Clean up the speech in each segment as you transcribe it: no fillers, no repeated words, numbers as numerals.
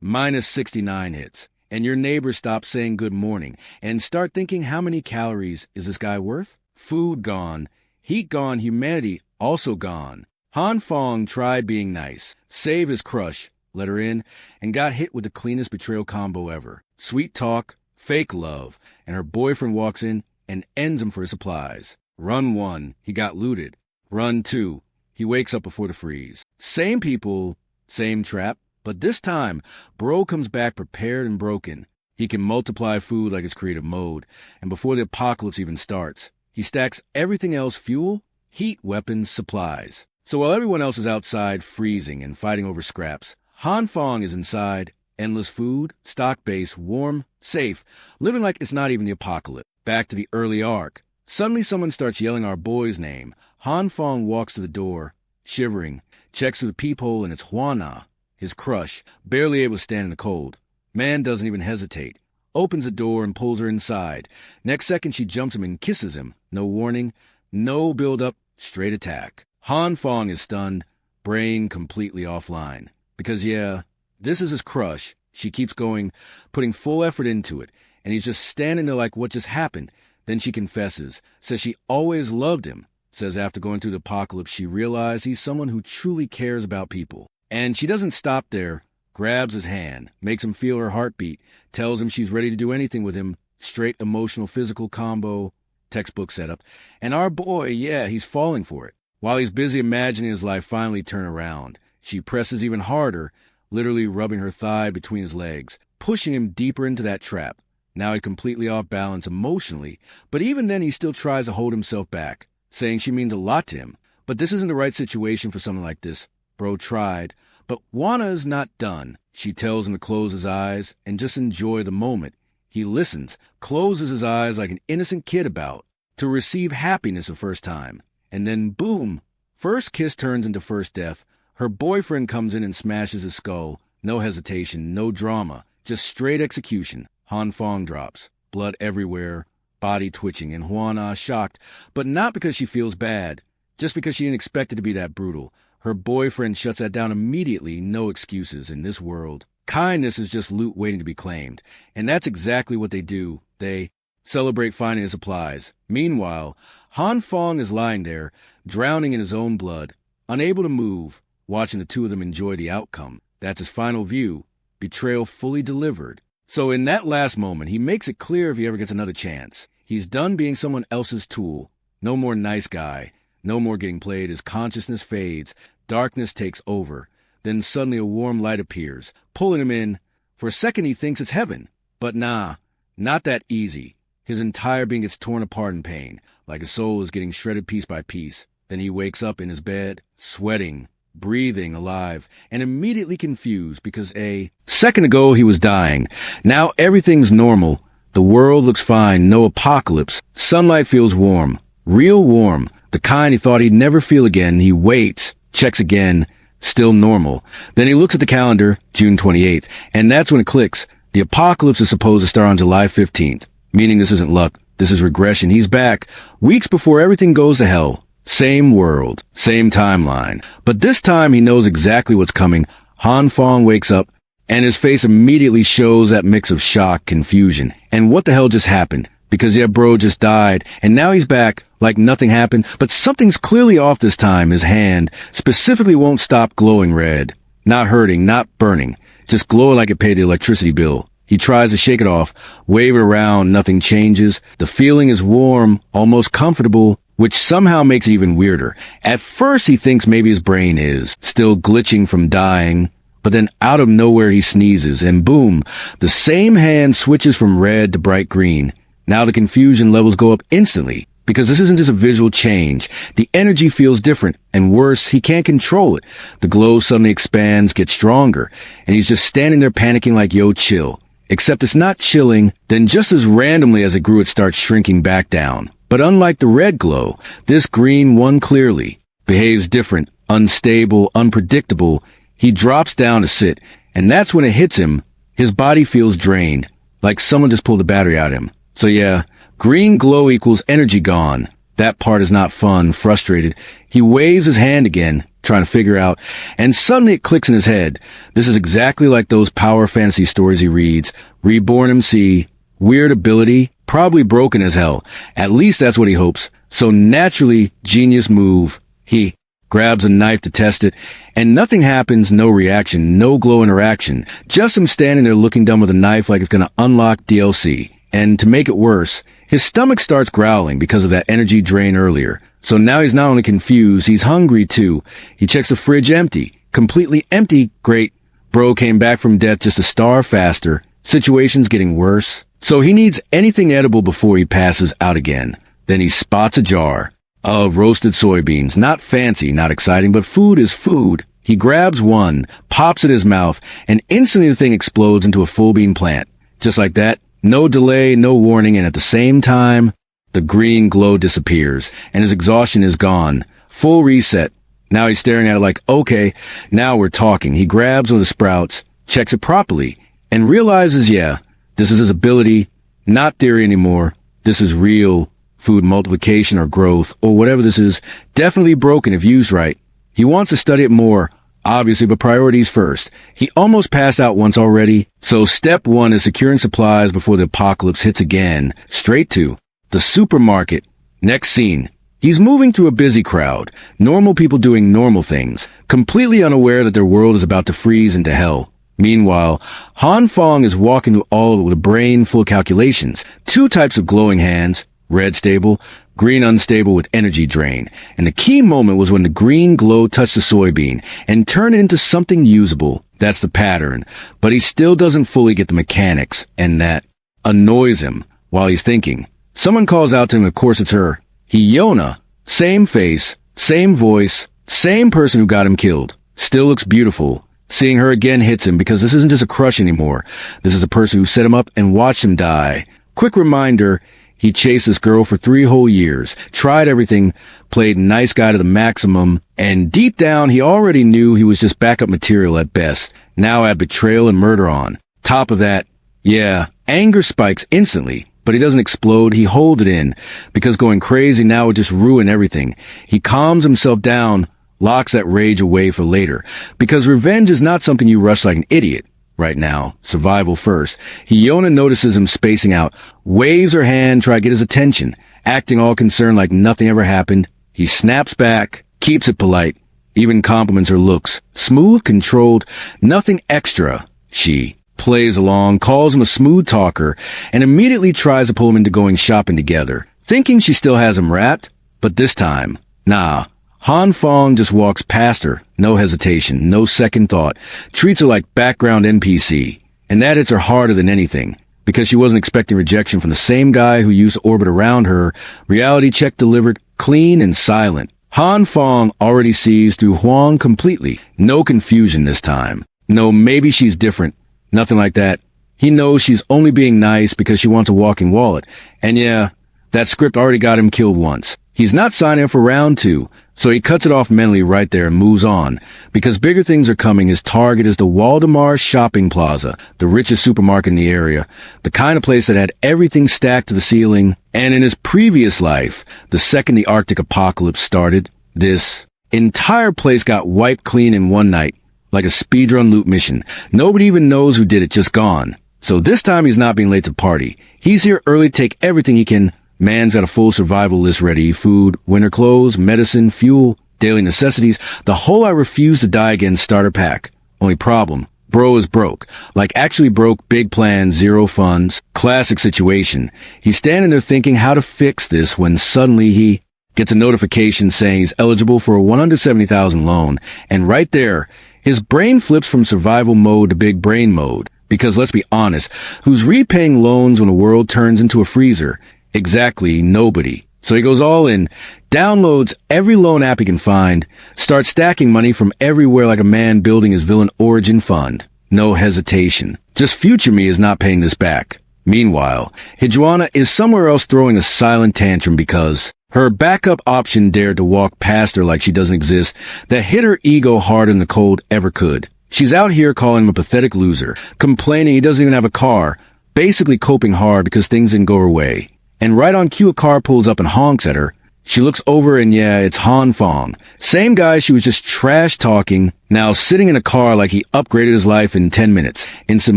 Minus 69 hits. And your neighbors stop saying good morning and start thinking, how many calories is this guy worth? Food gone. Heat gone. Humanity also gone. Han Fong tried being nice, save his crush, let her in, and got hit with the cleanest betrayal combo ever. Sweet talk, fake love, and her boyfriend walks in and ends him for his supplies. Run 1, he got looted. Run 2, he wakes up before the freeze. Same people, same trap, but this time, bro comes back prepared and broken. He can multiply food like his creative mode, and before the apocalypse even starts, he stacks everything else: fuel, heat, weapons, supplies. So while everyone else is outside freezing and fighting over scraps, Han Fong is inside, endless food, stock base, warm, safe, living like it's not even the apocalypse. Back to the early arc. Suddenly someone starts yelling our boy's name. Han Fong walks to the door, shivering, checks through the peephole, and it's Hwana, his crush, barely able to stand in the cold. Man doesn't even hesitate. Opens the door and pulls her inside. Next second she jumps him and kisses him. No warning, no build-up, straight attack. Han Fong is stunned, brain completely offline. Because yeah, this is his crush. She keeps going, putting full effort into it, and he's just standing there like, what just happened? Then she confesses, says she always loved him, says after going through the apocalypse she realized he's someone who truly cares about people. And she doesn't stop there, grabs his hand, makes him feel her heartbeat, tells him she's ready to do anything with him, straight emotional physical combo, textbook setup, and our boy, yeah, he's falling for it. While he's busy imagining his life finally turn around, she presses even harder, literally rubbing her thigh between his legs, pushing him deeper into that trap. Now he's completely off balance emotionally, but even then he still tries to hold himself back, saying she means a lot to him. But this isn't the right situation for something like this. Bro tried, but Wana's not done. She tells him to close his eyes and just enjoy the moment. He listens, closes his eyes like an innocent kid about to receive happiness the first time. And then boom, first kiss turns into first death. Her boyfriend comes in and smashes his skull. No hesitation, no drama, just straight execution. Han Fong drops, blood everywhere, body twitching, and Hwana shocked, but not because she feels bad, just because she didn't expect it to be that brutal. Her boyfriend shuts that down immediately. No excuses in this world. Kindness is just loot waiting to be claimed. And that's exactly what they do. They celebrate finding his supplies. Meanwhile, Han Fong is lying there, drowning in his own blood, unable to move, watching the two of them enjoy the outcome. That's his final view. Betrayal fully delivered. So in that last moment, he makes it clear if he ever gets another chance. He's done being someone else's tool. No more nice guy. No more getting played. His consciousness fades. Darkness takes over. Then suddenly a warm light appears, pulling him in. For a second he thinks it's heaven. But nah, not that easy. His entire being gets torn apart in pain, like his soul is getting shredded piece by piece. Then he wakes up in his bed, sweating, breathing, alive, and immediately confused because a second ago he was dying. Now everything's normal. The world looks fine, no apocalypse. Sunlight feels warm, real warm, the kind he thought he'd never feel again. He waits, checks again, still normal. Then he looks at the calendar, June 28th, and that's when it clicks. The apocalypse is supposed to start on July 15th, meaning this isn't luck, this is regression. He's back, weeks before everything goes to hell. Same world, same timeline. But this time he knows exactly what's coming. Han Fong wakes up, and his face immediately shows that mix of shock, confusion, and what the hell just happened? Because yeah, bro just died, and now he's back, like nothing happened, but something's clearly off this time. His hand specifically won't stop glowing red. Not hurting, not burning, just glowing like it paid the electricity bill. He tries to shake it off, wave it around, nothing changes. The feeling is warm, almost comfortable, which somehow makes it even weirder. At first he thinks maybe his brain is still glitching from dying, but then out of nowhere he sneezes, and boom, the same hand switches from red to bright green. Now the confusion levels go up instantly, because this isn't just a visual change. The energy feels different, and worse, he can't control it. The glow suddenly expands, gets stronger, and he's just standing there panicking like, yo, chill. Except it's not chilling, then just as randomly as it grew, it starts shrinking back down. But unlike the red glow, this green one clearly behaves different, unstable, unpredictable. He drops down to sit, and that's when it hits him. His body feels drained, like someone just pulled the battery out of him. So yeah, green glow equals energy gone. That part is not fun. Frustrated, he waves his hand again, trying to figure out, and suddenly it clicks in his head. This is exactly like those power fantasy stories he reads. Reborn MC, weird ability, probably broken as hell. At least that's what he hopes. So naturally, genius move. He grabs a knife to test it, and nothing happens, no reaction, no glow interaction. Just him standing there looking dumb with a knife like it's gonna unlock DLC. And to make it worse, his stomach starts growling because of that energy drain earlier. So now he's not only confused, he's hungry too. He checks the fridge empty. Completely empty. Great. Bro came back from death just to starve faster. Situation's getting worse. So he needs anything edible before he passes out again. Then he spots a jar of roasted soybeans. Not fancy, not exciting, but food is food. He grabs one, pops it in his mouth, and instantly the thing explodes into a full bean plant. Just like that. No delay, no warning, and at the same time, the green glow disappears, and his exhaustion is gone. Full reset. Now he's staring at it like, okay, now we're talking. He grabs one of the sprouts, checks it properly, and realizes, yeah, this is his ability, not theory anymore. This is real food multiplication or growth, or whatever this is, definitely broken if used right. He wants to study it more, obviously, but priorities first. He almost passed out once already, so step one is securing supplies before the apocalypse hits again. Straight to the supermarket. Next scene. He's moving through a busy crowd. Normal people doing normal things, completely unaware that their world is about to freeze into hell. Meanwhile, Han Fong is walking through all of it with a brain full of calculations. 2 types of glowing hands, red stable, green unstable with energy drain. And the key moment was when the green glow touched the soybean and turned it into something usable. That's the pattern. But he still doesn't fully get the mechanics, and that annoys him while he's thinking. Someone calls out to him, of course it's her. Hyona. Same face, same voice, same person who got him killed. Still looks beautiful. Seeing her again hits him because this isn't just a crush anymore. This is a person who set him up and watched him die. Quick reminder, he chased this girl for 3 whole years, tried everything, played nice guy to the maximum, and deep down he already knew he was just backup material at best. Now add betrayal and murder on. Top of that, yeah, anger spikes instantly. But he doesn't explode, he holds it in, because going crazy now would just ruin everything. He calms himself down, locks that rage away for later, because revenge is not something you rush like an idiot. Right now, survival first. Hyona notices him spacing out, waves her hand, try to get his attention, acting all concerned like nothing ever happened. He snaps back, keeps it polite, even compliments her looks. Smooth, controlled, nothing extra. She plays along, calls him a smooth talker, and immediately tries to pull him into going shopping together, thinking she still has him wrapped. But this time, nah. Han Fong just walks past her, no hesitation, no second thought, treats her like background NPC. And that hits her harder than anything, because she wasn't expecting rejection from the same guy who used to orbit around her. Reality check delivered, clean and silent. Han Fong already sees through Huang completely. No confusion this time. No, maybe she's different. Nothing like that. He knows she's only being nice because she wants a walking wallet. And yeah, that script already got him killed once. He's not signing up for round 2, so he cuts it off mentally right there and moves on. Because bigger things are coming, his target is the Waldemar Shopping Plaza, the richest supermarket in the area, the kind of place that had everything stacked to the ceiling. And in his previous life, the second the Arctic apocalypse started, this entire place got wiped clean in one night. Like a speedrun loot mission. Nobody even knows who did it, just gone. So this time he's not being late to the party. He's here early to take everything he can. Man's got a full survival list ready. Food, winter clothes, medicine, fuel, daily necessities. The whole I refuse to die again starter pack. Only problem, bro is broke. Like actually broke, big plan, 0 funds. Classic situation. He's standing there thinking how to fix this when suddenly he gets a notification saying he's eligible for a $170,000 loan. And right there, his brain flips from survival mode to big brain mode. Because let's be honest, who's repaying loans when the world turns into a freezer? Exactly, nobody. So he goes all in, downloads every loan app he can find, starts stacking money from everywhere like a man building his villain origin fund. No hesitation. Just future me is not paying this back. Meanwhile, Hijuana is somewhere else throwing a silent tantrum because her backup option dared to walk past her like she doesn't exist. That hit her ego harder than the cold ever could. She's out here calling him a pathetic loser, complaining he doesn't even have a car, basically coping hard because things didn't go her way. And right on cue a car pulls up and honks at her. She looks over and yeah, it's Han Fong. Same guy she was just trash talking, now sitting in a car like he upgraded his life in 10 minutes. In some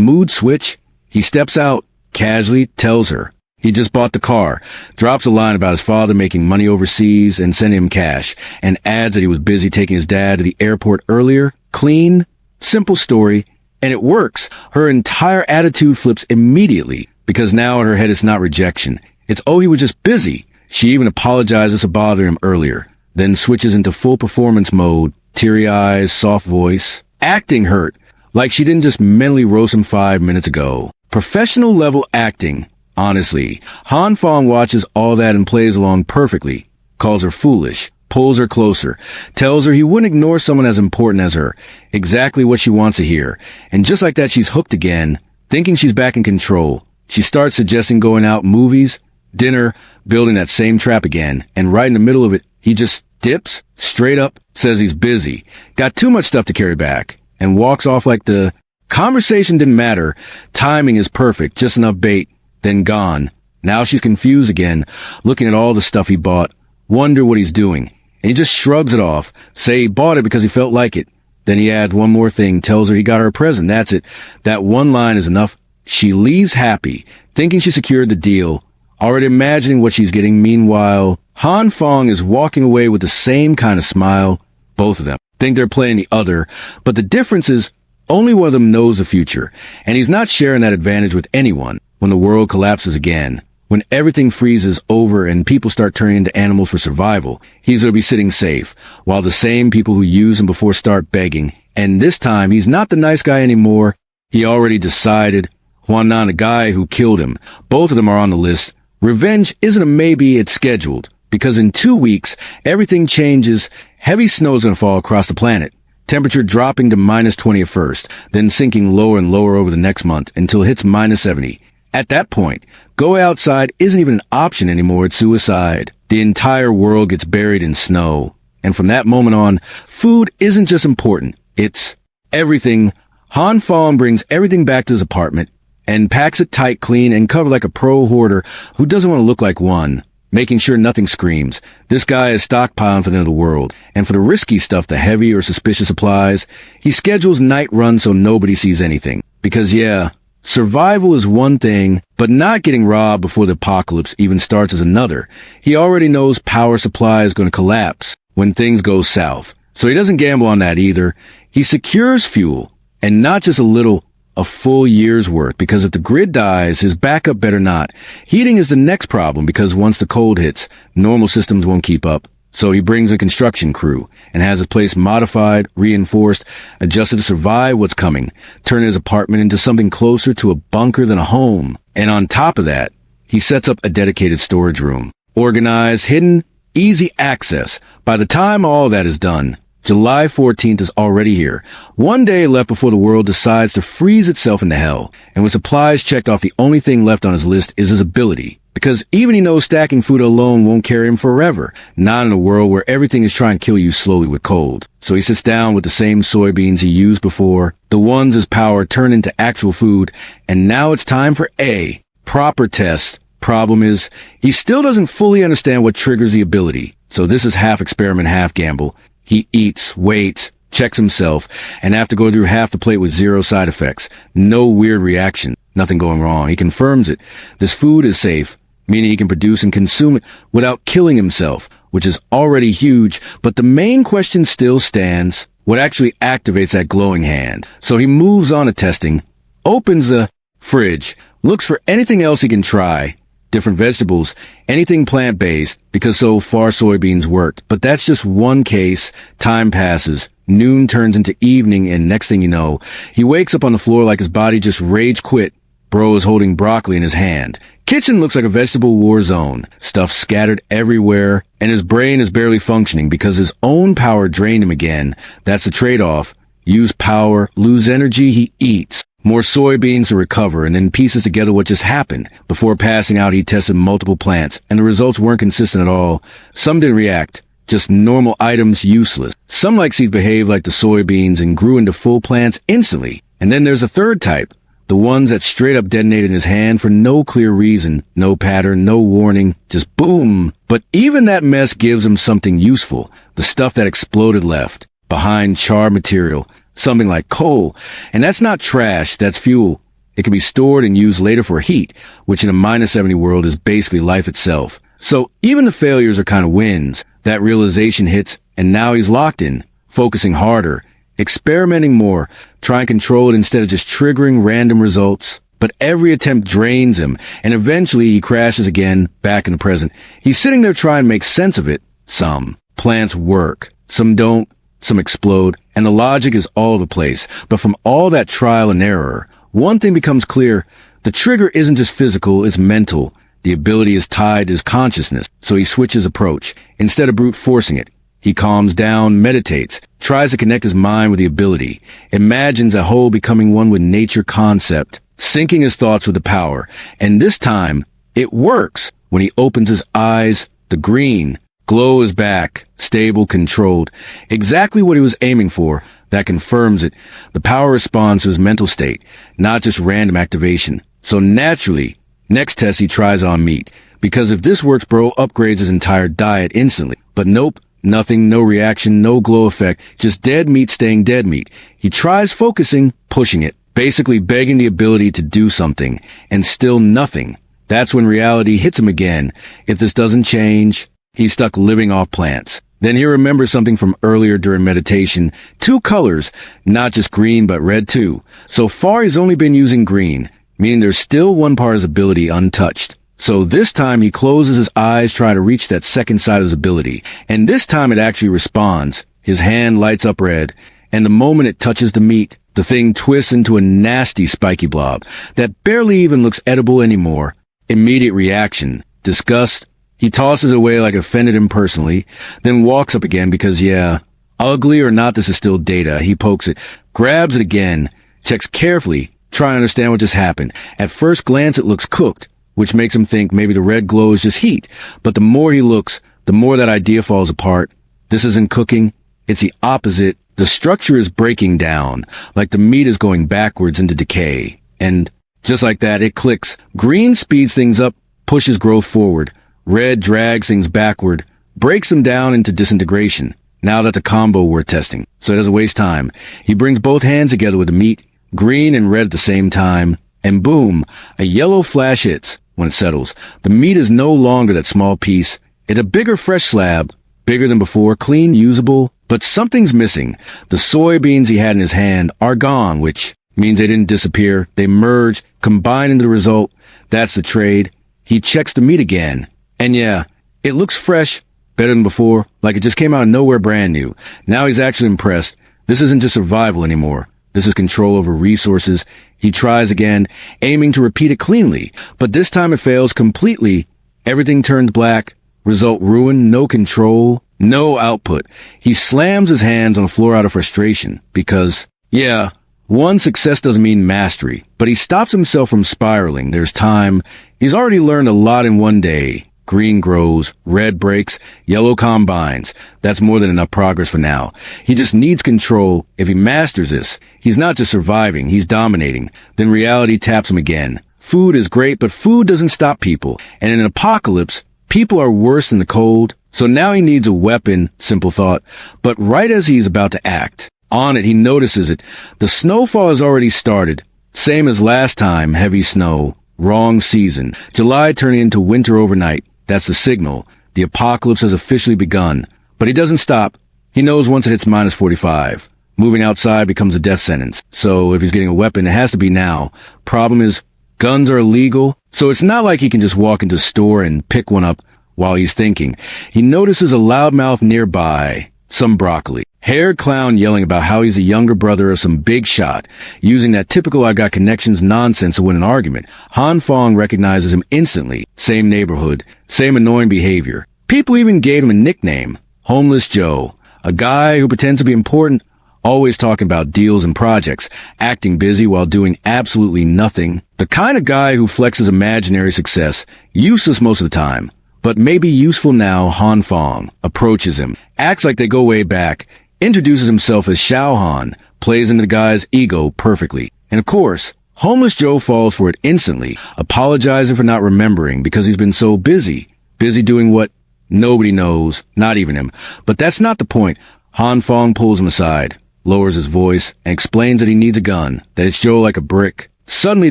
mood switch, he steps out, casually tells her he just bought the car, drops a line about his father making money overseas and sending him cash, and adds that he was busy taking his dad to the airport earlier. Clean, simple story, and it works. Her entire attitude flips immediately, because now in her head it's not rejection. It's, oh, he was just busy. She even apologizes for bothering him earlier, then switches into full performance mode, teary eyes, soft voice. Acting hurt, like she didn't just mentally roast him 5 minutes ago. Professional level acting. Honestly, Han Fong watches all that and plays along perfectly, calls her foolish, pulls her closer, tells her he wouldn't ignore someone as important as her, exactly what she wants to hear. And just like that, she's hooked again, thinking she's back in control. She starts suggesting going out, movies, dinner, building that same trap again, and right in the middle of it, he just dips, straight up, says he's busy, got too much stuff to carry back, and walks off like the conversation didn't matter, timing is perfect, just enough bait, then gone. Now she's confused again, looking at all the stuff he bought, wonder what he's doing, and he just shrugs it off, say he bought it because he felt like it. Then he adds one more thing, tells her he got her a present, that's it. That one line is enough. She leaves happy, thinking she secured the deal, already imagining what she's getting. Meanwhile, Han Fong is walking away with the same kind of smile. Both of them think they're playing the other, but the difference is only one of them knows the future, and he's not sharing that advantage with anyone. When the world collapses again, when everything freezes over and people start turning into animals for survival, he's going to be sitting safe, while the same people who use him before start begging. And this time, he's not the nice guy anymore. He already decided. Huanan, the guy who killed him. Both of them are on the list. Revenge isn't a maybe, it's scheduled. Because in 2 weeks, everything changes. Heavy snow's going to fall across the planet. Temperature dropping to -20 at first, then sinking lower and lower over the next month until it hits -70. At that point, going outside isn't even an option anymore, it's suicide. The entire world gets buried in snow. And from that moment on, food isn't just important, it's everything. Han Fong brings everything back to his apartment and packs it tight, clean, and covered like a pro hoarder who doesn't want to look like one, making sure nothing screams. This guy is stockpiling for the end of the world. And for the risky stuff, the heavy or suspicious supplies, he schedules night runs so nobody sees anything. Because yeah, survival is one thing, but not getting robbed before the apocalypse even starts is another. He already knows power supply is going to collapse when things go south. So he doesn't gamble on that either. He secures fuel, and not just a little, a full year's worth, because if the grid dies, his backup better not. Heating is the next problem, because once the cold hits, normal systems won't keep up. So he brings a construction crew and has his place modified, reinforced, adjusted to survive what's coming, turning his apartment into something closer to a bunker than a home. And on top of that, he sets up a dedicated storage room. Organized, hidden, easy access. By the time all that is done, July 14th is already here. 1 day left before the world decides to freeze itself into hell. And with supplies checked off, the only thing left on his list is his ability. Because even he knows stacking food alone won't carry him forever. Not in a world where everything is trying to kill you slowly with cold. So he sits down with the same soybeans he used before. The ones his power turned into actual food. And now it's time for A. Proper test. Problem is, he still doesn't fully understand what triggers the ability. So this is half experiment, half gamble. He eats, waits, checks himself, and after going through half the plate with 0 side effects, no weird reaction, nothing going wrong. He confirms it. This food is safe, meaning he can produce and consume it without killing himself, which is already huge, but the main question still stands. What actually activates that glowing hand? So he moves on to testing, opens the fridge, looks for anything else he can try. Different vegetables, anything plant-based, because so far soybeans worked. But that's just one case. Time passes. Noon turns into evening, and next thing you know, he wakes up on the floor like his body just rage quit. Bro is holding broccoli in his hand. Kitchen looks like a vegetable war zone. Stuff scattered everywhere, and his brain is barely functioning because his own power drained him again. That's the trade-off. Use power, lose energy, he eats. More soybeans to recover, and then pieces together what just happened. Before passing out, he tested multiple plants, and the results weren't consistent at all. Some didn't react. Just normal items, useless. Some like seeds behaved like the soybeans and grew into full plants instantly. And then there's a third type. The ones that straight up detonated in his hand for no clear reason, no pattern, no warning, just boom. But even that mess gives him something useful. The stuff that exploded left, behind charred material, something like coal. And that's not trash, that's fuel. It can be stored and used later for heat, which in a -70 world is basically life itself. So even the failures are kind of wins. That realization hits, and now he's locked in, focusing harder, experimenting more, trying to control it instead of just triggering random results. But every attempt drains him, and eventually he crashes again, back in the present. He's sitting there trying to make sense of it. Some plants work, some don't, some explode, and the logic is all over the place. But from all that trial and error, one thing becomes clear. The trigger isn't just physical, it's mental. The ability is tied to his consciousness, so he switches approach. Instead of brute forcing it, he calms down, meditates, tries to connect his mind with the ability, imagines a whole becoming one with nature concept, syncing his thoughts with the power. And this time, it works. When he opens his eyes, the green glow is back, stable, controlled. Exactly what he was aiming for. That confirms it. The power responds to his mental state, not just random activation. So naturally, next test he tries on meat. Because if this works, bro upgrades his entire diet instantly. But nope, nothing, no reaction, no glow effect, just dead meat staying dead meat. He tries focusing, pushing it, basically begging the ability to do something, and still nothing. That's when reality hits him again. If this doesn't change, he's stuck living off plants. Then he remembers something from earlier during meditation. 2 colors, not just green but red too. So far he's only been using green, meaning there's still one part of his ability untouched. So this time he closes his eyes trying to reach that second side of his ability. And this time it actually responds. His hand lights up red. And the moment it touches the meat, the thing twists into a nasty spiky blob that barely even looks edible anymore. Immediate reaction. Disgust. He tosses it away like it offended him personally, then walks up again because, yeah, ugly or not, this is still data. He pokes it, grabs it again, checks carefully, trying to understand what just happened. At first glance, it looks cooked, which makes him think maybe the red glow is just heat. But the more he looks, the more that idea falls apart. This isn't cooking. It's the opposite. The structure is breaking down, like the meat is going backwards into decay. And just like that, it clicks. Green speeds things up, pushes growth forward. Red drags things backward, breaks them down into disintegration. Now that's a combo we're testing, so it doesn't waste time. He brings both hands together with the meat, green and red at the same time, and boom, a yellow flash hits. When it settles, the meat is no longer that small piece. It's a bigger fresh slab, bigger than before, clean, usable, but something's missing. The soybeans he had in his hand are gone, which means they didn't disappear. They merged, combined into the result. That's the trade. He checks the meat again. And yeah, it looks fresh, better than before, like it just came out of nowhere brand new. Now he's actually impressed. This isn't just survival anymore. This is control over resources. He tries again, aiming to repeat it cleanly, but this time it fails completely. Everything turns black. Result ruined, no control, no output. He slams his hands on the floor out of frustration because, yeah, one success doesn't mean mastery, but he stops himself from spiraling. There's time. He's already learned a lot in one day. Green grows, red breaks, yellow combines. That's more than enough progress for now. He just needs control. If he masters this, he's not just surviving, he's dominating. Then reality taps him again. Food is great, but food doesn't stop people. And in an apocalypse, people are worse than the cold. So now he needs a weapon, simple thought. But right as he's about to act, on it, he notices it. The snowfall has already started. Same as last time, heavy snow. Wrong season. July turning into winter overnight. That's the signal. The apocalypse has officially begun. But he doesn't stop. He knows once it hits -45. Moving outside becomes a death sentence. So if he's getting a weapon, it has to be now. Problem is, guns are illegal. So it's not like he can just walk into a store and pick one up while he's thinking. He notices a loudmouth nearby. Some broccoli. Haired clown yelling about how he's a younger brother of some big shot, using that typical I got connections nonsense to win an argument. Han Fong recognizes him instantly. Same neighborhood, same annoying behavior. People even gave him a nickname, Homeless Joe. A guy who pretends to be important, always talking about deals and projects, acting busy while doing absolutely nothing. The kind of guy who flexes imaginary success, useless most of the time. But maybe useful now. Han Fong approaches him, acts like they go way back, introduces himself as Xiao Han, plays into the guy's ego perfectly. And of course, Homeless Joe falls for it instantly, apologizing for not remembering because he's been so busy doing what nobody knows, not even him. But that's not the point. Han Fong pulls him aside, lowers his voice, and explains that he needs a gun, that it's Joe like a brick. Suddenly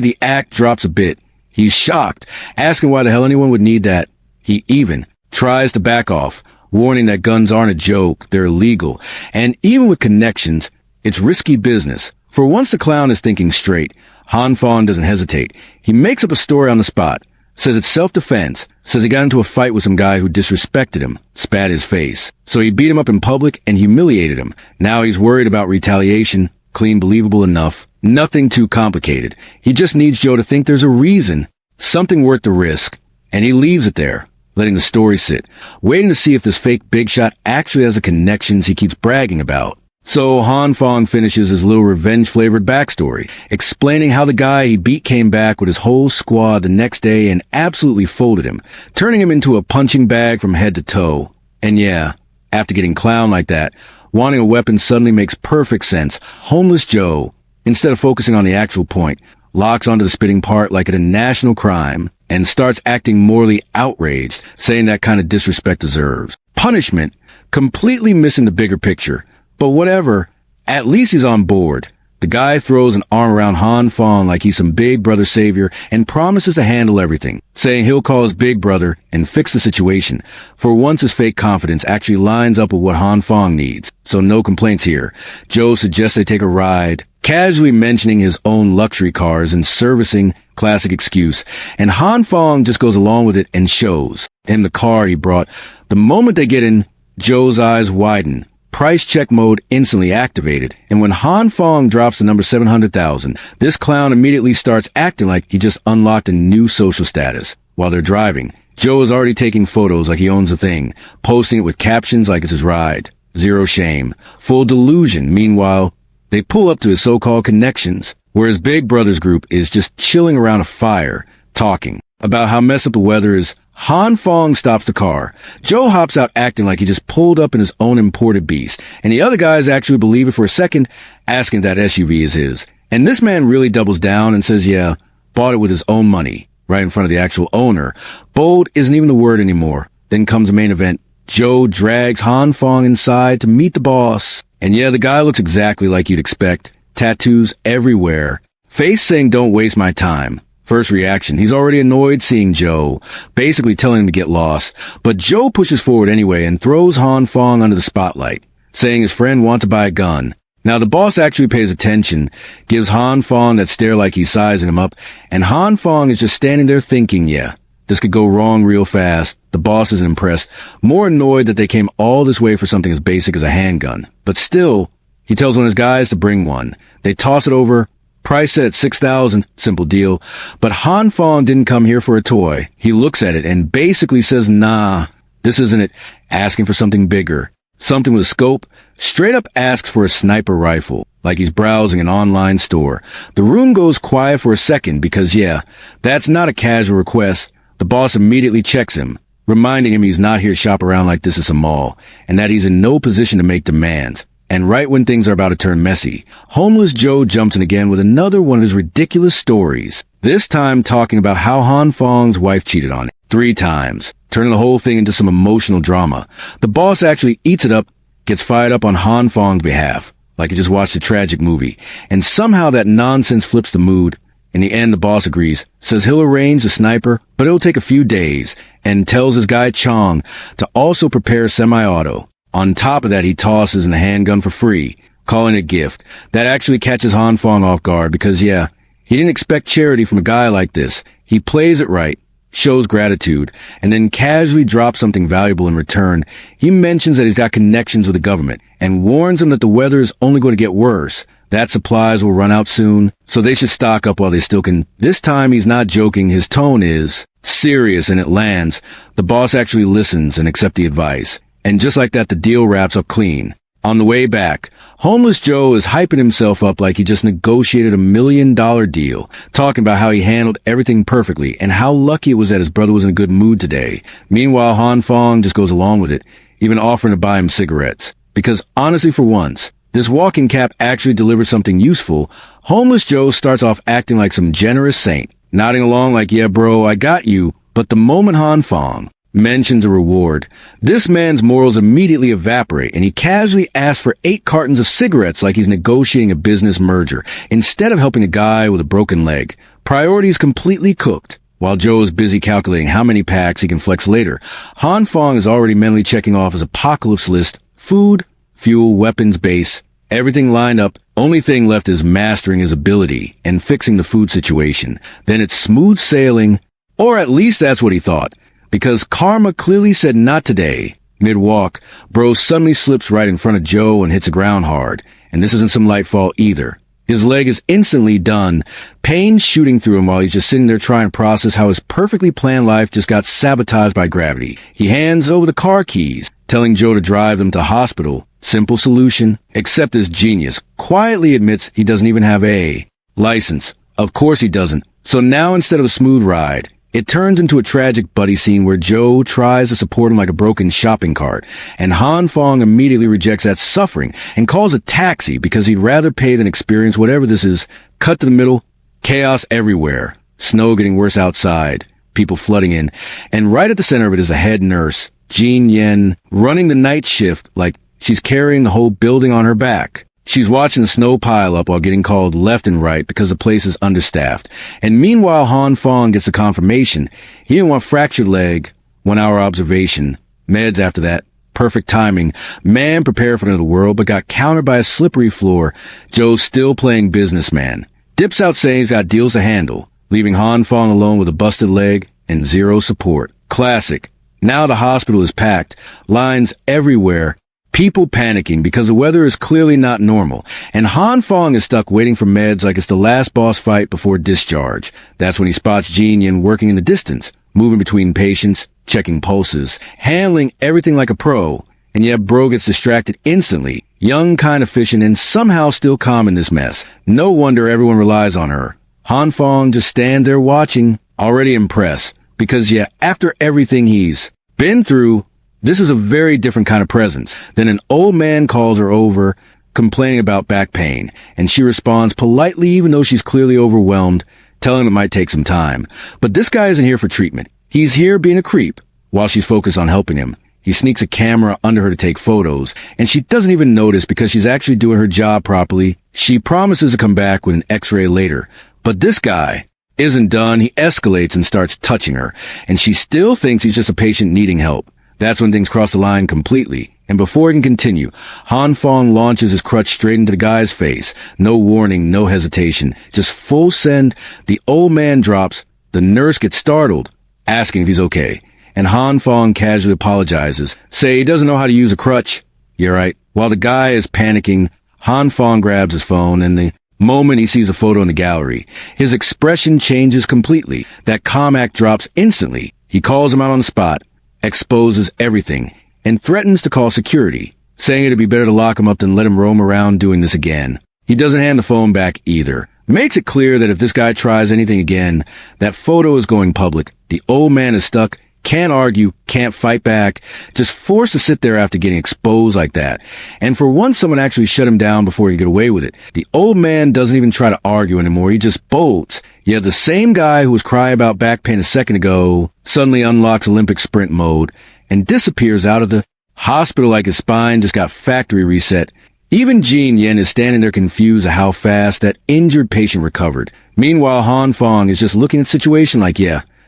the act drops a bit. He's shocked, asking why the hell anyone would need that. He even tries to back off, warning that guns aren't a joke, they're illegal. And even with connections, it's risky business. For once the clown is thinking straight, Han Fong doesn't hesitate. He makes up a story on the spot, says it's self-defense, says he got into a fight with some guy who disrespected him, spat his face. So he beat him up in public and humiliated him. Now he's worried about retaliation. Clean, believable enough. Nothing too complicated. He just needs Joe to think there's a reason, something worth the risk. And he leaves it there, letting the story sit, waiting to see if this fake big shot actually has the connections he keeps bragging about. So Han Fong finishes his little revenge-flavored backstory, explaining how the guy he beat came back with his whole squad the next day and absolutely folded him, turning him into a punching bag from head to toe. And yeah, after getting clowned like that, wanting a weapon suddenly makes perfect sense. Homeless Joe, instead of focusing on the actual point, locks onto the spitting part like it a national crime and starts acting morally outraged, saying that kind of disrespect deserves punishment, completely missing the bigger picture. But whatever, at least he's on board. The guy throws an arm around Han Fong like he's some big brother savior and promises to handle everything, saying he'll call his big brother and fix the situation. For once his fake confidence actually lines up with what Han Fong needs, so no complaints here. Joe suggests they take a ride, casually mentioning his own luxury cars and servicing, classic excuse, and Han Fong just goes along with it and shows him the car he brought. The moment they get in, Joe's eyes widen. Price check mode instantly activated, and when Han Fong drops the number 700,000, this clown immediately starts acting like he just unlocked a new social status. While they're driving, Joe is already taking photos like he owns the thing, posting it with captions like it's his ride. Zero shame. Full delusion. Meanwhile, they pull up to his so-called connections, where his big brother's group is just chilling around a fire, talking about how messed up the weather is. Han Fong stops the car. Joe hops out acting like he just pulled up in his own imported beast, and the other guys actually believe it for a second, asking if that SUV is his. And this man really doubles down and says, yeah, bought it with his own money, right in front of the actual owner. Bold isn't even the word anymore. Then comes the main event. Joe drags Han Fong inside to meet the boss. And yeah, the guy looks exactly like you'd expect. Tattoos everywhere. Face saying, don't waste my time. First reaction, he's already annoyed seeing Joe, basically telling him to get lost. But Joe pushes forward anyway and throws Han Fong under the spotlight, saying his friend wants to buy a gun. Now the boss actually pays attention, gives Han Fong that stare like he's sizing him up, and Han Fong is just standing there thinking, yeah, this could go wrong real fast. The boss isn't impressed, more annoyed that they came all this way for something as basic as a handgun. But still, he tells one of his guys to bring one. They toss it over. Price set at 6,000, simple deal. But Han Fong didn't come here for a toy. He looks at it and basically says, nah, this isn't it, asking for something bigger. Something with a scope. Straight up asks for a sniper rifle, like he's browsing an online store. The room goes quiet for a second because, yeah, that's not a casual request. The boss immediately checks him, reminding him he's not here to shop around like this is a mall, and that he's in no position to make demands. And right when things are about to turn messy, Homeless Joe jumps in again with another one of his ridiculous stories, this time talking about how Han Fong's wife cheated on him 3 times, turning the whole thing into some emotional drama. The boss actually eats it up, gets fired up on Han Fong's behalf, like he just watched a tragic movie, and somehow that nonsense flips the mood. In the end, the boss agrees, says he'll arrange the sniper, but it'll take a few days, and tells his guy Chong to also prepare semi-auto. On top of that, he tosses in the handgun for free, calling it a gift. That actually catches Han Fong off guard because, yeah, he didn't expect charity from a guy like this. He plays it right, shows gratitude, and then casually drops something valuable in return. He mentions that he's got connections with the government and warns them that the weather is only going to get worse, that supplies will run out soon, so they should stock up while they still can. This time he's not joking, his tone is serious and it lands. The boss actually listens and accepts the advice. And just like that, the deal wraps up clean. On the way back, Homeless Joe is hyping himself up like he just negotiated $1 million deal, talking about how he handled everything perfectly and how lucky it was that his brother was in a good mood today. Meanwhile, Han Fong just goes along with it, even offering to buy him cigarettes. Because honestly, for once, This walking cap actually delivers something useful. Homeless Joe starts off acting like some generous saint, nodding along like, yeah bro, I got you. But the moment Han Fong mentions a reward, this man's morals immediately evaporate, and he casually asks for 8 cartons of cigarettes like he's negotiating a business merger, instead of helping a guy with a broken leg. Priorities completely cooked. While Joe is busy calculating how many packs he can flex later, Han Fong is already mentally checking off his apocalypse list: food, fuel, weapons, base, everything lined up. Only thing left is mastering his ability and fixing the food situation. Then it's smooth sailing, or at least that's what he thought, because karma clearly said not today. Mid-walk, bro suddenly slips right in front of Joe and hits the ground hard, and this isn't some light fall either. His leg is instantly done, pain shooting through him while he's just sitting there trying to process how his perfectly planned life just got sabotaged by gravity. He hands over the car keys, telling Joe to drive them to hospital. Simple solution, except this genius quietly admits he doesn't even have a license. Of course he doesn't. So now instead of a smooth ride, it turns into a tragic buddy scene where Joe tries to support him like a broken shopping cart, and Han Fong immediately rejects that suffering and calls a taxi because he'd rather pay than experience whatever this is. Cut to the middle, chaos everywhere, snow getting worse outside, people flooding in, and right at the center of it is a head nurse, Jean Yen, running the night shift like she's carrying the whole building on her back. She's watching the snow pile up while getting called left and right because the place is understaffed. And meanwhile, Han Fong gets a confirmation. He didn't want fractured leg, 1 hour observation, meds after that, perfect timing. Man prepared for another world, but got countered by a slippery floor. Joe's still playing businessman. Dips out saying he's got deals to handle, leaving Han Fong alone with a busted leg and zero support. Classic. Now the hospital is packed, lines everywhere. People panicking because the weather is clearly not normal, and Han Fong is stuck waiting for meds like it's the last boss fight before discharge. That's when he spots Jean Yin working in the distance, moving between patients, checking pulses, handling everything like a pro. And yet bro gets distracted instantly, young, kind of efficient, and somehow still calm in this mess. No wonder everyone relies on her. Han Fong just stands there watching, already impressed, because after everything he's been through, this is a very different kind of presence. Then an old man calls her over, complaining about back pain, and she responds politely even though she's clearly overwhelmed, telling him it might take some time. But this guy isn't here for treatment. He's here being a creep, while she's focused on helping him. He sneaks a camera under her to take photos, and she doesn't even notice because she's actually doing her job properly. She promises to come back with an x-ray later. But this guy isn't done. He escalates and starts touching her, and she still thinks he's just a patient needing help. That's when things cross the line completely. And before he can continue, Han Fong launches his crutch straight into the guy's face. No warning, no hesitation. Just full send. The old man drops. The nurse gets startled, asking if he's okay. And Han Fong casually apologizes. Say he doesn't know how to use a crutch. You're right. While the guy is panicking, Han Fong grabs his phone, and the moment he sees a photo in the gallery, his expression changes completely. That comac drops instantly. He calls him out on the spot, exposes everything, and threatens to call security, saying it'd be better to lock him up than let him roam around doing this again. He doesn't hand the phone back either. Makes it clear that if this guy tries anything again, that photo is going public. The old man is stuck, can't argue, can't fight back, just forced to sit there after getting exposed like that. And for once someone actually shut him down before he could get away with it. The old man doesn't even try to argue anymore, he just bolts. Yeah, the same guy who was crying about back pain a second ago suddenly unlocks Olympic sprint mode and disappears out of the hospital like his spine just got factory reset. Even Jean Yen is standing there confused at how fast that injured patient recovered. Meanwhile, Han Fong is just looking at the situation like,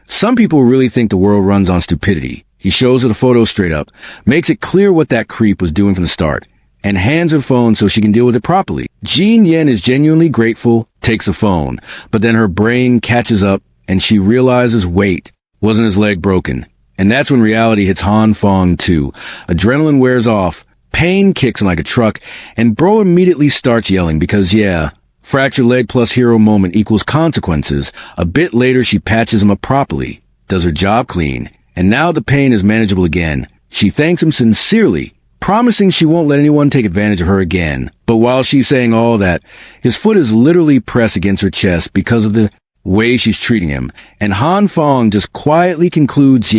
some people really think the world runs on stupidity. He shows her the photo straight up, makes it clear what that creep was doing from the start, and hands her phone so she can deal with it properly. Jean Yen is genuinely grateful, takes the phone, but then her brain catches up and she realizes, wait, wasn't his leg broken? And that's when reality hits Han Fong too. Adrenaline wears off, pain kicks in like a truck, and bro immediately starts yelling because, fractured leg plus hero moment equals consequences. A bit later, she patches him up properly, does her job clean, and now the pain is manageable again. She thanks him sincerely, promising she won't let anyone take advantage of her again. But while she's saying all that, his foot is literally pressed against her chest because of the way she's treating him. And Han Fong just quietly concludes,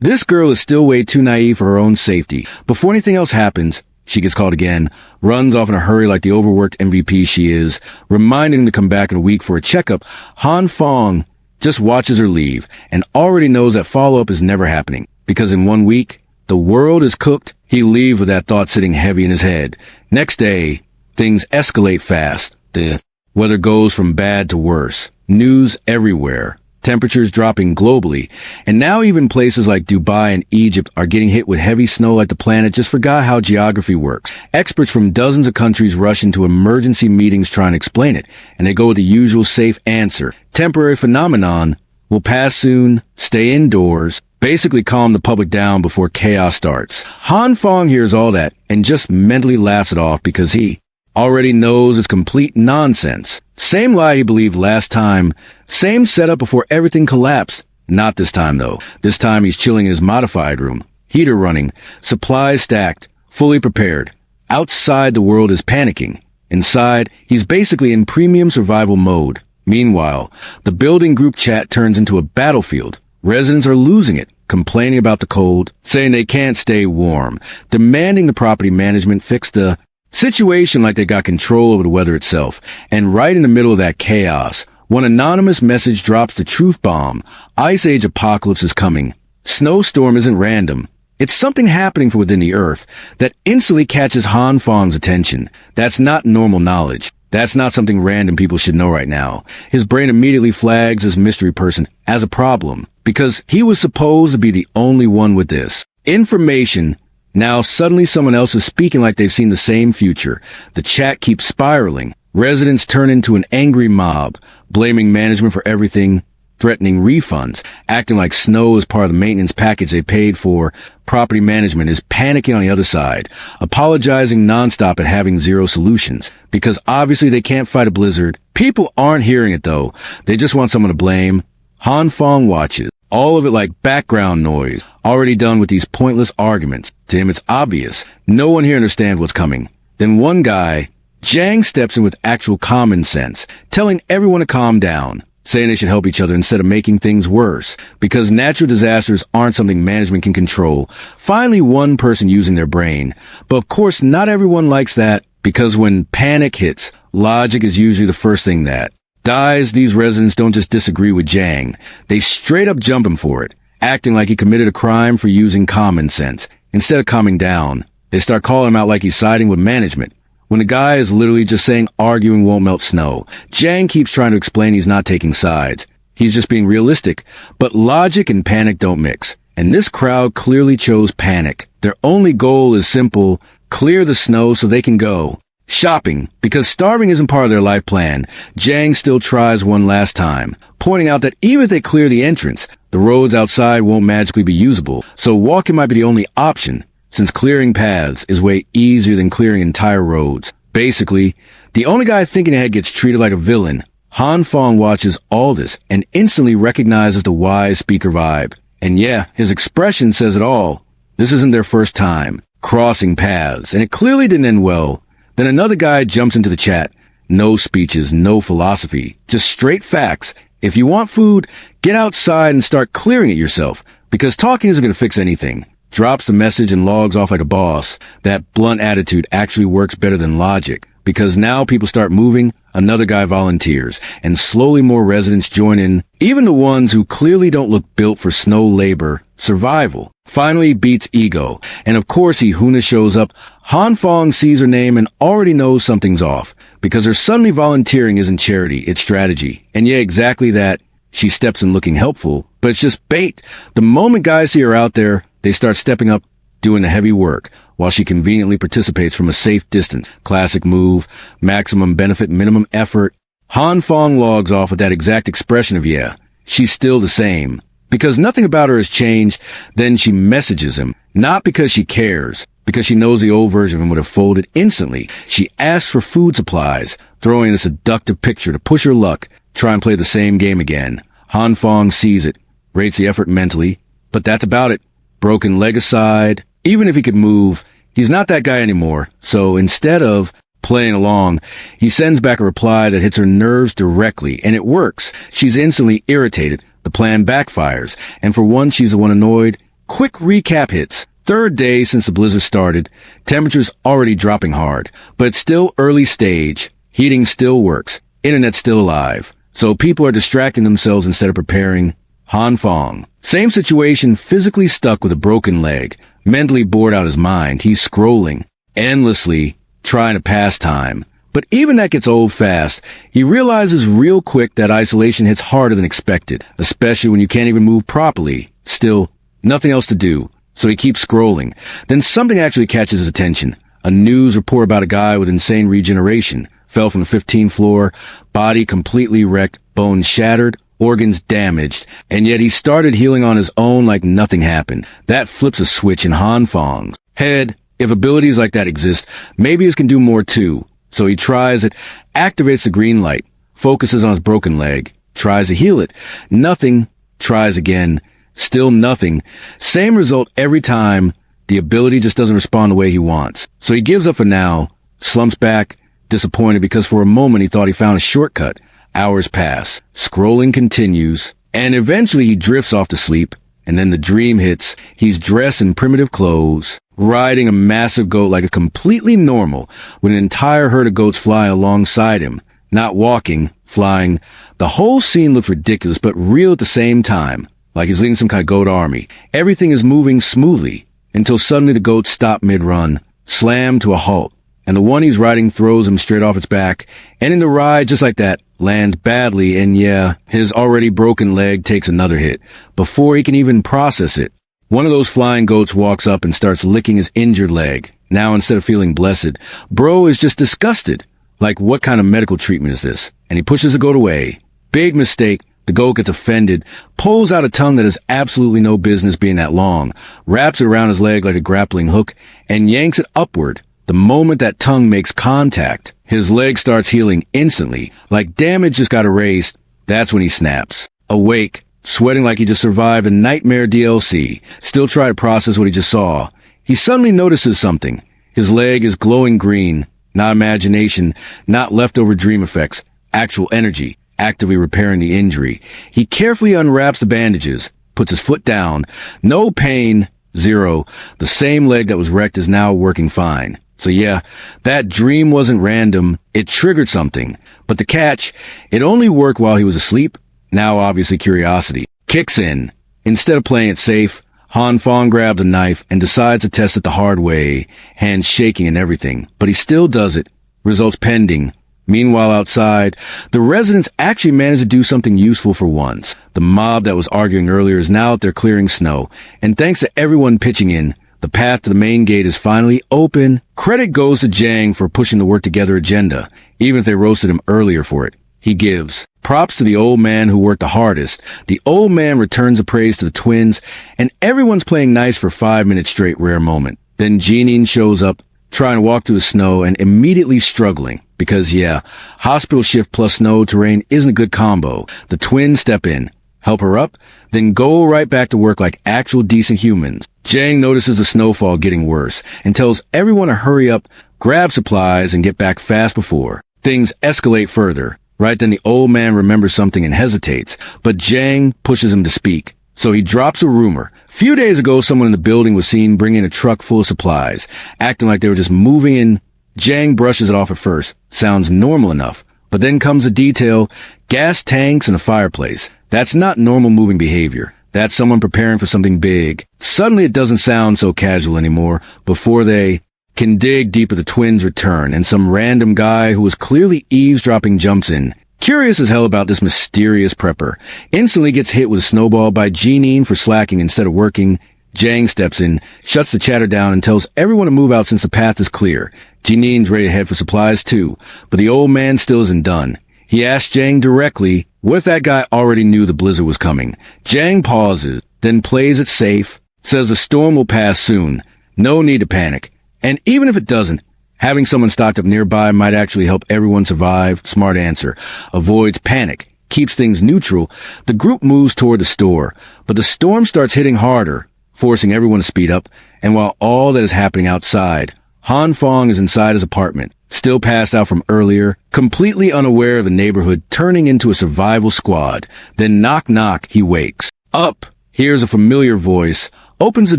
this girl is still way too naive for her own safety. Before anything else happens, She gets called again, runs off in a hurry like the overworked MVP she is, reminding him to come back in a week for a checkup. Han Fong just watches her leave and already knows that follow-up is never happening, because in 1 week, the world is cooked. He leaves with that thought sitting heavy in his head. Next day, things escalate fast. The weather goes from bad to worse. News everywhere. Temperatures dropping globally. And now even places like Dubai and Egypt are getting hit with heavy snow like the planet just forgot how geography works. Experts from dozens of countries rush into emergency meetings trying to explain it. And they go with the usual safe answer. Temporary phenomenon. Will pass soon. Stay indoors. Basically calm the public down before chaos starts. Han Fong hears all that and just mentally laughs it off because he already knows it's complete nonsense. Same lie he believed last time. Same setup before everything collapsed. Not this time, though. This time he's chilling in his modified room. Heater running. Supplies stacked. Fully prepared. Outside, the world is panicking. Inside, he's basically in premium survival mode. Meanwhile, the building group chat turns into a battlefield. Residents are losing it, complaining about the cold, saying they can't stay warm, demanding the property management fix the situation like they got control over the weather itself. And right in the middle of that chaos, one anonymous message drops the truth bomb. Ice Age apocalypse is coming. Snowstorm isn't random. It's something happening from within the earth that instantly catches Han Fong's attention. That's not normal knowledge. That's not something random people should know right now. His brain immediately flags this mystery person as a problem, because he was supposed to be the only one with this information. Now suddenly someone else is speaking like they've seen the same future. The chat keeps spiraling. Residents turn into an angry mob, blaming management for everything, threatening refunds, acting like snow is part of the maintenance package they paid for. Property management is panicking on the other side, apologizing nonstop at having zero solutions, because obviously they can't fight a blizzard. People aren't hearing it though. They just want someone to blame. Han Fong watches, all of it like background noise, already done with these pointless arguments. To him it's obvious. No one here understands what's coming. Then one guy, Jang, steps in with actual common sense, telling everyone to calm down, saying they should help each other instead of making things worse, because natural disasters aren't something management can control. Finally, one person using their brain. But of course, not everyone likes that, because when panic hits, logic is usually the first thing that dies. These residents don't just disagree with Jang. They straight up jump him for it, acting like he committed a crime for using common sense. Instead of calming down, they start calling him out like he's siding with management, when the guy is literally just saying arguing won't melt snow. Jang keeps trying to explain he's not taking sides. He's just being realistic. But logic and panic don't mix. And this crowd clearly chose panic. Their only goal is simple: clear the snow so they can go shopping, because starving isn't part of their life plan. Jang still tries one last time, pointing out that even if they clear the entrance, the roads outside won't magically be usable. So walking might be the only option, since clearing paths is way easier than clearing entire roads. Basically, the only guy thinking ahead gets treated like a villain. Han Fong watches all this and instantly recognizes the wise speaker vibe. And yeah, his expression says it all. This isn't their first time crossing paths, and it clearly didn't end well. Then another guy jumps into the chat. No speeches, no philosophy, just straight facts. If you want food, get outside and start clearing it yourself, because talking isn't going to fix anything. Drops the message and logs off like a boss. That blunt attitude actually works better than logic, because now people start moving. Another guy volunteers, and slowly more residents join in, even the ones who clearly don't look built for snow labor. Survival finally beats ego, and of course Huna shows up. Han Fong sees her name and already knows something's off, because her suddenly volunteering isn't charity, it's strategy. And yeah, exactly that. She steps in looking helpful, but it's just bait. The moment guys see her out there, they start stepping up, doing the heavy work, while she conveniently participates from a safe distance. Classic move, maximum benefit, minimum effort. Han Fong logs off with that exact expression of yeah, she's still the same. Because nothing about her has changed. Then she messages him, not because she cares, because she knows the old version of him would have folded instantly. She asks for food supplies, throwing in a seductive picture to push her luck, try and play the same game again. Han Fong sees it, rates the effort mentally, but that's about it. Broken leg aside, even if he could move, he's not that guy anymore. So instead of playing along, he sends back a reply that hits her nerves directly, and it works. She's instantly irritated. The plan backfires, and for once she's the one annoyed. Quick recap hits. Third day since the blizzard started, temperature's already dropping hard, but it's still early stage. Heating still works. Internet's still alive. So people are distracting themselves instead of preparing. Han Fong. Same situation, physically stuck with a broken leg. Mentally bored out his mind, he's scrolling endlessly, trying to pass time. But even that gets old fast. He realizes real quick that isolation hits harder than expected, especially when you can't even move properly. Still, nothing else to do, so he keeps scrolling. Then something actually catches his attention. A news report about a guy with insane regeneration. Fell from the 15th floor, body completely wrecked, bones shattered, organs damaged, and yet he started healing on his own like nothing happened. That flips a switch in Han Fong's head. If abilities like that exist, maybe his can do more too. So he tries it, activates the green light, focuses on his broken leg, tries to heal it. Nothing. Tries again. Still nothing. Same result every time. The ability just doesn't respond the way he wants. So he gives up for now, slumps back, disappointed because for a moment he thought he found a shortcut. Hours pass. Scrolling continues. And eventually he drifts off to sleep. And then the dream hits. He's dressed in primitive clothes, riding a massive goat like it's completely normal, with an entire herd of goats flying alongside him. Not walking, flying. The whole scene looks ridiculous, but real at the same time. Like he's leading some kind of goat army. Everything is moving smoothly, until suddenly the goats stop mid-run, slam to a halt. And the one he's riding throws him straight off its back, ending the ride just like that, lands badly, and yeah, his already broken leg takes another hit, before he can even process it. One of those flying goats walks up and starts licking his injured leg. Now instead of feeling blessed, bro is just disgusted. Like, what kind of medical treatment is this? And he pushes the goat away. Big mistake. The goat gets offended, pulls out a tongue that has absolutely no business being that long, wraps it around his leg like a grappling hook, and yanks it upward. The moment that tongue makes contact, his leg starts healing instantly, like damage just got erased. That's when he snaps. Awake, sweating like he just survived a nightmare DLC, still trying to process what he just saw. He suddenly notices something. His leg is glowing green, not imagination, not leftover dream effects, actual energy, actively repairing the injury. He carefully unwraps the bandages, puts his foot down. No pain, zero. The same leg that was wrecked is now working fine. So yeah, that dream wasn't random. It triggered something. But the catch, it only worked while he was asleep. Now obviously curiosity kicks in. Instead of playing it safe, Han Fong grabbed a knife and decides to test it the hard way, hands shaking and everything. But he still does it. Results pending. Meanwhile outside, the residents actually managed to do something useful for once. The mob that was arguing earlier is now out there clearing snow. And thanks to everyone pitching in, the path to the main gate is finally open. Credit goes to Jang for pushing the work together agenda, even if they roasted him earlier for it. He gives props to the old man who worked the hardest. The old man returns the praise to the twins, and everyone's playing nice for 5 minutes straight, rare moment. Then Jeanine shows up, trying to walk through the snow and immediately struggling. Because yeah, hospital shift plus snow terrain isn't a good combo. The twins step in, help her up, then go right back to work like actual decent humans. Jang notices the snowfall getting worse and tells everyone to hurry up, grab supplies, and get back fast before things escalate further. Right then the old man remembers something and hesitates, but Jang pushes him to speak. So he drops a rumor. Few days ago, someone in the building was seen bringing a truck full of supplies, acting like they were just moving in. Jang brushes it off at first. Sounds normal enough. But then comes a detail, gas tanks and a fireplace. That's not normal moving behavior. That's someone preparing for something big. Suddenly it doesn't sound so casual anymore. Before they can dig deeper, the twins return, and some random guy who was clearly eavesdropping jumps in. Curious as hell about this mysterious prepper. Instantly gets hit with a snowball by Jeanine for slacking instead of working. Jang steps in, shuts the chatter down, and tells everyone to move out since the path is clear. Jeanine's ready to head for supplies too, but the old man still isn't done. He asks Jang directly, what if that guy already knew the blizzard was coming? Jang pauses, then plays it safe, says the storm will pass soon. No need to panic. And even if it doesn't, having someone stocked up nearby might actually help everyone survive. Smart answer. Avoids panic. Keeps things neutral. The group moves toward the store, but the storm starts hitting harder, forcing everyone to speed up. And while all that is happening outside, Han Fong is inside his apartment, still passed out from earlier, completely unaware of the neighborhood turning into a survival squad. Then knock knock, he wakes up, hears a familiar voice, Opens the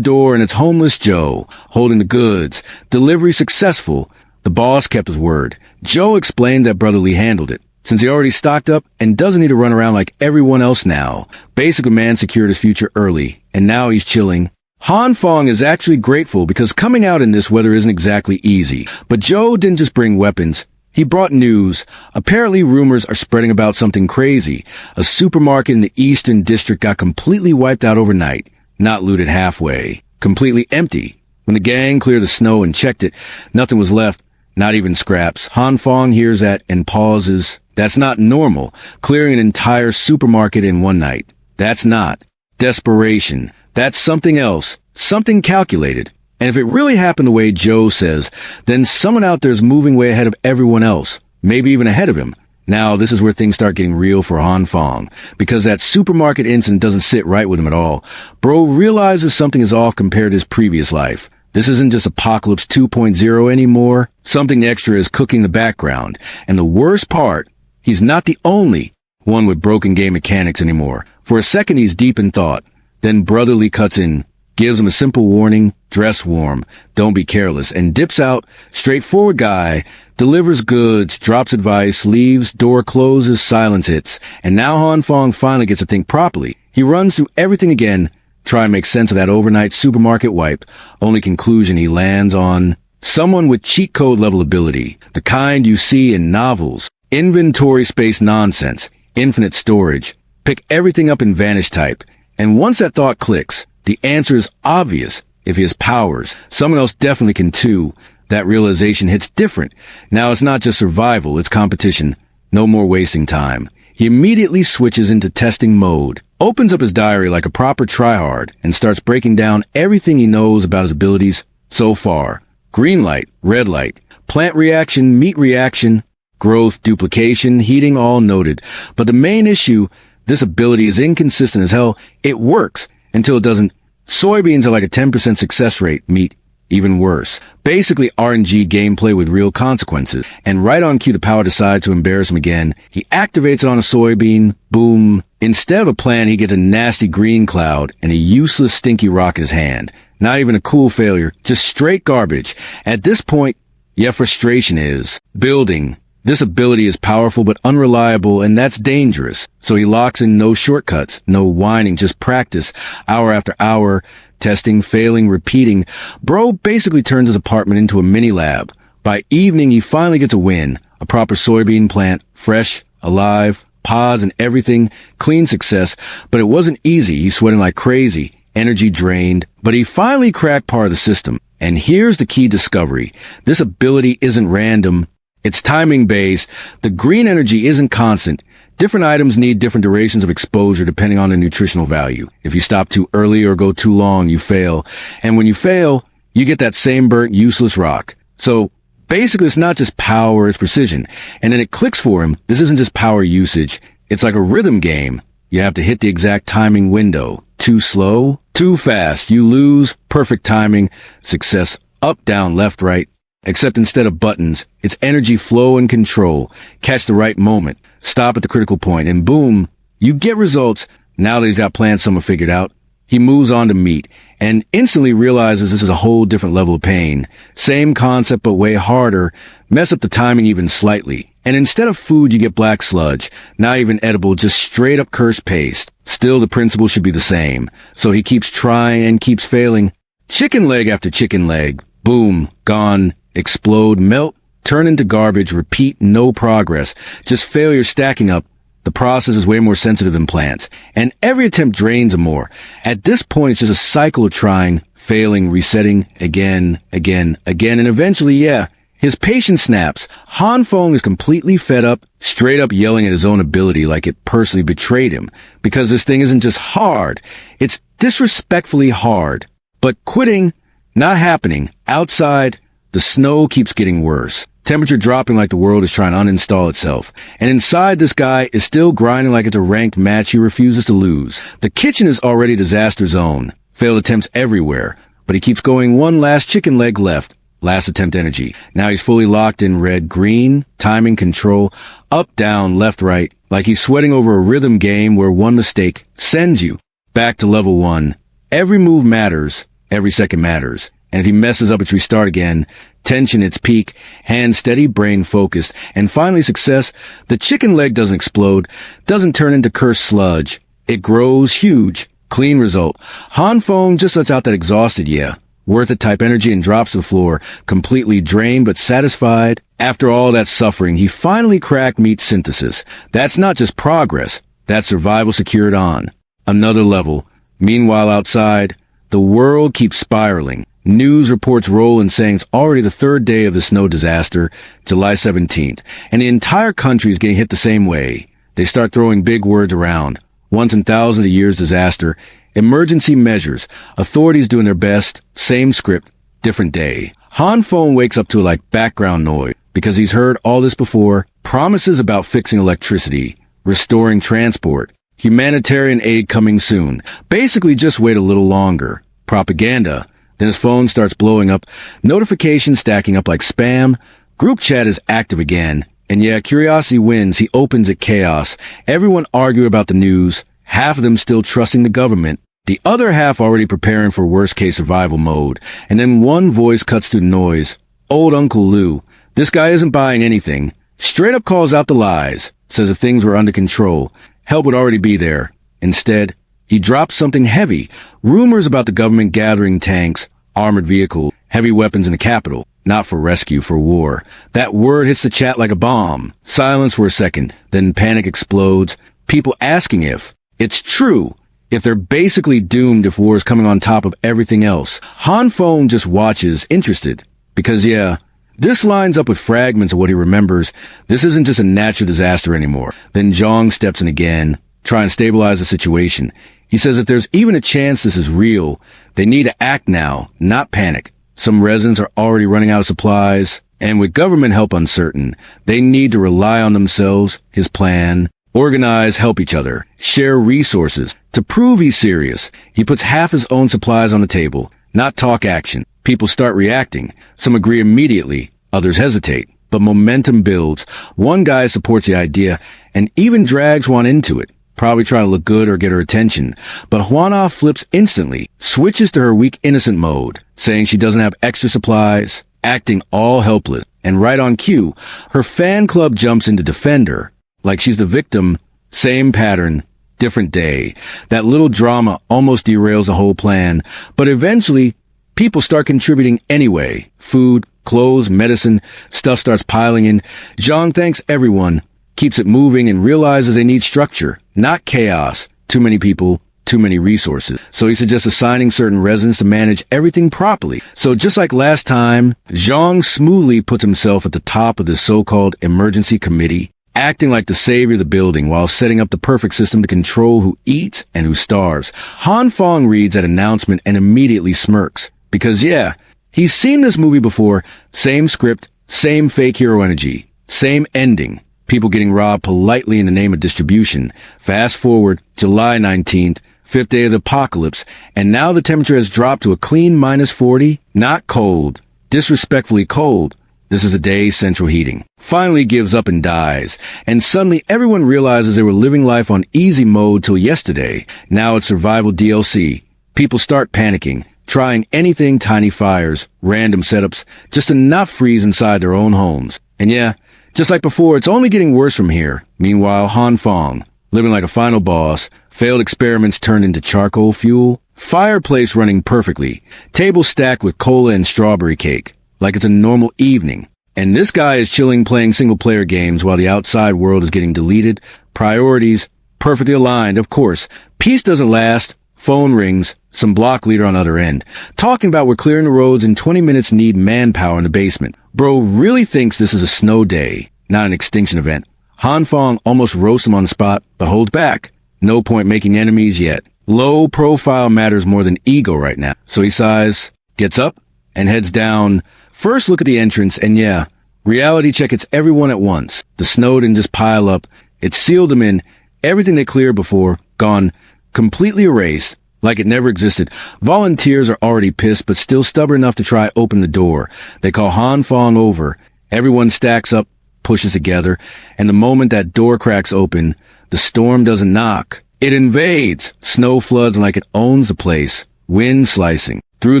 door and it's homeless Joe, holding the goods. Delivery successful. The boss kept his word. Joe explained that Brotherly handled it, since he already stocked up and doesn't need to run around like everyone else now. Basically, man secured his future early, and now he's chilling. Han Fong is actually grateful because coming out in this weather isn't exactly easy. But Joe didn't just bring weapons. He brought news. Apparently, rumors are spreading about something crazy. A supermarket in the Eastern District got completely wiped out overnight. Not looted halfway. Completely empty. When the gang cleared the snow and checked it, nothing was left. Not even scraps. Han Fong hears that and pauses. That's not normal. Clearing an entire supermarket in one night. That's not. Desperation. That's something else. Something calculated. And if it really happened the way Joe says, then someone out there is moving way ahead of everyone else. Maybe even ahead of him. Now, this is where things start getting real for Han Fong, because that supermarket incident doesn't sit right with him at all. Bro realizes something is off compared to his previous life. This isn't just Apocalypse 2.0 anymore. Something extra is cooking the background. And the worst part, he's not the only one with broken game mechanics anymore. For a second, he's deep in thought. Then Brotherly cuts in, gives him a simple warning, dress warm, don't be careless, and dips out. Straightforward guy, delivers goods, drops advice, leaves, door closes, silence hits. And now Han Fong finally gets to think properly. He runs through everything again, try and make sense of that overnight supermarket wipe. Only conclusion he lands on: someone with cheat code level ability, the kind you see in novels. Inventory space nonsense, infinite storage, pick everything up in vanish type. And once that thought clicks, the answer is obvious. If he has powers, someone else definitely can too. That realization hits different. Now it's not just survival, it's competition. No more wasting time. He immediately switches into testing mode, opens up his diary like a proper tryhard, and starts breaking down everything he knows about his abilities so far. Green light, red light, plant reaction, meat reaction, growth, duplication, heating, all noted. But the main issue, this ability is inconsistent as hell. It works until it doesn't. Soybeans are like a 10% success rate, meat even worse. Basically RNG gameplay with real consequences. And right on cue, the power decides to embarrass him again. He activates it on a soybean. Boom. Instead of a plant, he gets a nasty green cloud and a useless stinky rock in his hand. Not even a cool failure, just straight garbage. At this point, yeah, frustration is building. This ability is powerful but unreliable, and that's dangerous. So he locks in no shortcuts, no whining, just practice, hour after hour, testing, failing, repeating. Bro basically turns his apartment into a mini lab. By evening, he finally gets a win. A proper soybean plant, fresh, alive, pods and everything, clean success. But it wasn't easy. He's sweating like crazy, energy drained. But he finally cracked part of the system. And here's the key discovery. This ability isn't random. It's timing-based. The green energy isn't constant. Different items need different durations of exposure depending on their nutritional value. If you stop too early or go too long, you fail. And when you fail, you get that same burnt, useless rock. So basically, it's not just power, it's precision. And then it clicks for him. This isn't just power usage. It's like a rhythm game. You have to hit the exact timing window. Too slow, too fast. You lose. Perfect timing. Success. Up, down, left, right. Except instead of buttons, it's energy flow and control. Catch the right moment. Stop at the critical point, and boom, you get results. Now that he's got plans somewhat figured out, he moves on to meat, and instantly realizes this is a whole different level of pain. Same concept, but way harder. Mess up the timing even slightly. And instead of food, you get black sludge. Not even edible, just straight up cursed paste. Still, the principle should be the same. So he keeps trying and keeps failing. Chicken leg after chicken leg. Boom, gone. Explode, melt, turn into garbage, repeat, no progress. Just failure stacking up. The process is way more sensitive than plants. And every attempt drains him more. At this point, it's just a cycle of trying, failing, resetting, again, and eventually, yeah, his patience snaps. Han Fong is completely fed up, straight up yelling at his own ability like it personally betrayed him. Because this thing isn't just hard, it's disrespectfully hard. But quitting, not happening. Outside, the snow keeps getting worse. Temperature dropping like the world is trying to uninstall itself. And inside, this guy is still grinding like it's a ranked match he refuses to lose. The kitchen is already a disaster zone. Failed attempts everywhere. But he keeps going. One last chicken leg left. Last attempt energy. Now he's fully locked in red, green, timing, control, up, down, left, right. Like he's sweating over a rhythm game where one mistake sends you back to level 1. Every move matters, every second matters. And if he messes up, it's restart again. Tension its peak, hand steady, brain focused, and finally success. The chicken leg doesn't explode, doesn't turn into cursed sludge. It grows huge. Clean result. Hanfeng just lets out that exhausted yeah. Worth it type energy and drops to the floor, completely drained but satisfied. After all that suffering, he finally cracked meat synthesis. That's not just progress, that's survival secured on another level. Meanwhile outside, the world keeps spiraling. News reports roll in saying it's already the third day of the snow disaster, July 17th, and the entire country is getting hit the same way. They start throwing big words around. Once in thousands of years disaster, emergency measures, authorities doing their best, same script, different day. Hanfeng wakes up to like background noise because he's heard all this before. Promises about fixing electricity, restoring transport, humanitarian aid coming soon. Basically just wait a little longer. Propaganda. Then his phone starts blowing up, notifications stacking up like spam. Group chat is active again. And yeah, curiosity wins. He opens at chaos. Everyone arguing about the news. Half of them still trusting the government. The other half already preparing for worst-case survival mode. And then one voice cuts through the noise. Old Uncle Lou. This guy isn't buying anything. Straight up calls out the lies. Says if things were under control, help would already be there. Instead, he drops something heavy. Rumors about the government gathering tanks, armored vehicles, heavy weapons in the capital. Not for rescue, for war. That word hits the chat like a bomb. Silence for a second, then panic explodes. People asking if it's true, if they're basically doomed if war is coming on top of everything else. Hanfeng just watches, interested. Because yeah, this lines up with fragments of what he remembers. This isn't just a natural disaster anymore. Then Zhang steps in again, trying to stabilize the situation. He says if there's even a chance this is real, they need to act now, not panic. Some residents are already running out of supplies, and with government help uncertain, they need to rely on themselves, his plan, organize, help each other, share resources. To prove he's serious, he puts half his own supplies on the table, not talk action. People start reacting. Some agree immediately, others hesitate. But momentum builds. One guy supports the idea and even drags Juan into it, probably trying to look good or get her attention. But Juana flips instantly, switches to her weak innocent mode, saying she doesn't have extra supplies, acting all helpless. And right on cue, her fan club jumps in to defend her, like she's the victim. Same pattern, different day. That little drama almost derails the whole plan, but eventually, people start contributing anyway. Food, clothes, medicine, stuff starts piling in. Zhang thanks everyone, keeps it moving, and realizes they need structure, not chaos. Too many people, too many resources. So he suggests assigning certain residents to manage everything properly. So just like last time, Zhang smoothly puts himself at the top of this so-called emergency committee, acting like the savior of the building while setting up the perfect system to control who eats and who starves. Hanfeng reads that announcement and immediately smirks. Because yeah, he's seen this movie before. Same script, same fake hero energy, same ending. People getting robbed politely in the name of distribution. Fast forward, July 19th, 5th day of the apocalypse, and now the temperature has dropped to a clean minus 40. Not cold, disrespectfully cold. This is a day central heating. Finally gives up and dies. And suddenly everyone realizes they were living life on easy mode till yesterday. Now it's survival DLC. People start panicking, trying anything, tiny fires, random setups, just to not freeze inside their own homes. And yeah, just like before, it's only getting worse from here. Meanwhile, Hanfeng, living like a final boss, failed experiments turned into charcoal fuel, fireplace running perfectly, table stacked with cola and strawberry cake, like it's a normal evening. And this guy is chilling playing single-player games while the outside world is getting deleted. Priorities, perfectly aligned, of course. Peace doesn't last. Phone rings. Some block leader on the other end, talking about we're clearing the roads in 20 minutes, need manpower in the basement. Bro really thinks this is a snow day, not an extinction event. Hanfeng almost roasts him on the spot, but holds back. No point making enemies yet. Low profile matters more than ego right now. So he sighs, gets up, and heads down. First look at the entrance, and yeah, reality check, it's everyone at once. The snow didn't just pile up. It sealed them in. Everything they cleared before, gone, completely erased. Like it never existed. Volunteers are already pissed, but still stubborn enough to try open the door. They call Hanfeng over. Everyone stacks up, pushes together, and the moment that door cracks open, the storm doesn't knock. It invades. Snow floods like it owns the place. wind slicing. Through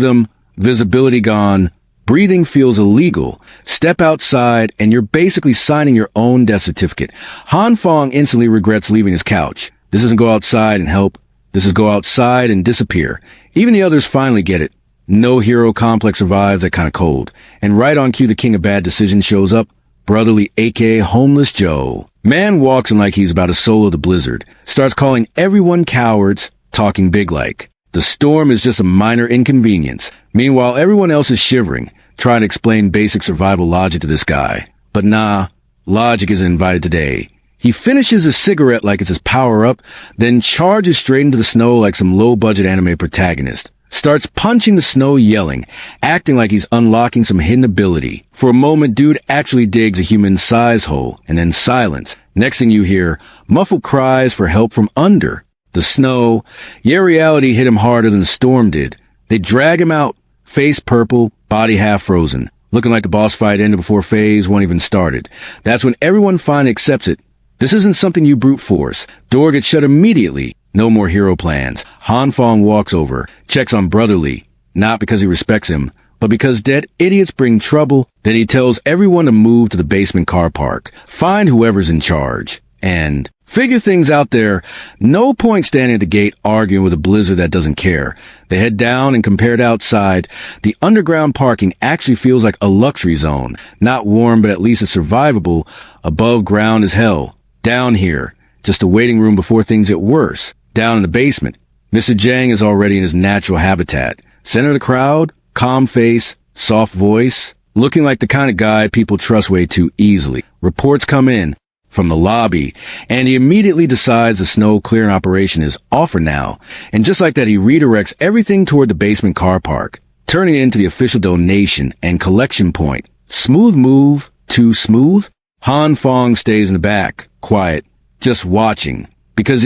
them, visibility gone, breathing feels illegal. Step outside, and you're basically signing your own death certificate. Han Fong instantly regrets leaving his couch. This isn't go outside and help. This is go outside and disappear. Even the others finally get it. No hero complex survives that kind of cold. And right on cue, the king of bad decisions shows up. Brotherly, aka Homeless Joe. Man walks in like he's about to solo the blizzard. Starts calling everyone cowards, talking big like. The storm is just a minor inconvenience. Meanwhile, everyone else is shivering, trying to explain basic survival logic to this guy. But nah, logic isn't invited today. He finishes his cigarette like it's his power-up, then charges straight into the snow like some low-budget anime protagonist. Starts punching the snow, yelling, acting like he's unlocking some hidden ability. For a moment, dude actually digs a human size hole, and then silence. Next thing you hear, muffled cries for help from under. The snow, reality hit him harder than the storm did. They drag him out, face purple, body half frozen, looking like the boss fight ended before phase 1 even started. That's when everyone finally accepts it. This isn't something you brute force. Door gets shut immediately. No more hero plans. Han Fong walks over, checks on Brotherly, not because he respects him, but because dead idiots bring trouble. Then he tells everyone to move to the basement car park, find whoever's in charge, and figure things out there. No point standing at the gate arguing with a blizzard that doesn't care. They head down, and compared outside, the underground parking actually feels like a luxury zone. Not warm, but at least it's survivable. Above ground is hell. Down here, just a waiting room before things get worse. Down in the basement, Mr. Jang is already in his natural habitat. Center of the crowd, calm face, soft voice, looking like the kind of guy people trust way too easily. Reports come in from the lobby, and he immediately decides the snow clearing operation is off for now. And just like that, he redirects everything toward the basement car park, turning it into the official donation and collection point. Smooth move, too smooth? Han Fong stays in the back, quiet, just watching. Because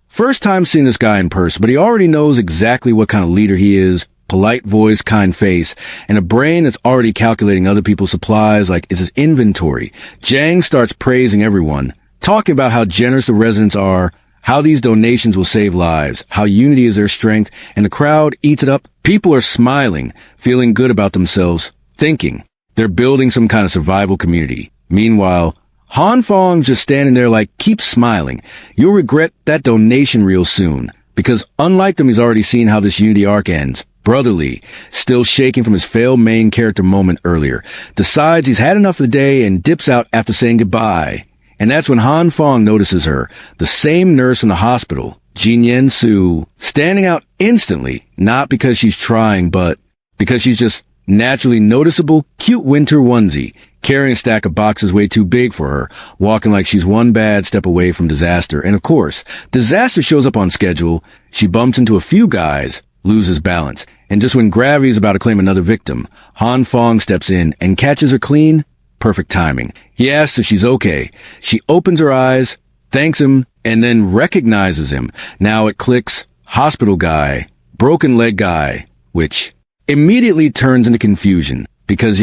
first time seeing this guy in person, but he already knows exactly what kind of leader he is. Polite voice, kind face, and a brain that's already calculating other people's supplies like it's his inventory. Jang starts praising everyone, talking about how generous the residents are, how these donations will save lives, how unity is their strength, and the crowd eats it up. People are smiling, feeling good about themselves, thinking they're building some kind of survival community. Meanwhile, Han Fong's just standing there like, keep smiling. You'll regret that donation real soon. Because unlike them, he's already seen how this Unity arc ends. Brotherly, still shaking from his failed main character moment earlier, decides he's had enough of the day and dips out after saying goodbye. And that's when Han Fong notices her, the same nurse in the hospital, Jin Yen Su, standing out instantly, not because she's trying, but because she's just naturally noticeable, cute winter onesie, carrying a stack of boxes way too big for her, walking like she's one bad step away from disaster. And of course, disaster shows up on schedule. She bumps into a few guys, loses balance, and just when gravity is about to claim another victim, Han Fong steps in and catches her clean. Perfect timing. He asks if she's okay. She opens her eyes, thanks him, and then recognizes him. Now it clicks. Hospital guy, broken leg guy, which immediately turns into confusion. Because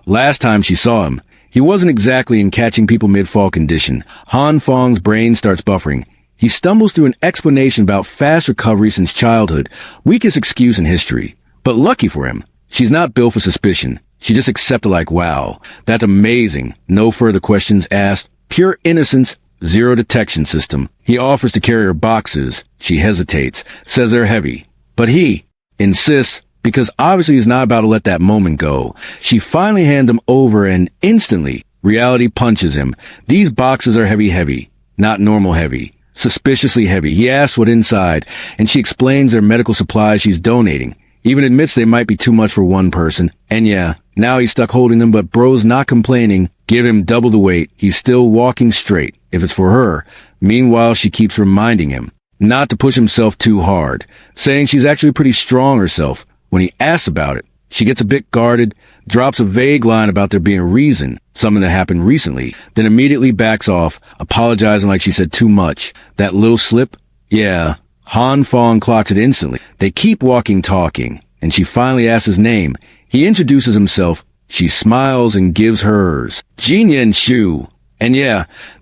last time she saw him, he wasn't exactly in catching people mid-fall condition. Han Fong's brain starts buffering. He stumbles through an explanation about fast recovery since childhood, weakest excuse in history. But lucky for him, she's not built for suspicion. She just accepted like, wow, that's amazing. No further questions asked. Pure innocence, zero detection system. He offers to carry her boxes. She hesitates, says they're heavy. But he insists, because obviously he's not about to let that moment go. She finally hands him over, and instantly, reality punches him. These boxes are heavy, not normal heavy. Suspiciously heavy. He asks what inside, and she explains they're medical supplies she's donating. Even admits they might be too much for one person. And now he's stuck holding them, but bro's not complaining. Give him double the weight. He's still walking straight, if it's for her. Meanwhile, she keeps reminding him not to push himself too hard, saying she's actually pretty strong herself. When he asks about it, she gets a bit guarded, drops a vague line about there being a reason, something that happened recently, then immediately backs off, apologizing like she said too much. That little slip? Han Fong clocks it instantly. They keep walking, talking, and she finally asks his name. He introduces himself. She smiles and gives hers. Jin Yen Shu. And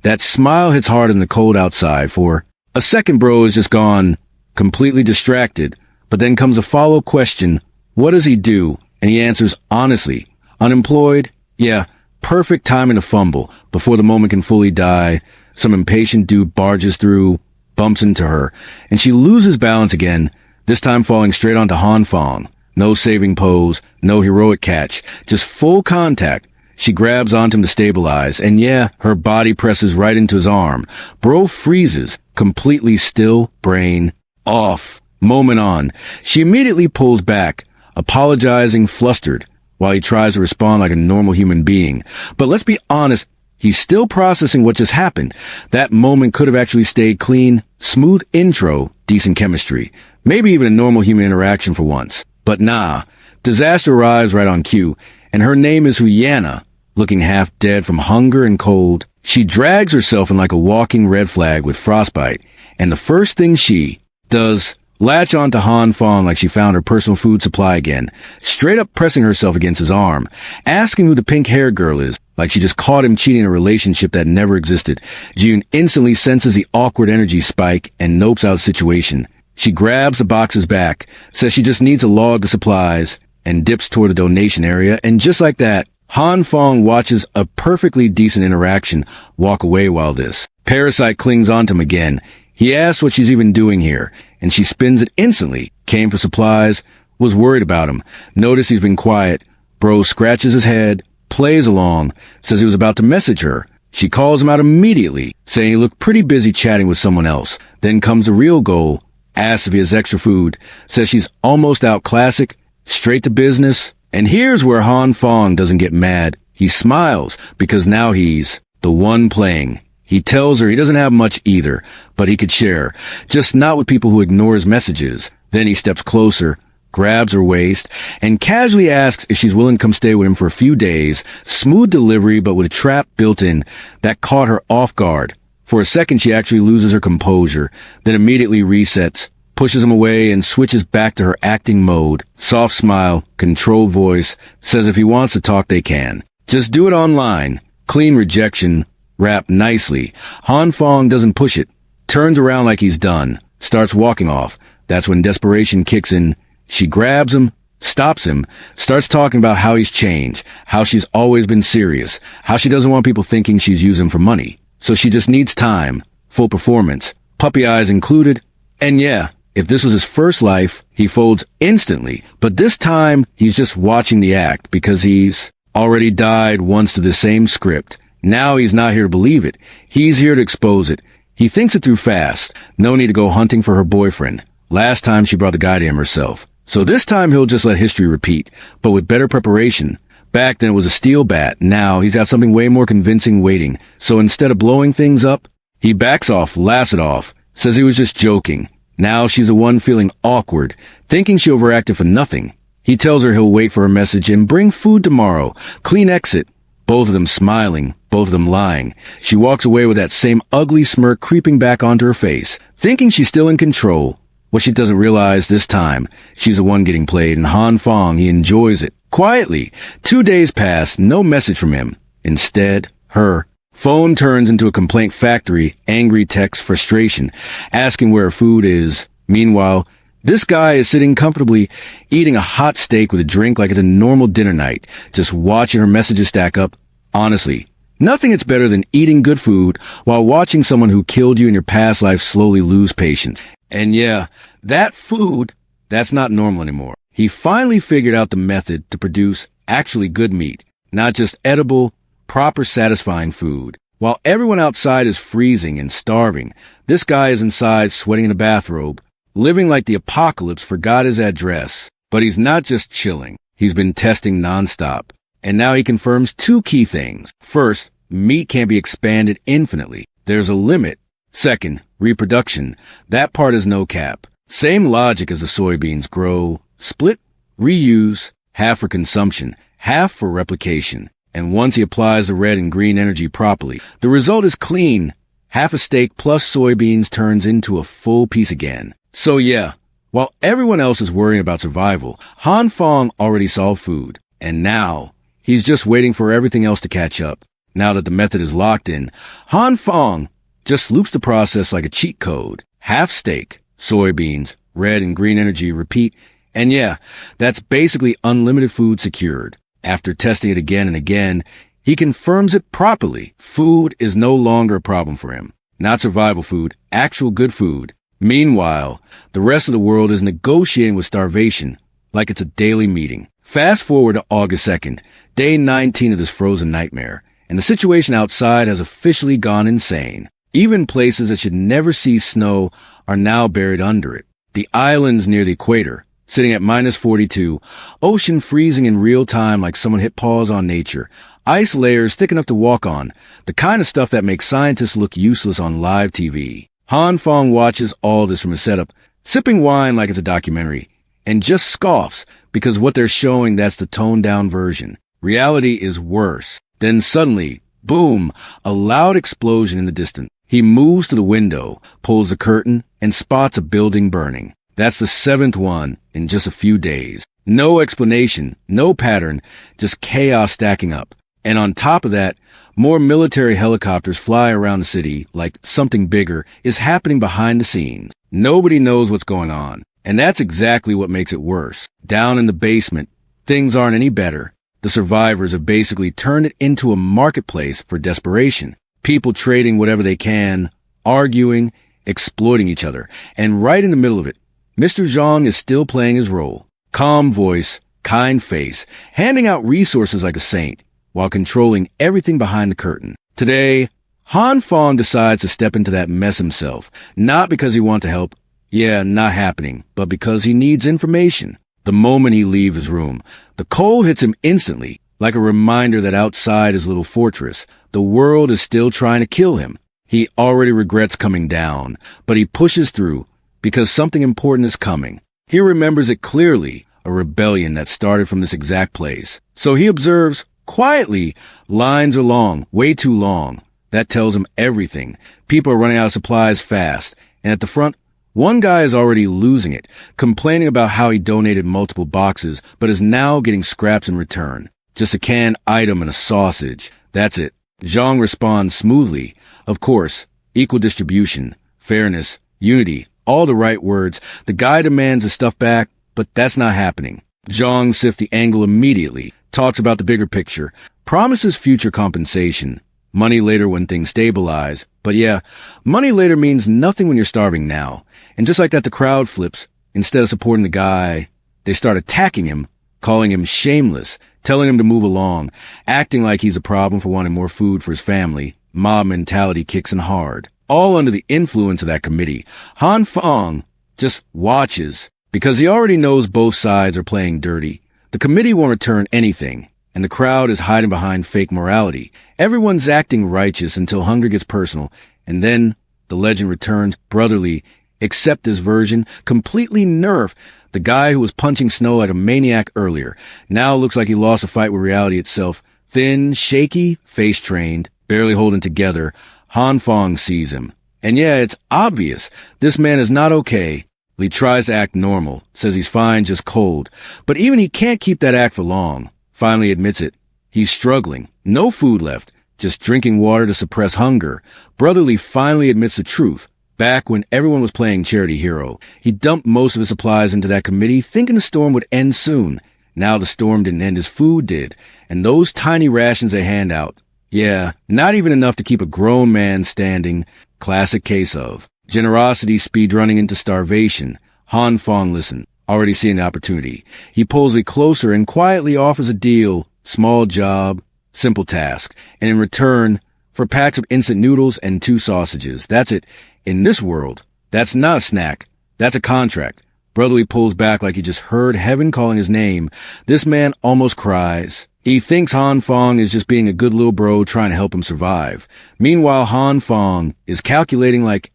that smile hits hard in the cold outside. For a second, bro is just gone, completely distracted. But then comes a follow-up question, what does he do? And he answers honestly, unemployed? Yeah, perfect timing to fumble. Before the moment can fully die, some impatient dude barges through, bumps into her, and she loses balance again, this time falling straight onto Han Fong. No saving pose, no heroic catch, just full contact. She grabs onto him to stabilize, and yeah, her body presses right into his arm. Bro freezes, completely still, brain off. Moment on. She immediately pulls back, apologizing, flustered, while he tries to respond like a normal human being. But let's be honest, he's still processing what just happened. That moment could have actually stayed clean, smooth intro, decent chemistry, maybe even a normal human interaction for once. But nah, disaster arrives right on cue, and her name is Huyana. Looking half dead from hunger and cold, she drags herself in like a walking red flag with frostbite, and the first thing she does, latch onto Han Fong like she found her personal food supply again, straight up pressing herself against his arm, asking who the pink-haired girl is, like she just caught him cheating in a relationship that never existed. June instantly senses the awkward energy spike and nopes out the situation. She grabs the boxes back, says she just needs to log the supplies, and dips toward the donation area, and just like that, Han Fong watches a perfectly decent interaction walk away while this parasite clings onto him again. He asks what she's even doing here, and she spins it instantly. Came for supplies, was worried about him. Notice he's been quiet. Bro scratches his head, plays along, says he was about to message her. She calls him out immediately, saying he looked pretty busy chatting with someone else. Then comes the real goal. Asks if he has extra food, says she's almost out classic, straight to business. And here's where Han Fong doesn't get mad. He smiles, because now he's the one playing. He tells her he doesn't have much either, but he could share, just not with people who ignore his messages. Then he steps closer, grabs her waist, and casually asks if she's willing to come stay with him for a few days. Smooth delivery, but with a trap built in that caught her off guard. For a second, she actually loses her composure, then immediately resets, pushes him away, and switches back to her acting mode. Soft smile, controlled voice, says if he wants to talk, they can. Just do it online. Clean rejection, wrapped nicely. Han Fong doesn't push it, turns around like he's done, starts walking off. That's when desperation kicks in. She grabs him, stops him, starts talking about how he's changed, how she's always been serious, how she doesn't want people thinking she's using him for money. So she just needs time, full performance, puppy eyes included. And yeah, if this was his first life, he folds instantly. But this time, he's just watching the act because he's already died once to the same script. Now he's not here to believe it. He's here to expose it. He thinks it through fast. No need to go hunting for her boyfriend. Last time she brought the guy to him herself. So this time he'll just let history repeat, but with better preparation. Back then it was a steel bat. Now he's got something way more convincing waiting. So instead of blowing things up, he backs off, laughs it off, says he was just joking. Now she's the one feeling awkward, thinking she overacted for nothing. He tells her he'll wait for her message and bring food tomorrow. Clean exit. Both of them smiling, both of them lying. She walks away with that same ugly smirk creeping back onto her face, thinking she's still in control. What she doesn't realize this time, she's the one getting played, and Han Fong, he enjoys it. Quietly. 2 days pass, no message from him. Instead, her phone turns into a complaint factory, angry text, frustration, asking where her food is. Meanwhile, this guy is sitting comfortably, eating a hot steak with a drink like it's a normal dinner night, just watching her messages stack up. Honestly, nothing is better than eating good food while watching someone who killed you in your past life slowly lose patience. And yeah, that food, that's not normal anymore. He finally figured out the method to produce actually good meat, not just edible, proper satisfying food. While everyone outside is freezing and starving, this guy is inside sweating in a bathrobe, living like the apocalypse forgot his address. But he's not just chilling. He's been testing nonstop. And now he confirms 2 key things. First, meat can't be expanded infinitely. There's a limit. Second, reproduction. That part is no cap. Same logic as the soybeans grow, split, reuse, half for consumption, half for replication. And once he applies the red and green energy properly, the result is clean. Half a steak plus soybeans turns into a full piece again. So yeah, while everyone else is worrying about survival, Han Fong already solved food. And now, he's just waiting for everything else to catch up. Now that the method is locked in, Han Fong just loops the process like a cheat code. Half steak, soybeans, red and green energy, repeat. And yeah, that's basically unlimited food secured. After testing it again and again, he confirms it properly. Food is no longer a problem for him. Not survival food, actual good food. Meanwhile, the rest of the world is negotiating with starvation like it's a daily meeting. Fast forward to August 2nd, day 19 of this frozen nightmare, and the situation outside has officially gone insane. Even places that should never see snow are now buried under it. The islands near the equator, sitting at -42, ocean freezing in real time like someone hit pause on nature, ice layers thick enough to walk on, the kind of stuff that makes scientists look useless on live TV. Han Fong watches all this from his setup, sipping wine like it's a documentary, and just scoffs because what they're showing, that's the toned-down version. Reality is worse. Then suddenly, boom, a loud explosion in the distance. He moves to the window, pulls the curtain, and spots a building burning. That's the 7th one in just a few days. No explanation, no pattern, just chaos stacking up. And on top of that, more military helicopters fly around the city like something bigger is happening behind the scenes. Nobody knows what's going on. And that's exactly what makes it worse. Down in the basement, things aren't any better. The survivors have basically turned it into a marketplace for desperation. People trading whatever they can, arguing, exploiting each other. And right in the middle of it, Mr. Zhang is still playing his role. Calm voice, kind face, handing out resources like a saint, while controlling everything behind the curtain. Today, Han Fong decides to step into that mess himself, not because he wants to help. Yeah, not happening, but because he needs information. The moment he leaves his room, the cold hits him instantly, like a reminder that outside his little fortress, the world is still trying to kill him. He already regrets coming down, but he pushes through because something important is coming. He remembers it clearly, a rebellion that started from this exact place. So he observes, quietly, lines are long, way too long. That tells him everything. People are running out of supplies fast, and at the front, one guy is already losing it, complaining about how he donated multiple boxes, but is now getting scraps in return. Just a canned item and a sausage. That's it. Zhang responds smoothly. Of course, equal distribution, fairness, unity, all the right words. The guy demands his stuff back, but that's not happening. Zhang sifts the angle immediately, talks about the bigger picture, promises future compensation. Money later when things stabilize. But yeah, money later means nothing when you're starving now. And just like that, the crowd flips. Instead of supporting the guy, they start attacking him, calling him shameless, telling him to move along, acting like he's a problem for wanting more food for his family. Mob mentality kicks in hard. All under the influence of that committee. Han Fong just watches because he already knows both sides are playing dirty. The committee won't return anything, and the crowd is hiding behind fake morality. Everyone's acting righteous until hunger gets personal, and then the legend returns brotherly, except this version completely nerfed. The guy who was punching snow like a maniac earlier now looks like he lost a fight with reality itself. Thin, shaky, face-trained, barely holding together. Han Fong sees him. And yeah, it's obvious. This man is not okay. He tries to act normal, says he's fine, just cold. But even he can't keep that act for long. Finally admits it. He's struggling. No food left. Just drinking water to suppress hunger. Brotherly finally admits the truth. Back when everyone was playing charity hero, he dumped most of his supplies into that committee, thinking the storm would end soon. Now the storm didn't end, his food did. And those tiny rations they hand out, yeah, not even enough to keep a grown man standing. Classic case of generosity speedrunning into starvation. Han Fong listened, already seeing the opportunity. He pulls it closer and quietly offers a deal. Small job, simple task. And in return, for packs of instant noodles and 2 sausages. That's it. In this world, that's not a snack. That's a contract. Brotherly pulls back like he just heard heaven calling his name. This man almost cries. He thinks Han Fong is just being a good little bro trying to help him survive. Meanwhile, Han Fong is calculating like,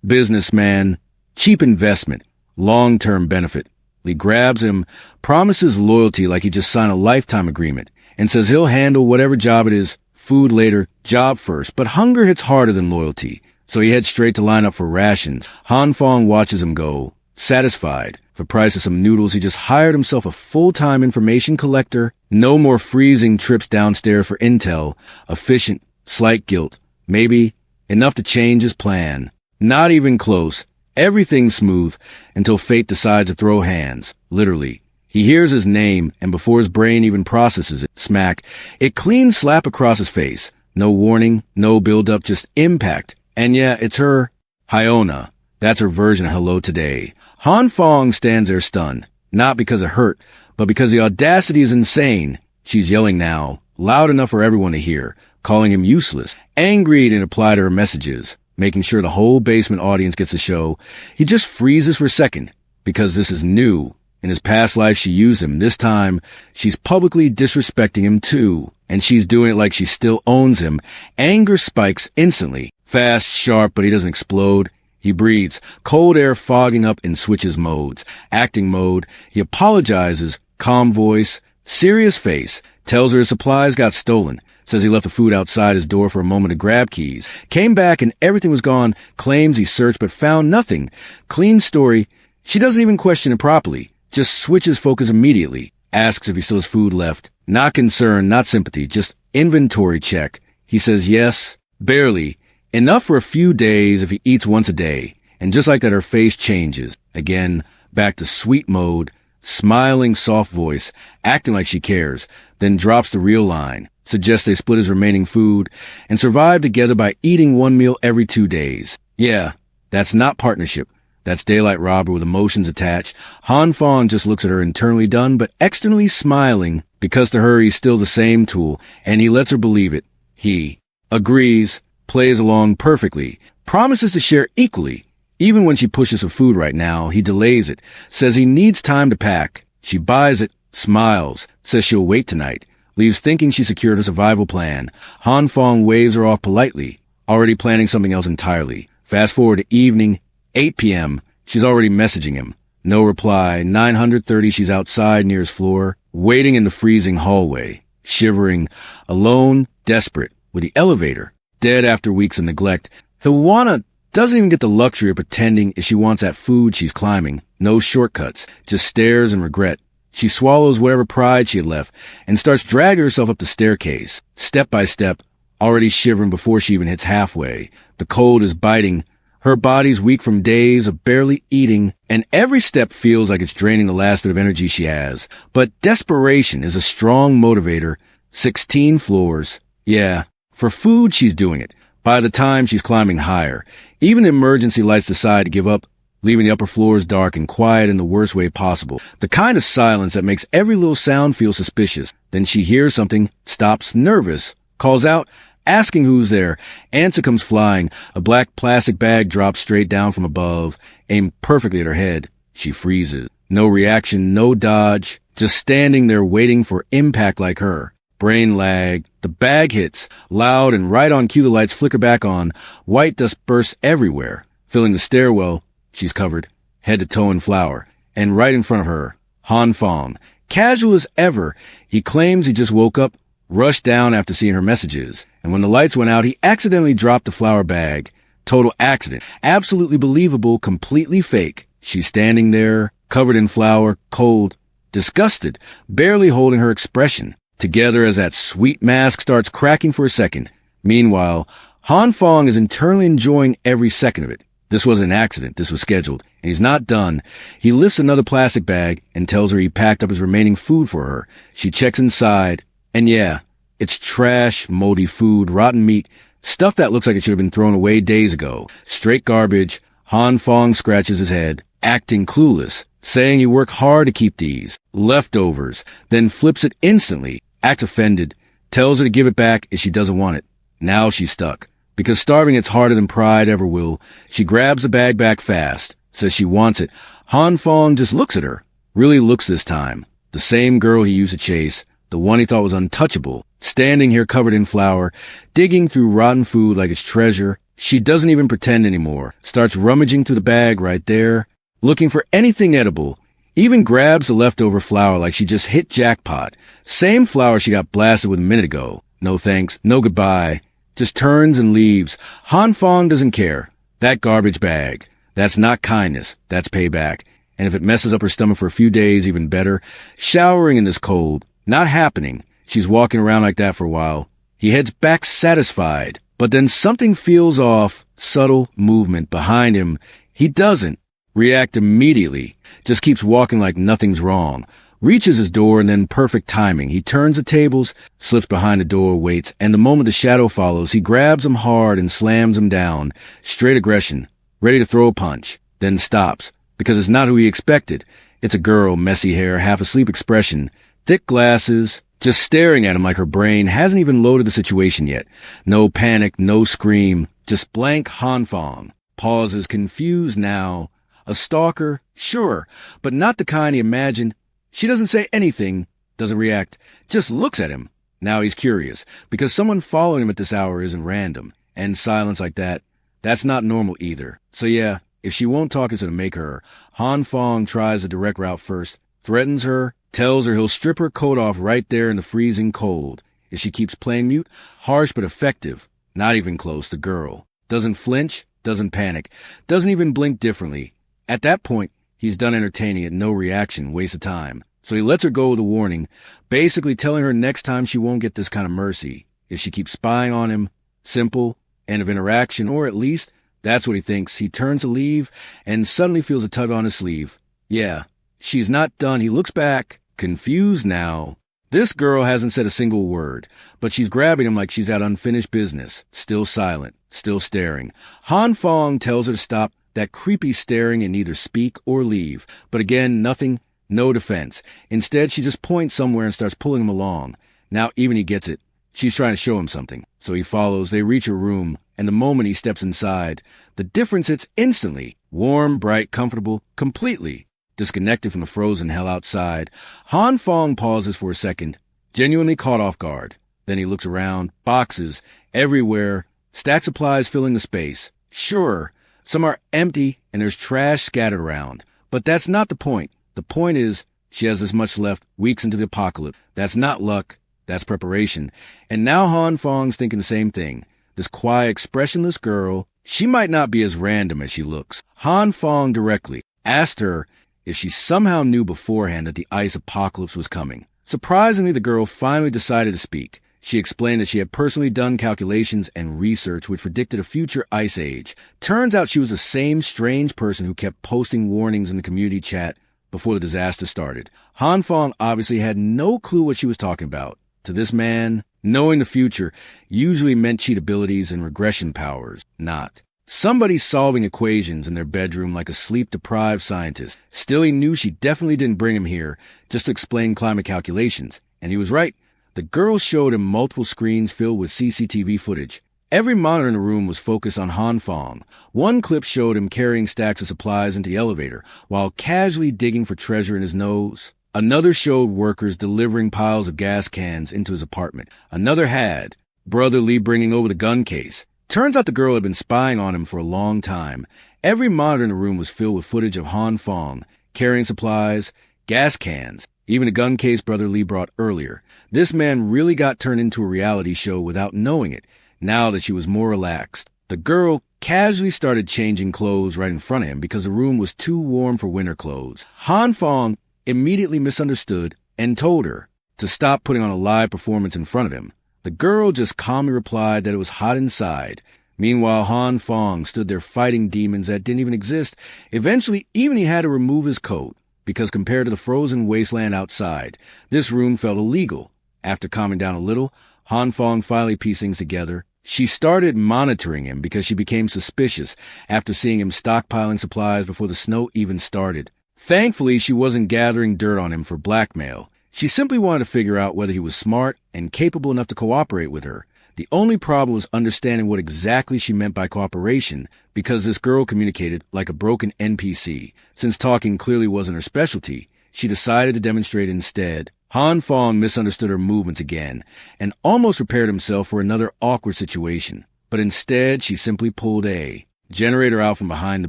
businessman, cheap investment, long-term benefit. He grabs him, promises loyalty like he just signed a lifetime agreement, and says he'll handle whatever job it is, food later, job first. But hunger hits harder than loyalty, so he heads straight to line up for rations. Han Fong watches him go, satisfied. For price of some noodles, he just hired himself a full-time information collector. No more freezing trips downstairs for intel. Efficient, slight guilt. Maybe enough to change his plan. Not even close. Everything's smooth until fate decides to throw hands, literally. He hears his name, and before his brain even processes it, smack, it clean slap across his face. No warning, no build-up, just impact. And yeah, it's her, Hyona. That's her version of hello today. Han Fong stands there stunned, not because it hurt, but because the audacity is insane. She's yelling now, loud enough for everyone to hear, calling him useless, angry in reply to her messages, making sure the whole basement audience gets the show. He just freezes for a second, because this is new. In his past life, she used him. This time, she's publicly disrespecting him too, and she's doing it like she still owns him. Anger spikes instantly. Fast, sharp, but he doesn't explode. He breathes, cold air fogging up and switches modes. Acting mode, he apologizes, calm voice, serious face, tells her his supplies got stolen, says he left the food outside his door for a moment to grab keys, came back and everything was gone, claims he searched but found nothing. Clean story. She doesn't even question it properly, just switches focus immediately, asks if he still has food left. Not concern, not sympathy, just inventory check. He says yes, barely. Enough for a few days if he eats once a day. And just like that, her face changes. Again, back to sweet mode, smiling soft voice, acting like she cares, then drops the real line, suggests they split his remaining food, and survive together by eating one meal every 2 days. Yeah, that's not partnership. That's daylight robbery with emotions attached. Han Fong just looks at her internally done, but externally smiling, because to her he's still the same tool, and he lets her believe it. He agrees, plays along perfectly, promises to share equally. Even when she pushes for food right now, he delays it, says he needs time to pack. She buys it, smiles, says she'll wait tonight, leaves thinking she secured a survival plan. Han Fong waves her off politely, already planning something else entirely. Fast forward to evening, 8 p.m., she's already messaging him. No reply. 930, she's outside near his floor, waiting in the freezing hallway, shivering, alone, desperate, with the elevator. Dead after weeks of neglect, Hyuna doesn't even get the luxury of pretending if she wants that food she's climbing. No shortcuts, just stares and regret. She swallows whatever pride she had left and starts dragging herself up the staircase, step by step, already shivering before she even hits halfway. The cold is biting. Her body's weak from days of barely eating, and every step feels like it's draining the last bit of energy she has. But desperation is a strong motivator. 16 floors. Yeah. For food, she's doing it. By the time she's climbing higher, even the emergency lights decide to give up, leaving the upper floors dark and quiet in the worst way possible. The kind of silence that makes every little sound feel suspicious. Then she hears something, stops, nervous, calls out, asking who's there. Answer comes flying. A black plastic bag drops straight down from above, aimed perfectly at her head. She freezes. No reaction, no dodge, just standing there waiting for impact like her. Brain lag. The bag hits. Loud and right on cue the lights flicker back on. White dust bursts everywhere, filling the stairwell. She's covered, head to toe in flour. And right in front of her, Han Fong. Casual as ever, he claims he just woke up, rushed down after seeing her messages. And when the lights went out, he accidentally dropped the flour bag. Total accident. Absolutely believable, completely fake. She's standing there, covered in flour, cold, disgusted, barely holding her expression. Together as that sweet mask starts cracking for a second. Meanwhile, Han Fong is internally enjoying every second of it. This wasn't an accident. This was scheduled. And he's not done. He lifts another plastic bag and tells her he packed up his remaining food for her. She checks inside. And yeah, it's trash, moldy food, rotten meat, stuff that looks like it should have been thrown away days ago. Straight garbage. Han Fong scratches his head, acting clueless, saying he worked hard to keep these. Leftovers. Then flips it instantly. Acts offended, tells her to give it back if she doesn't want it. Now she's stuck. Because starving it's harder than pride ever will. She grabs the bag back fast, says she wants it. Han Fong just looks at her. Really looks this time. The same girl he used to chase, the one he thought was untouchable, standing here covered in flour, digging through rotten food like it's treasure. She doesn't even pretend anymore. Starts rummaging through the bag right there, looking for anything edible. Even grabs the leftover flour like she just hit jackpot. Same flour she got blasted with a minute ago. No thanks, no goodbye. Just turns and leaves. Han Fong doesn't care. That garbage bag. That's not kindness. That's payback. And if it messes up her stomach for a few days, even better. Showering in this cold. Not happening. She's walking around like that for a while. He heads back satisfied. But then something feels off. Subtle movement behind him. He doesn't react immediately, just keeps walking like nothing's wrong. Reaches his door and then perfect timing. He turns the tables, slips behind the door, waits, and the moment the shadow follows, he grabs him hard and slams him down. Straight aggression, ready to throw a punch, then stops, because it's not who he expected. It's a girl, messy hair, half-asleep expression, thick glasses, just staring at him like her brain hasn't even loaded the situation yet. No panic, no scream, just blank Hanfang. Pauses, confused now. A stalker? Sure, but not the kind he imagined. She doesn't say anything, doesn't react, just looks at him. Now he's curious, because someone following him at this hour isn't random. And silence like that, that's not normal either. So yeah, if she won't talk, it's gonna make her. Hanfang tries a direct route first, threatens her, tells her he'll strip her coat off right there in the freezing cold. If she keeps playing mute, harsh but effective. Not even close, the girl. Doesn't flinch, doesn't panic, doesn't even blink differently. At that point, he's done entertaining it, no reaction, waste of time. So he lets her go with a warning, basically telling her next time she won't get this kind of mercy. If she keeps spying on him, simple, end of interaction, or at least, that's what he thinks. He turns to leave and suddenly feels a tug on his sleeve. Yeah, she's not done. He looks back, confused now. This girl hasn't said a single word, but she's grabbing him like she's at unfinished business, still silent, still staring. Hanfang tells her to stop that creepy staring and either speak or leave. But again, nothing, no defense. Instead, she just points somewhere and starts pulling him along. Now even he gets it. She's trying to show him something. So he follows. They reach her room, and the moment he steps inside, the difference hits instantly. Warm, bright, comfortable, completely disconnected from the frozen hell outside. Hanfang pauses for a second, genuinely caught off guard. Then he looks around. Boxes everywhere. Stack supplies filling the space. Sure, some are empty and there's trash scattered around. But that's not the point. The point is, she has this much left weeks into the apocalypse. That's not luck. That's preparation. And now Hanfang's thinking the same thing. This quiet, expressionless girl, she might not be as random as she looks. Hanfang directly asked her if she somehow knew beforehand that the ice apocalypse was coming. Surprisingly, the girl finally decided to speak. She explained that she had personally done calculations and research which predicted a future ice age. Turns out she was the same strange person who kept posting warnings in the community chat before the disaster started. Hanfang obviously had no clue what she was talking about. To this man, knowing the future usually meant cheat abilities and regression powers. Not. Somebody solving equations in their bedroom like a sleep-deprived scientist. Still, he knew she definitely didn't bring him here just to explain climate calculations. And he was right. The girl showed him multiple screens filled with CCTV footage. Every monitor in the room was focused on Hanfang. One clip showed him carrying stacks of supplies into the elevator while casually digging for treasure in his nose. Another showed workers delivering piles of gas cans into his apartment. Another had Brother Lee bringing over the gun case. Turns out the girl had been spying on him for a long time. Every monitor in the room was filled with footage of Hanfang carrying supplies, gas cans, even a gun case Brother Lee brought earlier. This man really got turned into a reality show without knowing it, now that she was more relaxed. The girl casually started changing clothes right in front of him because the room was too warm for winter clothes. Hanfang immediately misunderstood and told her to stop putting on a live performance in front of him. The girl just calmly replied that it was hot inside. Meanwhile, Hanfang stood there fighting demons that didn't even exist. Eventually, even he had to remove his coat, because compared to the frozen wasteland outside, this room felt illegal. After calming down a little, Hanfang finally pieced things together. She started monitoring him because she became suspicious after seeing him stockpiling supplies before the snow even started. Thankfully, she wasn't gathering dirt on him for blackmail. She simply wanted to figure out whether he was smart and capable enough to cooperate with her. The only problem was understanding what exactly she meant by cooperation, because this girl communicated like a broken NPC. Since talking clearly wasn't her specialty, she decided to demonstrate instead. Hanfang misunderstood her movements again and almost prepared himself for another awkward situation. But instead, she simply pulled a generator out from behind the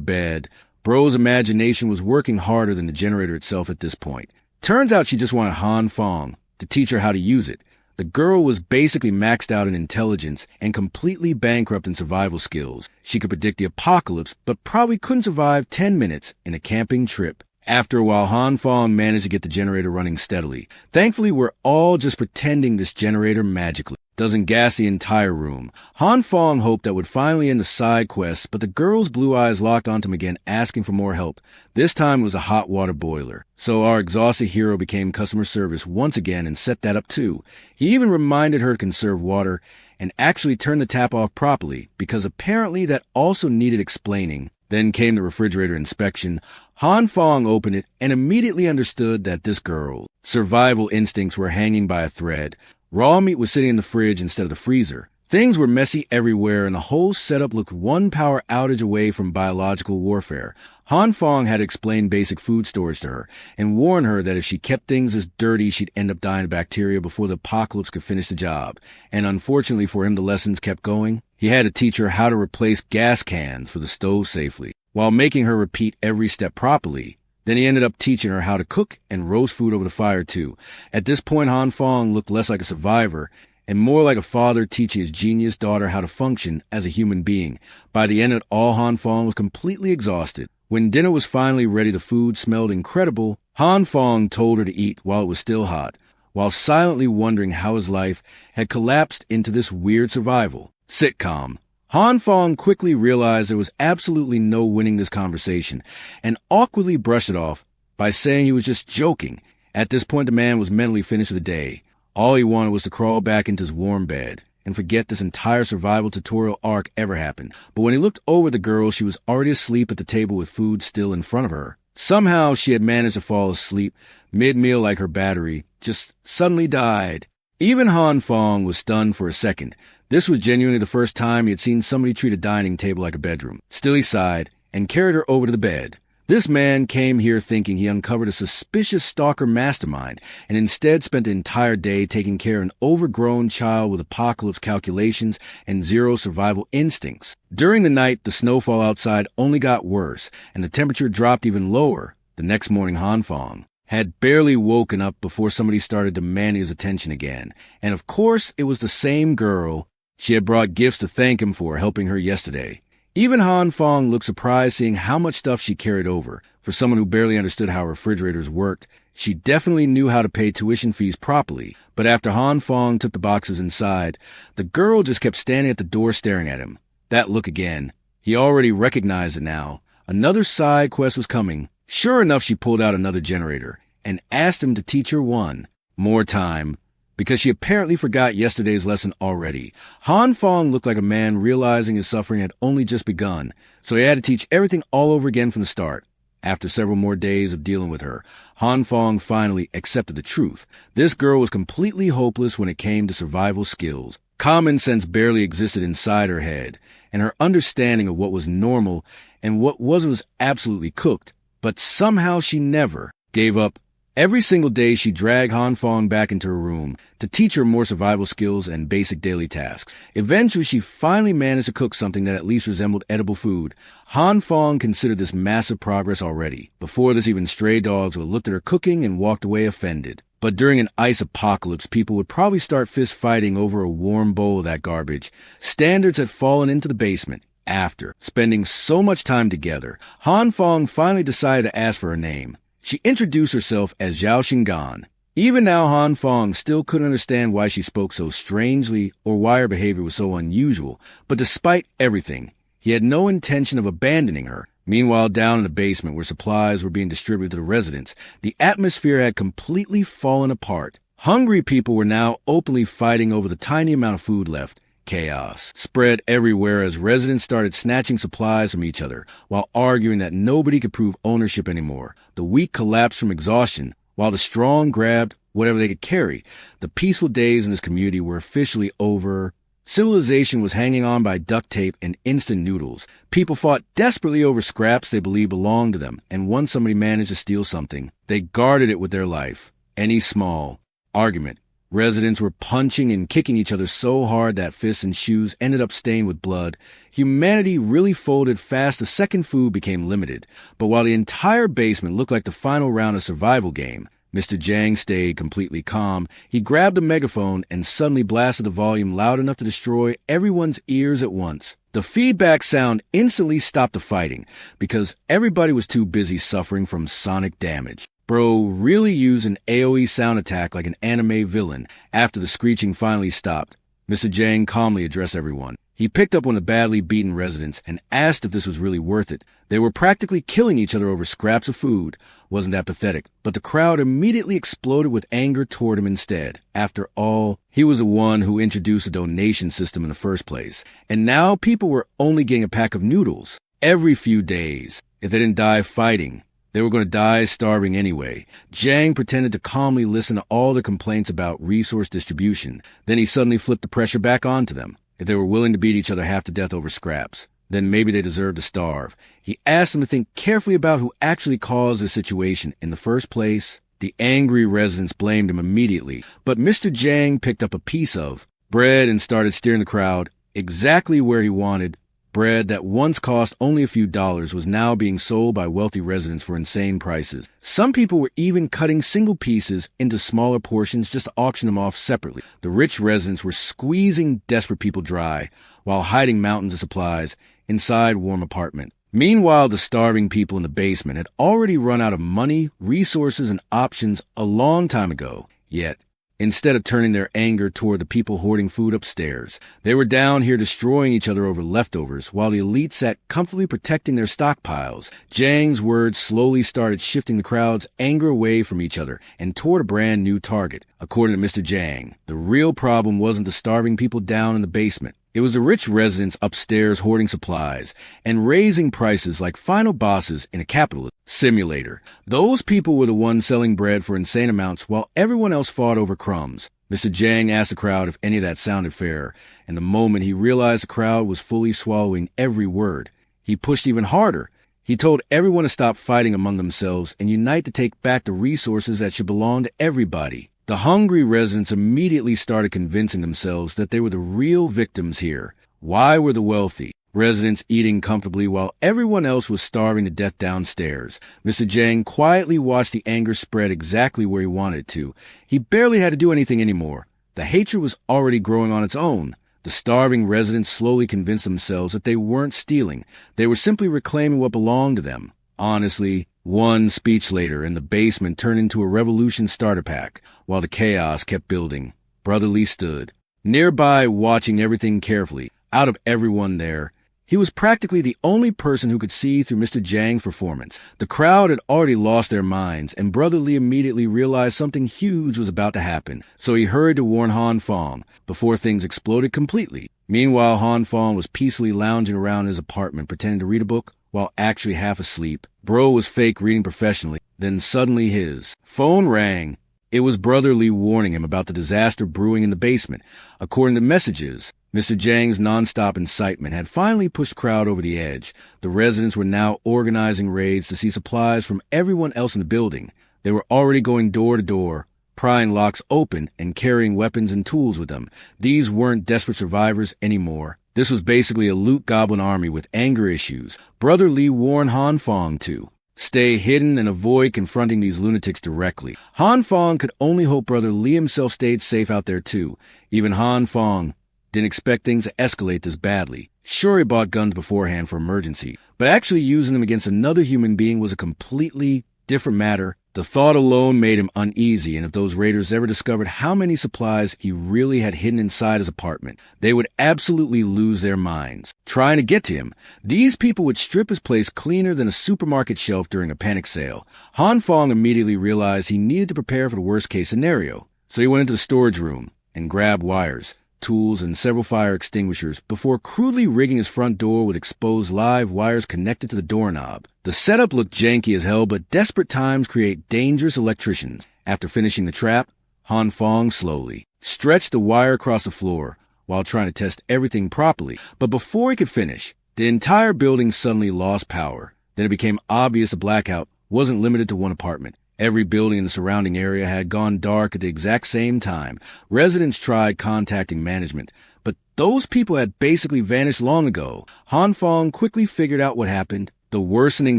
bed. Bro's imagination was working harder than the generator itself at this point. Turns out she just wanted Hanfang to teach her how to use it. The girl was basically maxed out in intelligence and completely bankrupt in survival skills. She could predict the apocalypse, but probably couldn't survive 10 minutes in a camping trip. After a while, Hanfang managed to get the generator running steadily. Thankfully, we're all just pretending this generator magically. doesn't gas the entire room. Han Fong hoped that would finally end the side quest, but the girl's blue eyes locked onto him again, asking for more help. This time it was a hot water boiler. So our exhausted hero became customer service once again and set that up too. He even reminded her to conserve water and actually turn the tap off properly, because apparently that also needed explaining. Then came the refrigerator inspection. Han Fong opened it and immediately understood that this girl's survival instincts were hanging by a thread. Raw meat was sitting in the fridge instead of the freezer. Things were messy everywhere, and the whole setup looked one power outage away from biological warfare. Han Fong had explained basic food storage to her and warned her that if she kept things as dirty, she'd end up dying of bacteria before the apocalypse could finish the job. And unfortunately for him, the lessons kept going. He had to teach her how to replace gas cans for the stove safely, while making her repeat every step properly. Then he ended up teaching her how to cook and roast food over the fire too. At this point, Han Fong looked less like a survivor and more like a father teaching his genius daughter how to function as a human being. By the end of it all, Han Fong was completely exhausted. When dinner was finally ready, the food smelled incredible. Han Fong told her to eat while it was still hot, while silently wondering how his life had collapsed into this weird survival sitcom. Han Fong quickly realized there was absolutely no winning this conversation and awkwardly brushed it off by saying he was just joking. At this point, the man was mentally finished for the day. All he wanted was to crawl back into his warm bed and forget this entire survival tutorial arc ever happened. But when he looked over at the girl, she was already asleep at the table with food still in front of her. Somehow she had managed to fall asleep mid-meal, like her battery just suddenly died. Even Han Fong was stunned for a second. This was genuinely the first time he had seen somebody treat a dining table like a bedroom. Still, he sighed and carried her over to the bed. This man came here thinking he uncovered a suspicious stalker mastermind, and instead spent the entire day taking care of an overgrown child with apocalypse calculations and zero survival instincts. During the night, the snowfall outside only got worse, and the temperature dropped even lower. The next morning, Han Fong had barely woken up before somebody started demanding his attention again. And of course, it was the same girl. She had brought gifts to thank him for helping her yesterday. Even Han Fong looked surprised seeing how much stuff she carried over. For someone who barely understood how refrigerators worked, she definitely knew how to pay tuition fees properly. But after Han Fong took the boxes inside, the girl just kept standing at the door staring at him. That look again. He already recognized it now. Another side quest was coming. Sure enough, she pulled out another generator and asked him to teach her one more time, because she apparently forgot yesterday's lesson already. Han Fong looked like a man realizing his suffering had only just begun, so he had to teach everything all over again from the start. After several more days of dealing with her, Han Fong finally accepted the truth. This girl was completely hopeless when it came to survival skills. Common sense barely existed inside her head, and her understanding of what was normal and what wasn't was absolutely cooked. But somehow she never gave up. Every single day, she dragged Han Fong back into her room to teach her more survival skills and basic daily tasks. Eventually, she finally managed to cook something that at least resembled edible food. Han Fong considered this massive progress already. Before this, even stray dogs would have looked at her cooking and walked away offended. But during an ice apocalypse, people would probably start fist fighting over a warm bowl of that garbage. Standards had fallen into the basement. After spending so much time together, Han Fong finally decided to ask for her name. She introduced herself as Zhao Xingan. Even now, Han Fong still couldn't understand why she spoke so strangely or why her behavior was so unusual. But despite everything, he had no intention of abandoning her. Meanwhile, down in the basement where supplies were being distributed to the residents, the atmosphere had completely fallen apart. Hungry people were now openly fighting over the tiny amount of food left. Chaos spread everywhere as residents started snatching supplies from each other while arguing that nobody could prove ownership anymore. The weak collapsed from exhaustion while the strong grabbed whatever they could carry. The peaceful days in this community were officially over. Civilization was hanging on by duct tape and instant noodles. People fought desperately over scraps they believed belonged to them, and once somebody managed to steal something, they guarded it with their life. Any small argument, residents were punching and kicking each other so hard that fists and shoes ended up stained with blood. Humanity really folded fast. The second food became limited. But while the entire basement looked like the final round of survival game, Mr. Jang stayed completely calm. He grabbed a megaphone and suddenly blasted the volume loud enough to destroy everyone's ears at once. The feedback sound instantly stopped the fighting because everybody was too busy suffering from sonic damage. Bro really used an AoE sound attack like an anime villain. After the screeching finally stopped, Mr. Jang calmly addressed everyone. He picked up one of the badly beaten residents and asked if this was really worth it. They were practically killing each other over scraps of food. Wasn't that pathetic? But the crowd immediately exploded with anger toward him instead. After all, he was the one who introduced a donation system in the first place. And now people were only getting a pack of noodles every few days. If they didn't die fighting, they were going to die starving anyway. Jang pretended to calmly listen to all the complaints about resource distribution. Then he suddenly flipped the pressure back onto them. If they were willing to beat each other half to death over scraps, then maybe they deserved to starve. He asked them to think carefully about who actually caused the situation in the first place. The angry residents blamed him immediately, but Mr. Jang picked up a piece of bread and started steering the crowd exactly where he wanted. Bread that once cost only a few dollars was now being sold by wealthy residents for insane prices. Some people were even cutting single pieces into smaller portions just to auction them off separately. The rich residents were squeezing desperate people dry while hiding mountains of supplies inside warm apartments. Meanwhile, the starving people in the basement had already run out of money, resources, and options a long time ago. Yet, instead of turning their anger toward the people hoarding food upstairs, they were down here destroying each other over leftovers, while the elite sat comfortably protecting their stockpiles. Jang's words slowly started shifting the crowd's anger away from each other and toward a brand new target. According to Mr. Jang, the real problem wasn't the starving people down in the basement. It was the rich residents upstairs hoarding supplies and raising prices like final bosses in a capitalist simulator. Those people were the ones selling bread for insane amounts while everyone else fought over crumbs. Mr. Jang asked the crowd if any of that sounded fair, and the moment he realized the crowd was fully swallowing every word, he pushed even harder. He told everyone to stop fighting among themselves and unite to take back the resources that should belong to everybody. The hungry residents immediately started convincing themselves that they were the real victims here. Why were the wealthy residents eating comfortably while everyone else was starving to death downstairs? Mr. Jang quietly watched the anger spread exactly where he wanted it to. He barely had to do anything anymore. The hatred was already growing on its own. The starving residents slowly convinced themselves that they weren't stealing. They were simply reclaiming what belonged to them. Honestly, one speech later, and the basement turned into a revolution starter pack. While the chaos kept building, Brother Lee stood nearby watching everything carefully. Out of everyone there, he was practically the only person who could see through Mr. Jang's performance. The crowd had already lost their minds, and Brother Lee immediately realized something huge was about to happen. So he hurried to warn Han Fong before things exploded completely. Meanwhile, Han Fong was peacefully lounging around his apartment pretending to read a book while actually half asleep. Bro was fake reading professionally. Then suddenly his phone rang. It was Brother Lee warning him about the disaster brewing in the basement. According to messages, Mr. Jang's nonstop incitement had finally pushed the crowd over the edge. The residents were now organizing raids to see supplies from everyone else in the building. They were already going door to door, prying locks open and carrying weapons and tools with them. These weren't desperate survivors anymore. This was basically a loot goblin army with anger issues. Brother Lee warned Han Fong to stay hidden and avoid confronting these lunatics directly. Han Fong could only hope Brother Lee himself stayed safe out there too. Even Han Fong didn't expect things to escalate this badly. Sure, he bought guns beforehand for emergency, but actually using them against another human being was a completely different matter. The thought alone made him uneasy, and if those raiders ever discovered how many supplies he really had hidden inside his apartment, they would absolutely lose their minds. Trying to get to him, these people would strip his place cleaner than a supermarket shelf during a panic sale. Han Fong immediately realized he needed to prepare for the worst-case scenario, so he went into the storage room and grabbed wires, tools, and several fire extinguishers before crudely rigging his front door with exposed live wires connected to the doorknob. The setup looked janky as hell, but desperate times create dangerous electricians. After finishing the trap, Han Fong slowly stretched the wire across the floor while trying to test everything properly. But before he could finish, the entire building suddenly lost power. Then it became obvious the blackout wasn't limited to one apartment. Every building in the surrounding area had gone dark at the exact same time. Residents tried contacting management, but those people had basically vanished long ago. Han Fong quickly figured out what happened. The worsening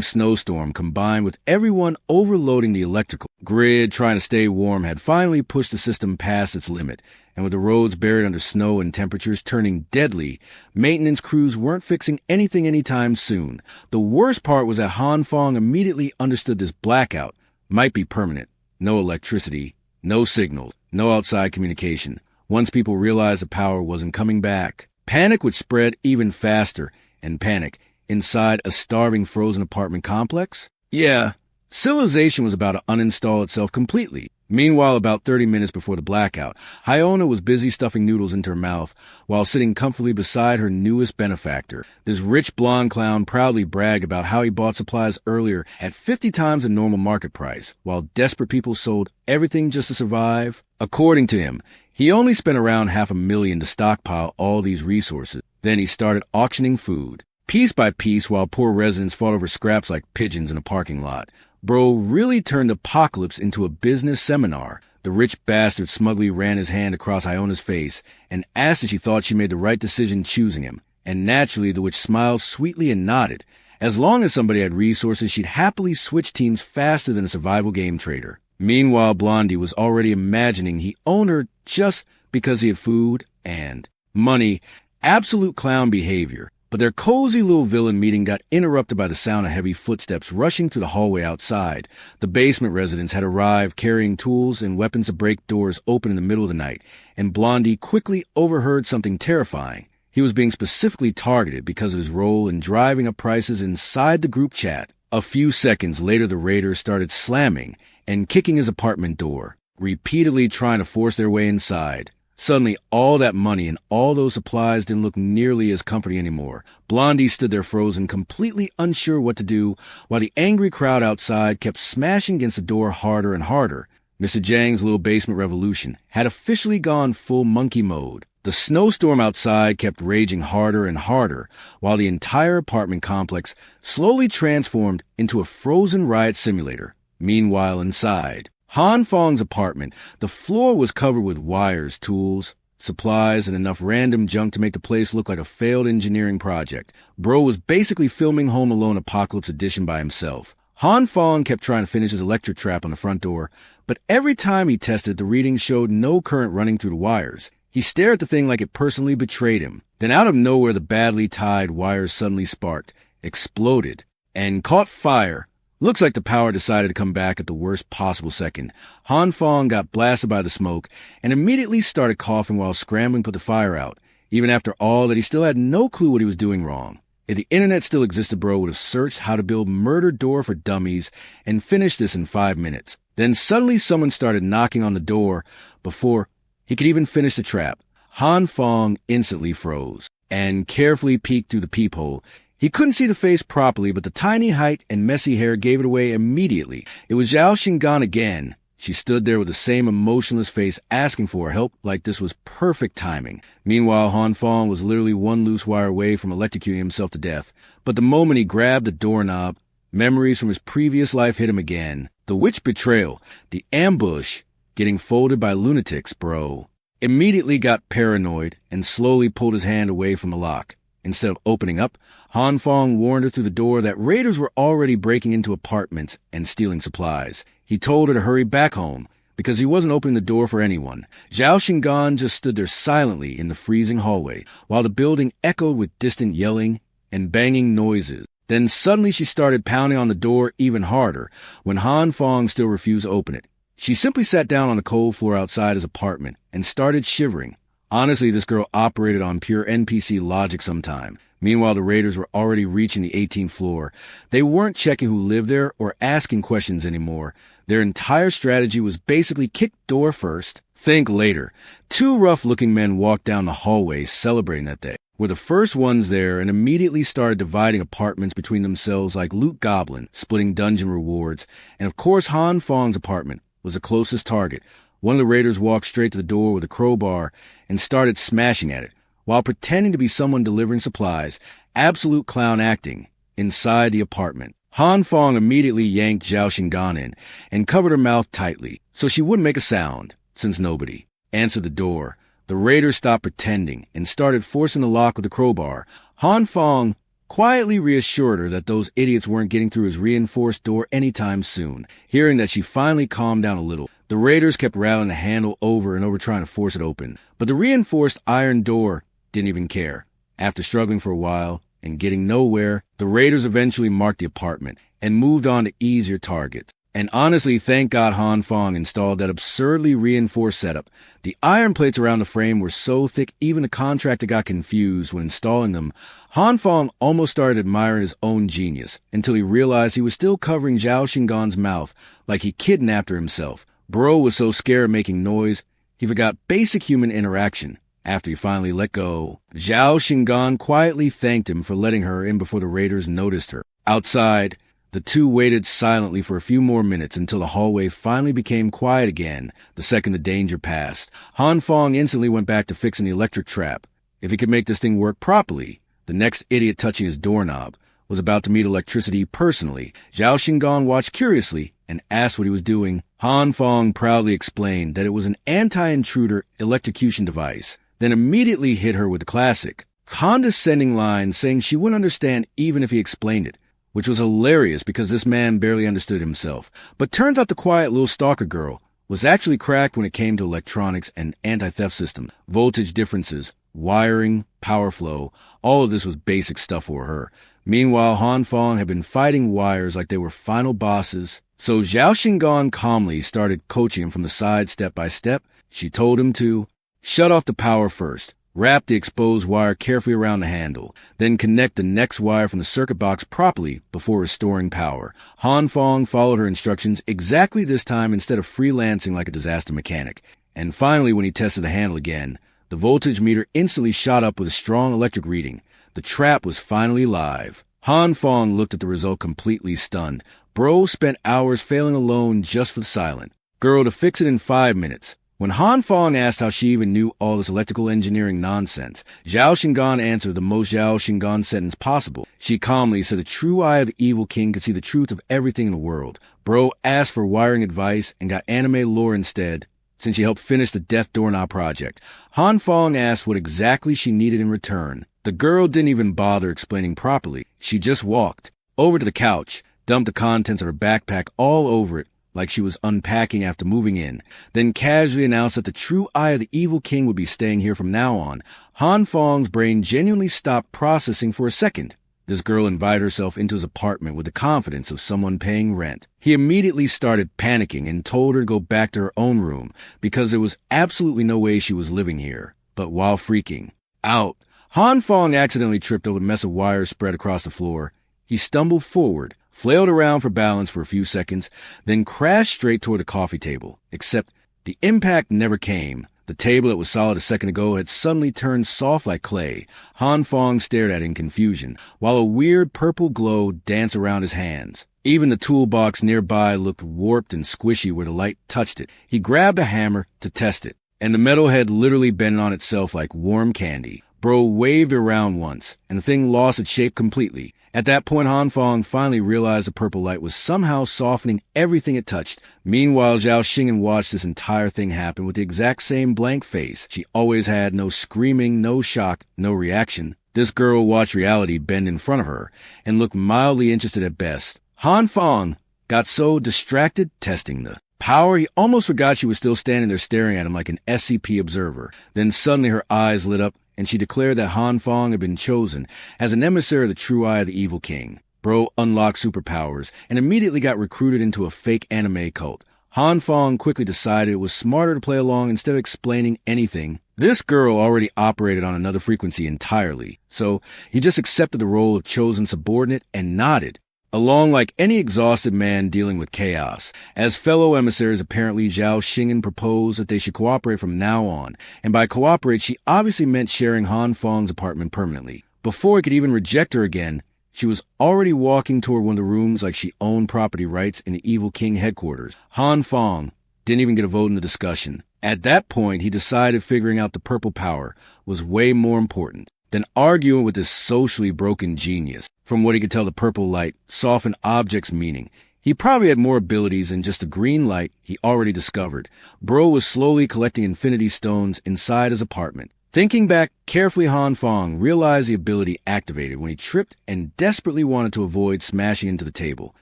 snowstorm combined with everyone overloading the electrical grid trying to stay warm had finally pushed the system past its limit. And with the roads buried under snow and temperatures turning deadly, maintenance crews weren't fixing anything anytime soon. The worst part was that Han Fong immediately understood this blackout might be permanent. No electricity, no signals, no outside communication. once people realized the power wasn't coming back. Panic would spread even faster, and panic inside a starving frozen apartment complex? Yeah, civilization was about to uninstall itself completely. Meanwhile, about 30 minutes before the blackout, Hyona was busy stuffing noodles into her mouth while sitting comfortably beside her newest benefactor. This rich blonde clown proudly bragged about how he bought supplies earlier at 50 times the normal market price, while desperate people sold everything just to survive. According to him, he only spent around $500,000 to stockpile all these resources. Then he started auctioning food. Piece by piece, while poor residents fought over scraps like pigeons in a parking lot. Bro really turned Apocalypse into a business seminar. The rich bastard smugly ran his hand across Iona's face and asked if she thought she made the right decision choosing him. And naturally, the witch smiled sweetly and nodded. As long as somebody had resources, she'd happily switch teams faster than a survival game trader. Meanwhile, Blondie was already imagining he owned her just because he had food and money. Absolute clown behavior. But their cozy little villain meeting got interrupted by the sound of heavy footsteps rushing through the hallway outside. The basement residents had arrived carrying tools and weapons to break doors open in the middle of the night, and Blondie quickly overheard something terrifying. He was being specifically targeted because of his role in driving up prices inside the group chat. A few seconds later, the raiders started slamming and kicking his apartment door, repeatedly trying to force their way inside. Suddenly, all that money and all those supplies didn't look nearly as comforting anymore. Blondie stood there frozen, completely unsure what to do, while the angry crowd outside kept smashing against the door harder and harder. Mr. Jang's little basement revolution had officially gone full monkey mode. The snowstorm outside kept raging harder and harder, while the entire apartment complex slowly transformed into a frozen riot simulator. Meanwhile, inside Han Fong's apartment, the floor was covered with wires, tools, supplies, and enough random junk to make the place look like a failed engineering project. Bro was basically filming Home Alone Apocalypse Edition by himself. Han Fong kept trying to finish his electric trap on the front door, but every time he tested, the readings showed no current running through the wires. He stared at the thing like it personally betrayed him. Then out of nowhere, the badly tied wires suddenly sparked, exploded, and caught fire. Looks like the power decided to come back at the worst possible second. Han Fong got blasted by the smoke and immediately started coughing while scrambling to put the fire out. Even after all that, he still had no clue what he was doing wrong. If the internet still existed, bro would have searched how to build murder door for dummies and finished this in 5 minutes. Then suddenly someone started knocking on the door before he could even finish the trap. Han Fong instantly froze and carefully peeked through the peephole. He couldn't see the face properly, but the tiny height and messy hair gave it away immediately. It was Zhao Xingan again. She stood there with the same emotionless face, asking for her help like this was perfect timing. Meanwhile, Han Fong was literally one loose wire away from electrocuting himself to death. But the moment he grabbed the doorknob, memories from his previous life hit him again. The witch betrayal, the ambush, getting folded by lunatics, bro. Immediately got paranoid and slowly pulled his hand away from the lock. Instead of opening up, Han Fong warned her through the door that raiders were already breaking into apartments and stealing supplies. He told her to hurry back home because he wasn't opening the door for anyone. Zhao Xingan just stood there silently in the freezing hallway while the building echoed with distant yelling and banging noises. Then suddenly she started pounding on the door even harder when Han Fong still refused to open it. She simply sat down on the cold floor outside his apartment and started shivering. Honestly, this girl operated on pure NPC logic sometime. Meanwhile, the raiders were already reaching the 18th floor. They weren't checking who lived there or asking questions anymore. Their entire strategy was basically kick door first, think later. Two rough-looking men walked down the hallway celebrating that they were the first ones there and immediately started dividing apartments between themselves like Loot Goblin, splitting dungeon rewards. And of course, Han Fong's apartment was the closest target. One of the raiders walked straight to the door with a crowbar and started smashing at it, while pretending to be someone delivering supplies, absolute clown acting, inside the apartment. Han Fong immediately yanked Zhao Xingan in and covered her mouth tightly, so she wouldn't make a sound, since nobody answered the door. The raiders stopped pretending and started forcing the lock with the crowbar. Han Fong quietly reassured her that those idiots weren't getting through his reinforced door anytime soon. Hearing that, she finally calmed down a little. The raiders kept rattling the handle over and over trying to force it open, but the reinforced iron door didn't even care. After struggling for a while and getting nowhere, the raiders eventually marked the apartment and moved on to easier targets. And honestly, thank God Han Fong installed that absurdly reinforced setup. The iron plates around the frame were so thick even the contractor got confused when installing them. Han Fong almost started admiring his own genius, until he realized he was still covering Zhao Xingan's mouth like he kidnapped her himself. Bro was so scared of making noise, he forgot basic human interaction. After he finally let go, Zhao Xingan quietly thanked him for letting her in before the raiders noticed her. Outside, the two waited silently for a few more minutes until the hallway finally became quiet again the second the danger passed. Han Fong instantly went back to fixing the electric trap. If he could make this thing work properly, the next idiot touching his doorknob was about to meet electricity personally. Zhao Xingan watched curiously and asked what he was doing. Han Fong proudly explained that it was an anti-intruder electrocution device, then immediately hit her with the classic, condescending line saying she wouldn't understand even if he explained it, which was hilarious because this man barely understood himself. But turns out the quiet little stalker girl was actually cracked when it came to electronics and anti-theft systems, voltage differences, wiring, power flow. All of this was basic stuff for her. Meanwhile, Han Fong had been fighting wires like they were final bosses. So Zhao Xingan calmly started coaching him from the side step by step. She told him to shut off the power first, wrap the exposed wire carefully around the handle, then connect the next wire from the circuit box properly before restoring power. Han Fong followed her instructions exactly this time instead of freelancing like a disaster mechanic. And finally, when he tested the handle again, the voltage meter instantly shot up with a strong electric reading. The trap was finally live. Han Fong looked at the result completely stunned. Bro spent hours failing alone just for the silent girl to fix it in 5 minutes. When Han Fong asked how she even knew all this electrical engineering nonsense, Zhao Xingan answered the most Zhao Xingan sentence possible. She calmly said the true eye of the evil king could see the truth of everything in the world. Bro asked for wiring advice and got anime lore instead, since she helped finish the Death Doorknob project. Han Fong asked what exactly she needed in return. The girl didn't even bother explaining properly. She just walked over to the couch, dumped the contents of her backpack all over it, like she was unpacking after moving in, then casually announced that the true eye of the evil king would be staying here from now on. Han Fong's brain genuinely stopped processing for a second. This girl invited herself into his apartment with the confidence of someone paying rent. He immediately started panicking and told her to go back to her own room because there was absolutely no way she was living here. But while freaking out, Han Fong accidentally tripped over a mess of wires spread across the floor. He stumbled forward, flailed around for balance for a few seconds, then crashed straight toward the coffee table. Except the impact never came. The table that was solid a second ago had suddenly turned soft like clay. Han Fong stared at it in confusion, while a weird purple glow danced around his hands. Even the toolbox nearby looked warped and squishy where the light touched it. He grabbed a hammer to test it, and the metal had literally bent on itself like warm candy. Bro waved around once, and the thing lost its shape completely. At that point, Han Fong finally realized the purple light was somehow softening everything it touched. Meanwhile, Zhao Xingen watched this entire thing happen with the exact same blank face she always had. No screaming, no shock, no reaction. This girl watched reality bend in front of her and looked mildly interested at best. Han Fong got so distracted testing the power, he almost forgot she was still standing there staring at him like an SCP observer. Then suddenly her eyes lit up, and she declared that Han Fong had been chosen as an emissary of the true eye of the evil king. Bro unlocked superpowers and immediately got recruited into a fake anime cult. Han Fong quickly decided it was smarter to play along instead of explaining anything. This girl already operated on another frequency entirely, so he just accepted the role of chosen subordinate and nodded along like any exhausted man dealing with chaos. As fellow emissaries, apparently Zhao Xingen proposed that they should cooperate from now on, and by cooperate she obviously meant sharing Han Fong's apartment permanently. Before he could even reject her again, she was already walking toward one of the rooms like she owned property rights in the evil king headquarters. Han Fong didn't even get a vote in the discussion. At that point, he decided figuring out the purple power was way more important than arguing with this socially broken genius. From what he could tell, the purple light softened objects' meaning. He probably had more abilities than just the green light he already discovered. Bro was slowly collecting infinity stones inside his apartment. Thinking back carefully, Han Fong realized the ability activated when he tripped and desperately wanted to avoid smashing into the table.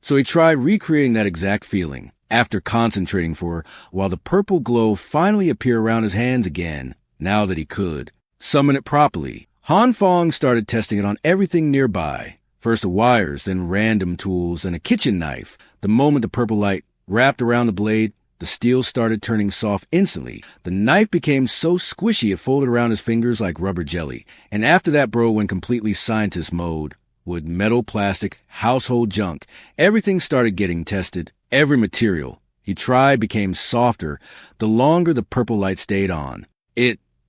So he tried recreating that exact feeling. After concentrating for a while, the purple glow finally appeared around his hands again. Now that he could summon it properly, Han Fong started testing it on everything nearby. First the wires, then random tools, and a kitchen knife. The moment the purple light wrapped around the blade, the steel started turning soft instantly. The knife became so squishy it folded around his fingers like rubber jelly. And after that, bro went completely scientist mode. With metal, plastic, household junk, everything started getting tested. Every material he tried became softer the longer the purple light stayed on.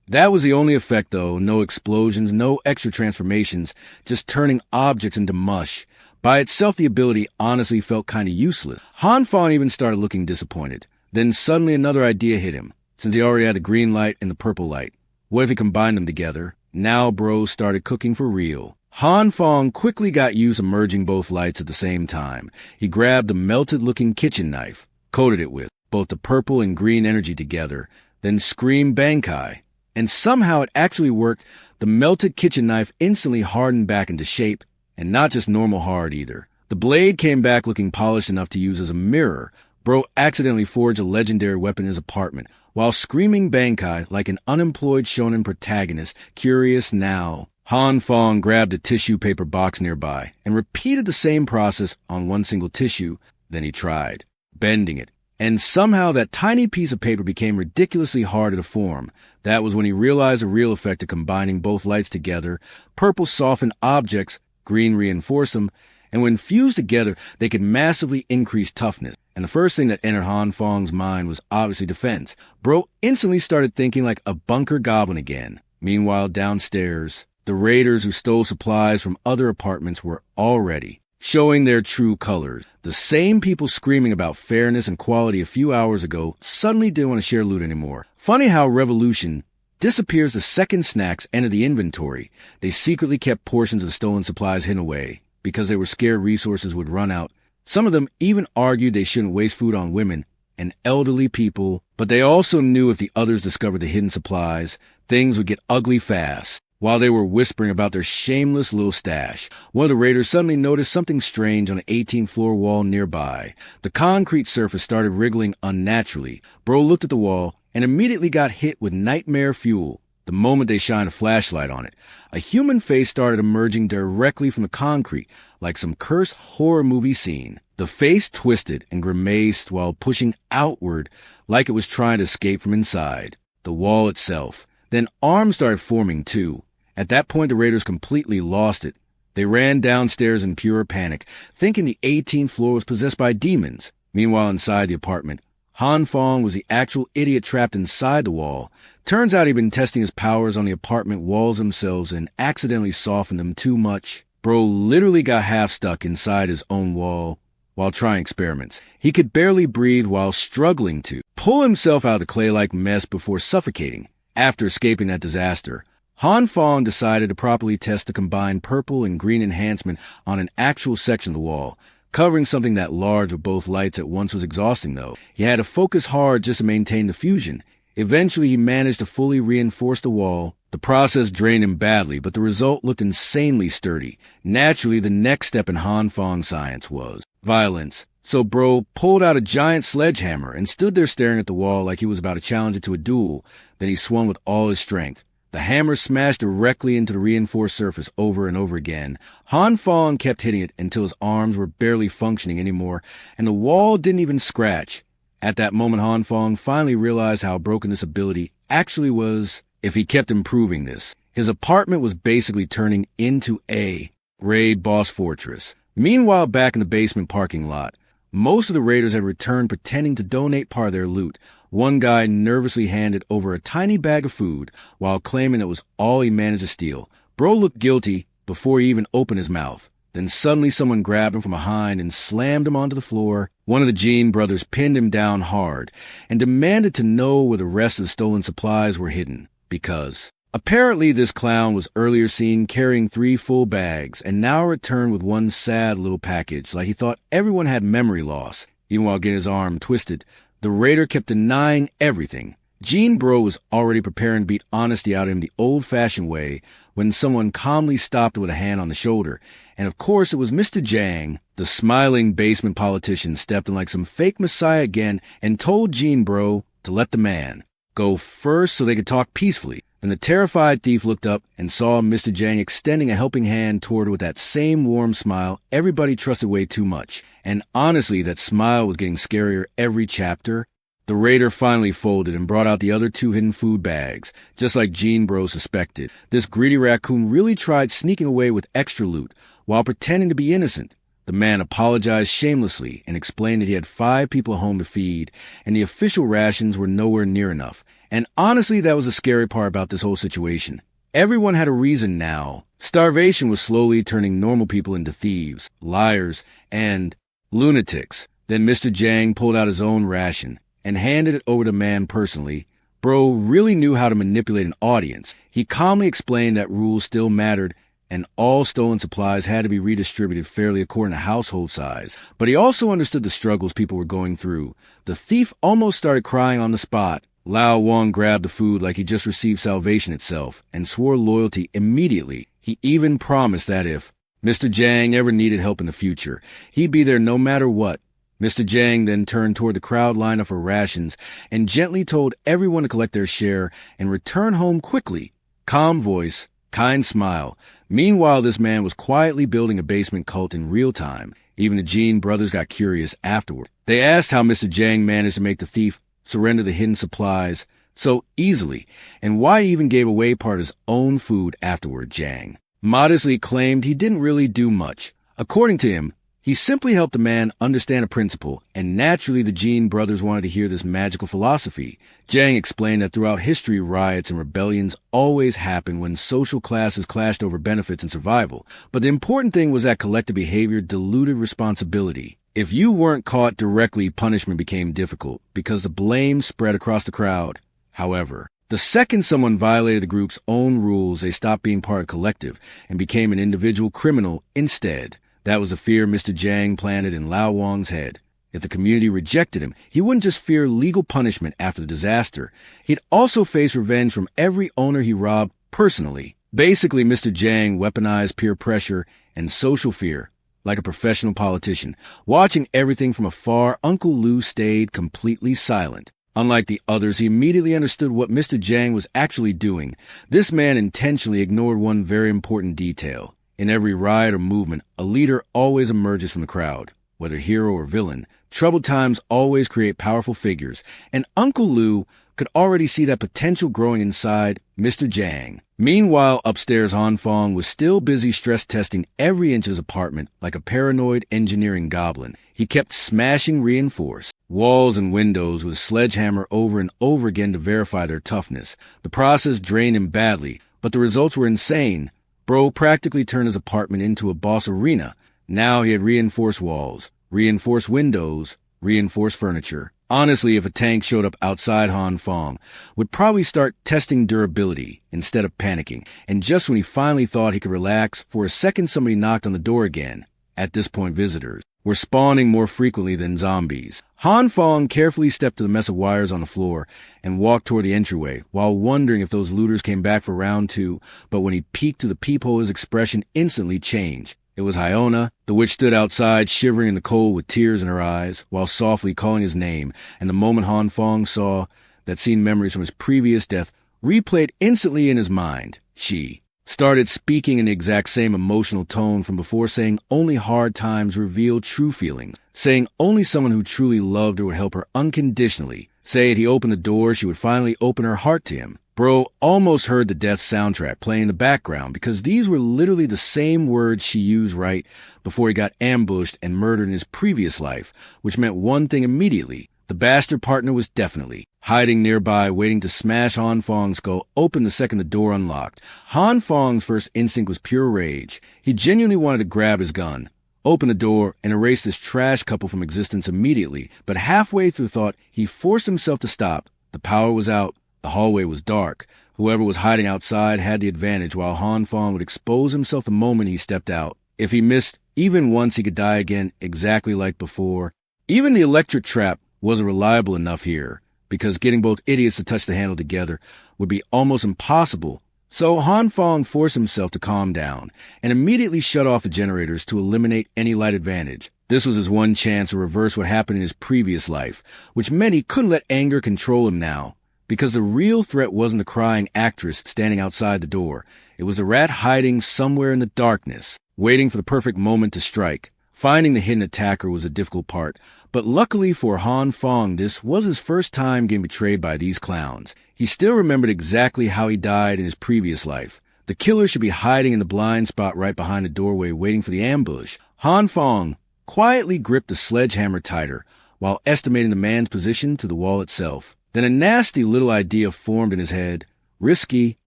That was the only effect, though. No explosions, no extra transformations, just turning objects into mush. By itself, the ability honestly felt kinda useless. Han Fong even started looking disappointed. Then suddenly another idea hit him, since he already had the green light and the purple light. What if he combined them together? Now bro started cooking for real. Han Fong quickly got used to merging both lights at the same time. He grabbed a melted-looking kitchen knife, coated it with both the purple and green energy together, then screamed Bankai. And somehow it actually worked. The melted kitchen knife instantly hardened back into shape, and not just normal hard either. The blade came back looking polished enough to use as a mirror. Bro accidentally forged a legendary weapon in his apartment, while screaming Bankai like an unemployed Shounen protagonist, curious now. Han Fong grabbed a tissue paper box nearby and repeated the same process on one single tissue. Then he tried, bending it, and somehow that tiny piece of paper became ridiculously hard to form. That was when he realized the real effect of combining both lights together. Purple softened objects, green reinforced them, and when fused together, they could massively increase toughness. And the first thing that entered Han Fong's mind was obviously defense. Bro instantly started thinking like a bunker goblin again. Meanwhile, downstairs, the raiders who stole supplies from other apartments were already showing their true colors. The same people screaming about fairness and quality a few hours ago suddenly didn't want to share loot anymore. Funny how revolution disappears the second snacks enter the inventory. They secretly kept portions of the stolen supplies hidden away because they were scared resources would run out. Some of them even argued they shouldn't waste food on women and elderly people, but they also knew if the others discovered the hidden supplies, things would get ugly fast. While they were whispering about their shameless little stash, one of the raiders suddenly noticed something strange on the 18th floor wall nearby. The concrete surface started wriggling unnaturally. Bro looked at the wall and immediately got hit with nightmare fuel the moment they shined a flashlight on it. A human face started emerging directly from the concrete, like some cursed horror movie scene. The face twisted and grimaced while pushing outward like it was trying to escape from inside the wall itself. Then arms started forming too. At that point, the raiders completely lost it. They ran downstairs in pure panic, thinking the 18th floor was possessed by demons. Meanwhile, inside the apartment, Han Fong was the actual idiot trapped inside the wall. Turns out he'd been testing his powers on the apartment walls themselves and accidentally softened them too much. Bro literally got half stuck inside his own wall while trying experiments. He could barely breathe while struggling to pull himself out of the clay-like mess before suffocating. After escaping that disaster, Han Fong decided to properly test the combined purple and green enhancement on an actual section of the wall. Covering something that large with both lights at once was exhausting, though. He had to focus hard just to maintain the fusion. Eventually, he managed to fully reinforce the wall. The process drained him badly, but the result looked insanely sturdy. Naturally, the next step in Han Fong science was violence. So bro pulled out a giant sledgehammer and stood there staring at the wall like he was about to challenge it to a duel. Then he swung with all his strength. The hammer smashed directly into the reinforced surface over and over again. Han Fong kept hitting it until his arms were barely functioning anymore, and the wall didn't even scratch. At that moment, Han Fong finally realized how broken this ability actually was. If he kept improving this, his apartment was basically turning into a raid boss fortress. Meanwhile, back in the basement parking lot, most of the raiders had returned pretending to donate part of their loot. One guy nervously handed over a tiny bag of food while claiming that was all he managed to steal. Bro looked guilty before he even opened his mouth. Then suddenly someone grabbed him from behind and slammed him onto the floor. One of the Jean brothers pinned him down hard and demanded to know where the rest of the stolen supplies were hidden. Because apparently this clown was earlier seen carrying 3 full bags and now returned with one sad little package, like he thought everyone had memory loss. Even while getting his arm twisted, the raider kept denying everything. Jean Bro was already preparing to beat honesty out of him the old-fashioned way when someone calmly stopped with a hand on the shoulder. And of course it was Mr. Jang. The smiling basement politician stepped in like some fake messiah again and told Jean Bro to let the man go first so they could talk peacefully. Then the terrified thief looked up and saw Mr. Jang extending a helping hand toward her with that same warm smile everybody trusted way too much. And honestly, that smile was getting scarier every chapter. The raider finally folded and brought out the other 2 hidden food bags, just like Gene Bro suspected. This greedy raccoon really tried sneaking away with extra loot while pretending to be innocent. The man apologized shamelessly and explained that he had 5 people at home to feed, and the official rations were nowhere near enough. And honestly, that was the scary part about this whole situation. Everyone had a reason now. Starvation was slowly turning normal people into thieves, liars, and lunatics. Then Mr. Jang pulled out his own ration and handed it over to the man personally. Bro really knew how to manipulate an audience. He calmly explained that rules still mattered and all stolen supplies had to be redistributed fairly according to household size. But he also understood the struggles people were going through. The thief almost started crying on the spot. Lao Wang grabbed the food like he just received salvation itself and swore loyalty immediately. He even promised that if Mr. Jang ever needed help in the future, he'd be there no matter what. Mr. Jang then turned toward the crowd lined up for rations and gently told everyone to collect their share and return home quickly. Calm voice, kind smile. Meanwhile, this man was quietly building a basement cult in real time. Even the Jean brothers got curious afterward. They asked how Mr. Jang managed to make the thief surrender the hidden supplies so easily, and why he even gave away part of his own food afterward. Jang modestly claimed he didn't really do much. According to him, he simply helped the man understand a principle, and naturally the Jean brothers wanted to hear this magical philosophy. Jang explained that throughout history, riots and rebellions always happened when social classes clashed over benefits and survival. But the important thing was that collective behavior diluted responsibility. If you weren't caught directly, punishment became difficult because the blame spread across the crowd. However, the second someone violated the group's own rules, they stopped being part of the collective and became an individual criminal instead. That was the fear Mr. Jang planted in Lao Wang's head. If the community rejected him, he wouldn't just fear legal punishment after the disaster. He'd also face revenge from every owner he robbed personally. Basically, Mr. Jang weaponized peer pressure and social fear like a professional politician. Watching everything from afar, Uncle Lou stayed completely silent. Unlike the others, he immediately understood what Mr. Jang was actually doing. This man intentionally ignored one very important detail. In every riot or movement, a leader always emerges from the crowd. Whether hero or villain, troubled times always create powerful figures, and Uncle Lou could already see that potential growing inside Mr. Jang. Meanwhile, upstairs, Han Fong was still busy stress-testing every inch of his apartment like a paranoid engineering goblin. He kept smashing reinforced walls and windows with a sledgehammer over and over again to verify their toughness. The process drained him badly, but the results were insane. Bro practically turned his apartment into a boss arena. Now he had reinforced walls, reinforced windows, reinforced furniture. Honestly, if a tank showed up outside, Han Fong would probably start testing durability instead of panicking. And just when he finally thought he could relax, for a second somebody knocked on the door again. At this point, visitors were spawning more frequently than zombies. Han Fong carefully stepped to the mess of wires on the floor and walked toward the entryway, while wondering if those looters came back for round 2. But when he peeked through the peephole, his expression instantly changed. It was Hyona. The witch stood outside, shivering in the cold with tears in her eyes, while softly calling his name. And the moment Han Fong saw that scene, memories from his previous death replayed instantly in his mind. She started speaking in the exact same emotional tone from before, saying only hard times reveal true feelings, saying only someone who truly loved her would help her unconditionally. Say he opened the door, she would finally open her heart to him. Bro almost heard the death soundtrack playing in the background, because these were literally the same words she used right before he got ambushed and murdered in his previous life, which meant one thing immediately. The bastard partner was definitely hiding nearby, waiting to smash Han Fong's skull open the second the door unlocked. Han Fong's first instinct was pure rage. He genuinely wanted to grab his gun, open the door, and erase this trash couple from existence immediately. But halfway through thought, he forced himself to stop. The power was out. The hallway was dark. Whoever was hiding outside had the advantage, while Han Fong would expose himself the moment he stepped out. If he missed even once, he could die again, exactly like before. Even the electric trap wasn't reliable enough here, because getting both idiots to touch the handle together would be almost impossible. So Han Fong forced himself to calm down and immediately shut off the generators to eliminate any light advantage. This was his one chance to reverse what happened in his previous life, which meant he couldn't let anger control him now. because the real threat wasn't the crying actress standing outside the door. It was a rat hiding somewhere in the darkness, waiting for the perfect moment to strike. Finding the hidden attacker was a difficult part, but luckily for Han Fong, this was his first time getting betrayed by these clowns. He still remembered exactly how he died in his previous life. The killer should be hiding in the blind spot right behind the doorway waiting for the ambush. Han Fong quietly gripped the sledgehammer tighter, while estimating the man's position to the wall itself. Then a nasty little idea formed in his head. Risky,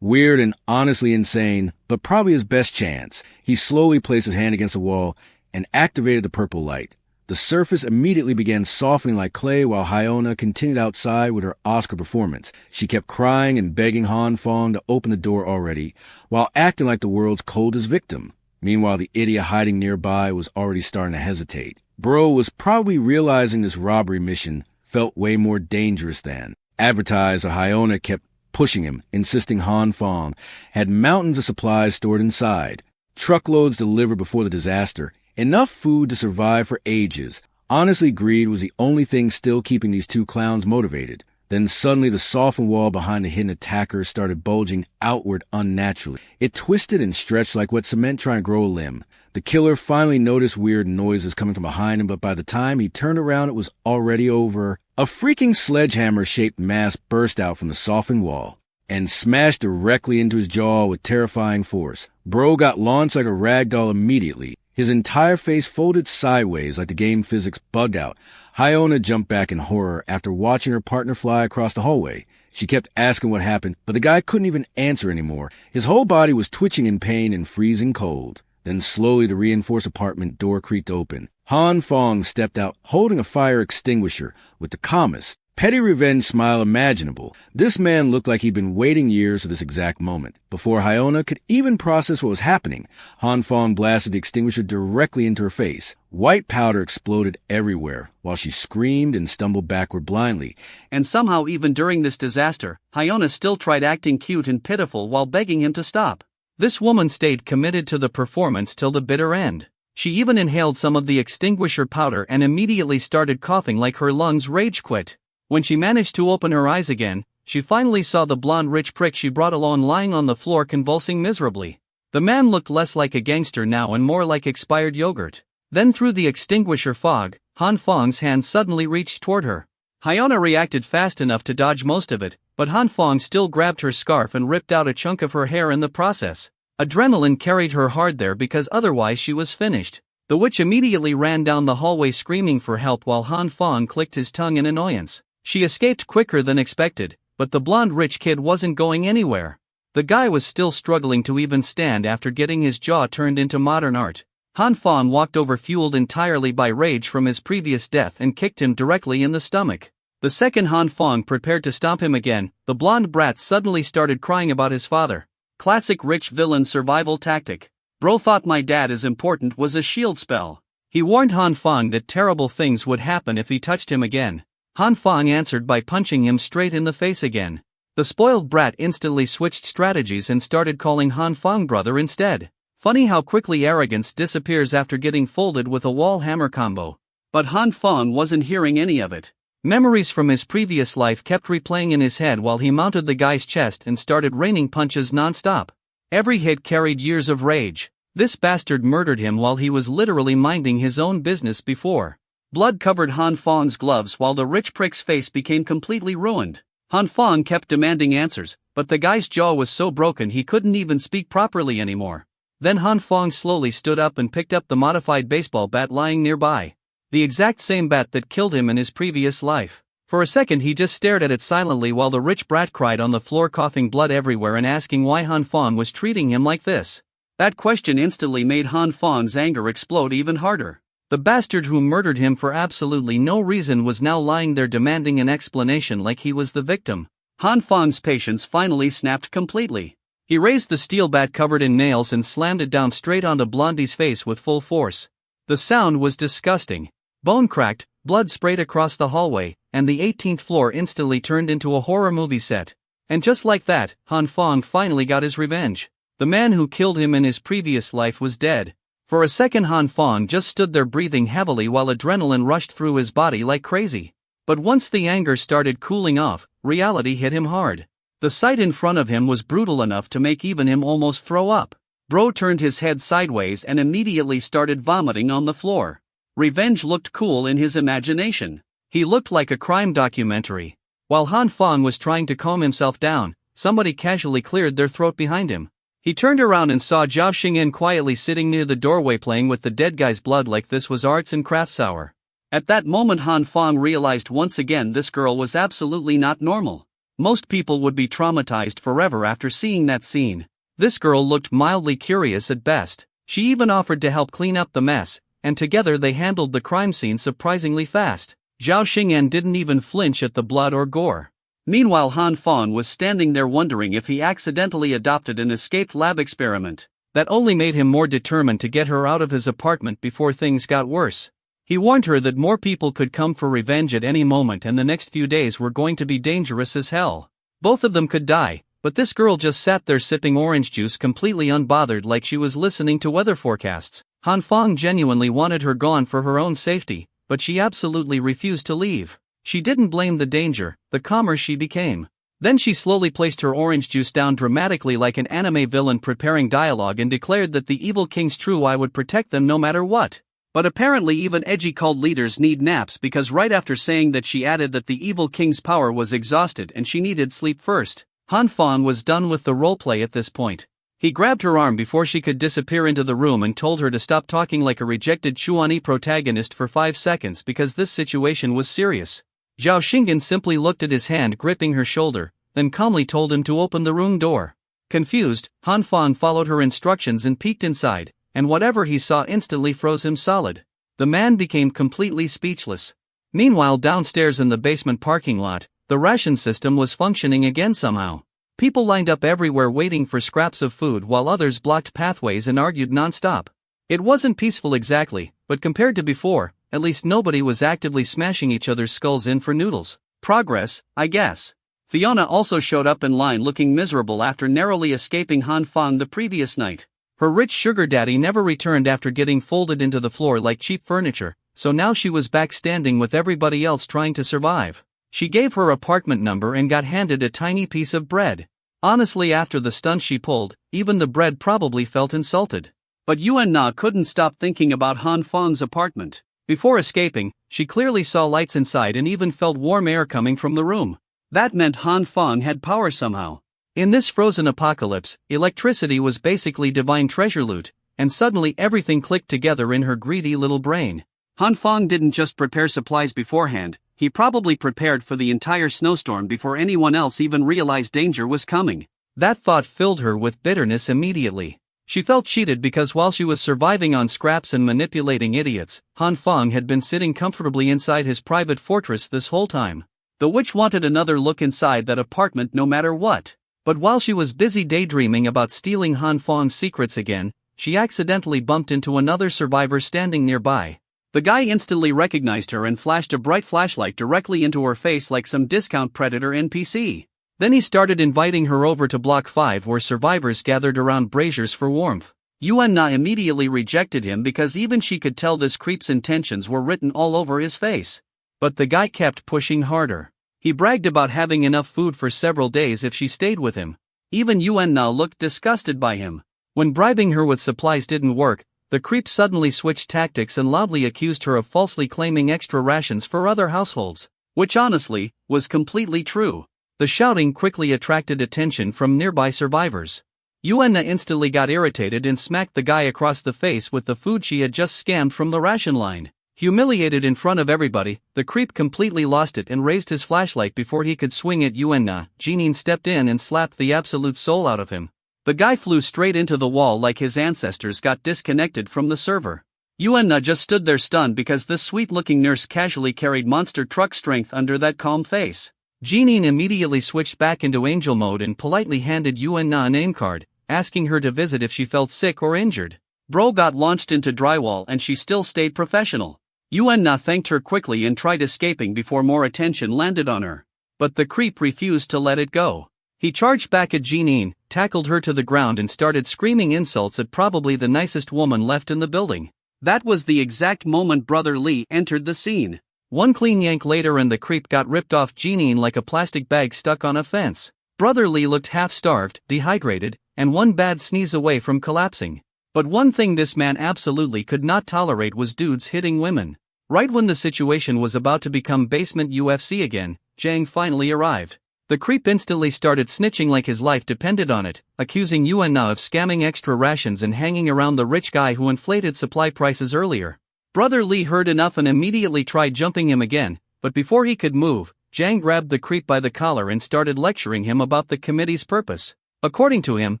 weird, and honestly insane, but probably his best chance. He slowly placed his hand against the wall and activated the purple light. The surface immediately began softening like clay while Hyona continued outside with her Oscar performance. She kept crying and begging Han Fong to open the door already, while acting like the world's coldest victim. Meanwhile, the idiot hiding nearby was already starting to hesitate. Bro was probably realizing this robbery mission felt way more dangerous than advertised, or Hyona kept pushing him, insisting Han Fong had mountains of supplies stored inside, truckloads delivered before the disaster, enough food to survive for ages. Honestly, greed was the only thing still keeping these two clowns motivated. Then suddenly the softened wall behind the hidden attacker started bulging outward unnaturally. It twisted and stretched like wet cement trying to grow a limb. The killer finally noticed weird noises coming from behind him, but by the time he turned around, it was already over. A freaking sledgehammer-shaped mass burst out from the softened wall and smashed directly into his jaw with terrifying force. Bro got launched like a rag doll immediately. His entire face folded sideways like the game physics bugged out. Hyona jumped back in horror after watching her partner fly across the hallway. She kept asking what happened, but the guy couldn't even answer anymore. His whole body was twitching in pain and freezing cold. Then slowly the reinforced apartment door creaked open. Han Fong stepped out holding a fire extinguisher with the calmest, petty revenge smile imaginable. This man looked like he'd been waiting years for this exact moment. Before Hyona could even process what was happening, Han Fong blasted the extinguisher directly into her face. White powder exploded everywhere, while she screamed and stumbled backward blindly. And somehow even during this disaster, Hyona still tried acting cute and pitiful while begging him to stop. This woman stayed committed to the performance till the bitter end. She even inhaled some of the extinguisher powder and immediately started coughing like her lungs rage quit. When she managed to open her eyes again, she finally saw the blonde rich prick she brought along lying on the floor convulsing miserably. The man looked less like a gangster now and more like expired yogurt. Then through the extinguisher fog, Han Fong's hand suddenly reached toward her. Hyona reacted fast enough to dodge most of it, but Han Fong still grabbed her scarf and ripped out a chunk of her hair in the process. Adrenaline carried her hard there because otherwise she was finished. The witch immediately ran down the hallway screaming for help while Han Fong clicked his tongue in annoyance. She escaped quicker than expected, but the blonde rich kid wasn't going anywhere. The guy was still struggling to even stand after getting his jaw turned into modern art. Han Fong walked over fueled entirely by rage from his previous death and kicked him directly in the stomach. The second Han Fong prepared to stomp him again, the blonde brat suddenly started crying about his father. Classic rich villain survival tactic. Bro thought my dad is important was a shield spell. He warned Han Fong that terrible things would happen if he touched him again. Han Fong answered by punching him straight in the face again. The spoiled brat instantly switched strategies and started calling Han Fong brother instead. Funny how quickly arrogance disappears after getting folded with a wall hammer combo. But Han Fong wasn't hearing any of it. Memories from his previous life kept replaying in his head while he mounted the guy's chest and started raining punches non-stop. Every hit carried years of rage. This bastard murdered him while he was literally minding his own business before. Blood covered Han Fong's gloves while the rich prick's face became completely ruined. Han Fong kept demanding answers, but the guy's jaw was so broken he couldn't even speak properly anymore. Then Han Fong slowly stood up and picked up the modified baseball bat lying nearby. The exact same bat that killed him in his previous life. For a second he just stared at it silently while the rich brat cried on the floor coughing blood everywhere and asking why Han Fong was treating him like this. That question instantly made Han Fong's anger explode even harder. The bastard who murdered him for absolutely no reason was now lying there demanding an explanation like he was the victim. Han Fong's patience finally snapped completely. He raised the steel bat covered in nails and slammed it down straight onto Blondie's face with full force. The sound was disgusting. Bone cracked, blood sprayed across the hallway, and the 18th floor instantly turned into a horror movie set. And just like that, Han Fong finally got his revenge. The man who killed him in his previous life was dead. For a second Han Fong just stood there breathing heavily while adrenaline rushed through his body like crazy. But once the anger started cooling off, reality hit him hard. The sight in front of him was brutal enough to make even him almost throw up. Bro turned his head sideways and immediately started vomiting on the floor. Revenge looked cool in his imagination. He looked like a crime documentary. While Han Fong was trying to calm himself down, somebody casually cleared their throat behind him. He turned around and saw Zhao Xingyan quietly sitting near the doorway playing with the dead guy's blood like this was arts and crafts hour. At that moment Han Fong realized once again this girl was absolutely not normal. Most people would be traumatized forever after seeing that scene. This girl looked mildly curious at best. She even offered to help clean up the mess, and together they handled the crime scene surprisingly fast. Zhao Xingyan didn't even flinch at the blood or gore. Meanwhile Han Fong was standing there wondering if he accidentally adopted an escaped lab experiment. That only made him more determined to get her out of his apartment before things got worse. He warned her that more people could come for revenge at any moment and the next few days were going to be dangerous as hell. Both of them could die, but this girl just sat there sipping orange juice completely unbothered like she was listening to weather forecasts. Han Fong genuinely wanted her gone for her own safety, but she absolutely refused to leave. She didn't blame the danger, the calmer she became. Then she slowly placed her orange juice down dramatically like an anime villain preparing dialogue and declared that the evil king's true eye would protect them no matter what. But apparently even edgy cult leaders need naps because right after saying that she added that the evil king's power was exhausted and she needed sleep first. Han Fong was done with the roleplay at this point. He grabbed her arm before she could disappear into the room and told her to stop talking like a rejected Chuani protagonist for 5 seconds because this situation was serious. Zhao Xingyan simply looked at his hand gripping her shoulder, then calmly told him to open the room door. Confused, Han Fong followed her instructions and peeked inside, and whatever he saw instantly froze him solid. The man became completely speechless. Meanwhile downstairs in the basement parking lot, the ration system was functioning again somehow. People lined up everywhere waiting for scraps of food while others blocked pathways and argued non-stop. It wasn't peaceful exactly, but compared to before, at least nobody was actively smashing each other's skulls in for noodles. Progress, I guess. Fiona also showed up in line looking miserable after narrowly escaping Han Fong the previous night. Her rich sugar daddy never returned after getting folded into the floor like cheap furniture, so now she was back standing with everybody else trying to survive. She gave her apartment number and got handed a tiny piece of bread. Honestly, after the stunt she pulled, even the bread probably felt insulted. But Yuan Na couldn't stop thinking about Han Fong's apartment. Before escaping, she clearly saw lights inside and even felt warm air coming from the room. That meant Han Fong had power somehow. In this frozen apocalypse, electricity was basically divine treasure loot, and suddenly everything clicked together in her greedy little brain. Han Fong didn't just prepare supplies beforehand, he probably prepared for the entire snowstorm before anyone else even realized danger was coming. That thought filled her with bitterness immediately. She felt cheated because while she was surviving on scraps and manipulating idiots, Han Fong had been sitting comfortably inside his private fortress this whole time. The witch wanted another look inside that apartment no matter what. But while she was busy daydreaming about stealing Han Fong's secrets again, she accidentally bumped into another survivor standing nearby. The guy instantly recognized her and flashed a bright flashlight directly into her face like some discount predator NPC. Then he started inviting her over to Block 5 where survivors gathered around braziers for warmth. Yuan Na immediately rejected him because even she could tell this creep's intentions were written all over his face. But the guy kept pushing harder. He bragged about having enough food for several days if she stayed with him. Even Yuan Na looked disgusted by him. When bribing her with supplies didn't work, the creep suddenly switched tactics and loudly accused her of falsely claiming extra rations for other households. Which honestly, was completely true. The shouting quickly attracted attention from nearby survivors. Yuan Na instantly got irritated and smacked the guy across the face with the food she had just scammed from the ration line. Humiliated in front of everybody, the creep completely lost it and raised his flashlight before he could swing at Yuan Na. Jinin stepped in and slapped the absolute soul out of him. The guy flew straight into the wall like his ancestors got disconnected from the server. Yuan Na just stood there stunned because this sweet-looking nurse casually carried monster truck strength under that calm face. Jinin immediately switched back into angel mode and politely handed Yuan Na a name card, asking her to visit if she felt sick or injured. Bro got launched into drywall and she still stayed professional. Yuan Na thanked her quickly and tried escaping before more attention landed on her. But the creep refused to let it go. He charged back at Jinin, tackled her to the ground and started screaming insults at probably the nicest woman left in the building. That was the exact moment Brother Lee entered the scene. One clean yank later and the creep got ripped off Jeanine like a plastic bag stuck on a fence. Brother Lee looked half-starved, dehydrated, and one bad sneeze away from collapsing. But one thing this man absolutely could not tolerate was dudes hitting women. Right when the situation was about to become basement UFC again, Jang finally arrived. The creep instantly started snitching like his life depended on it, accusing Yuan Na of scamming extra rations and hanging around the rich guy who inflated supply prices earlier. Brother Lee heard enough and immediately tried jumping him again, but before he could move, Jang grabbed the creep by the collar and started lecturing him about the committee's purpose. According to him,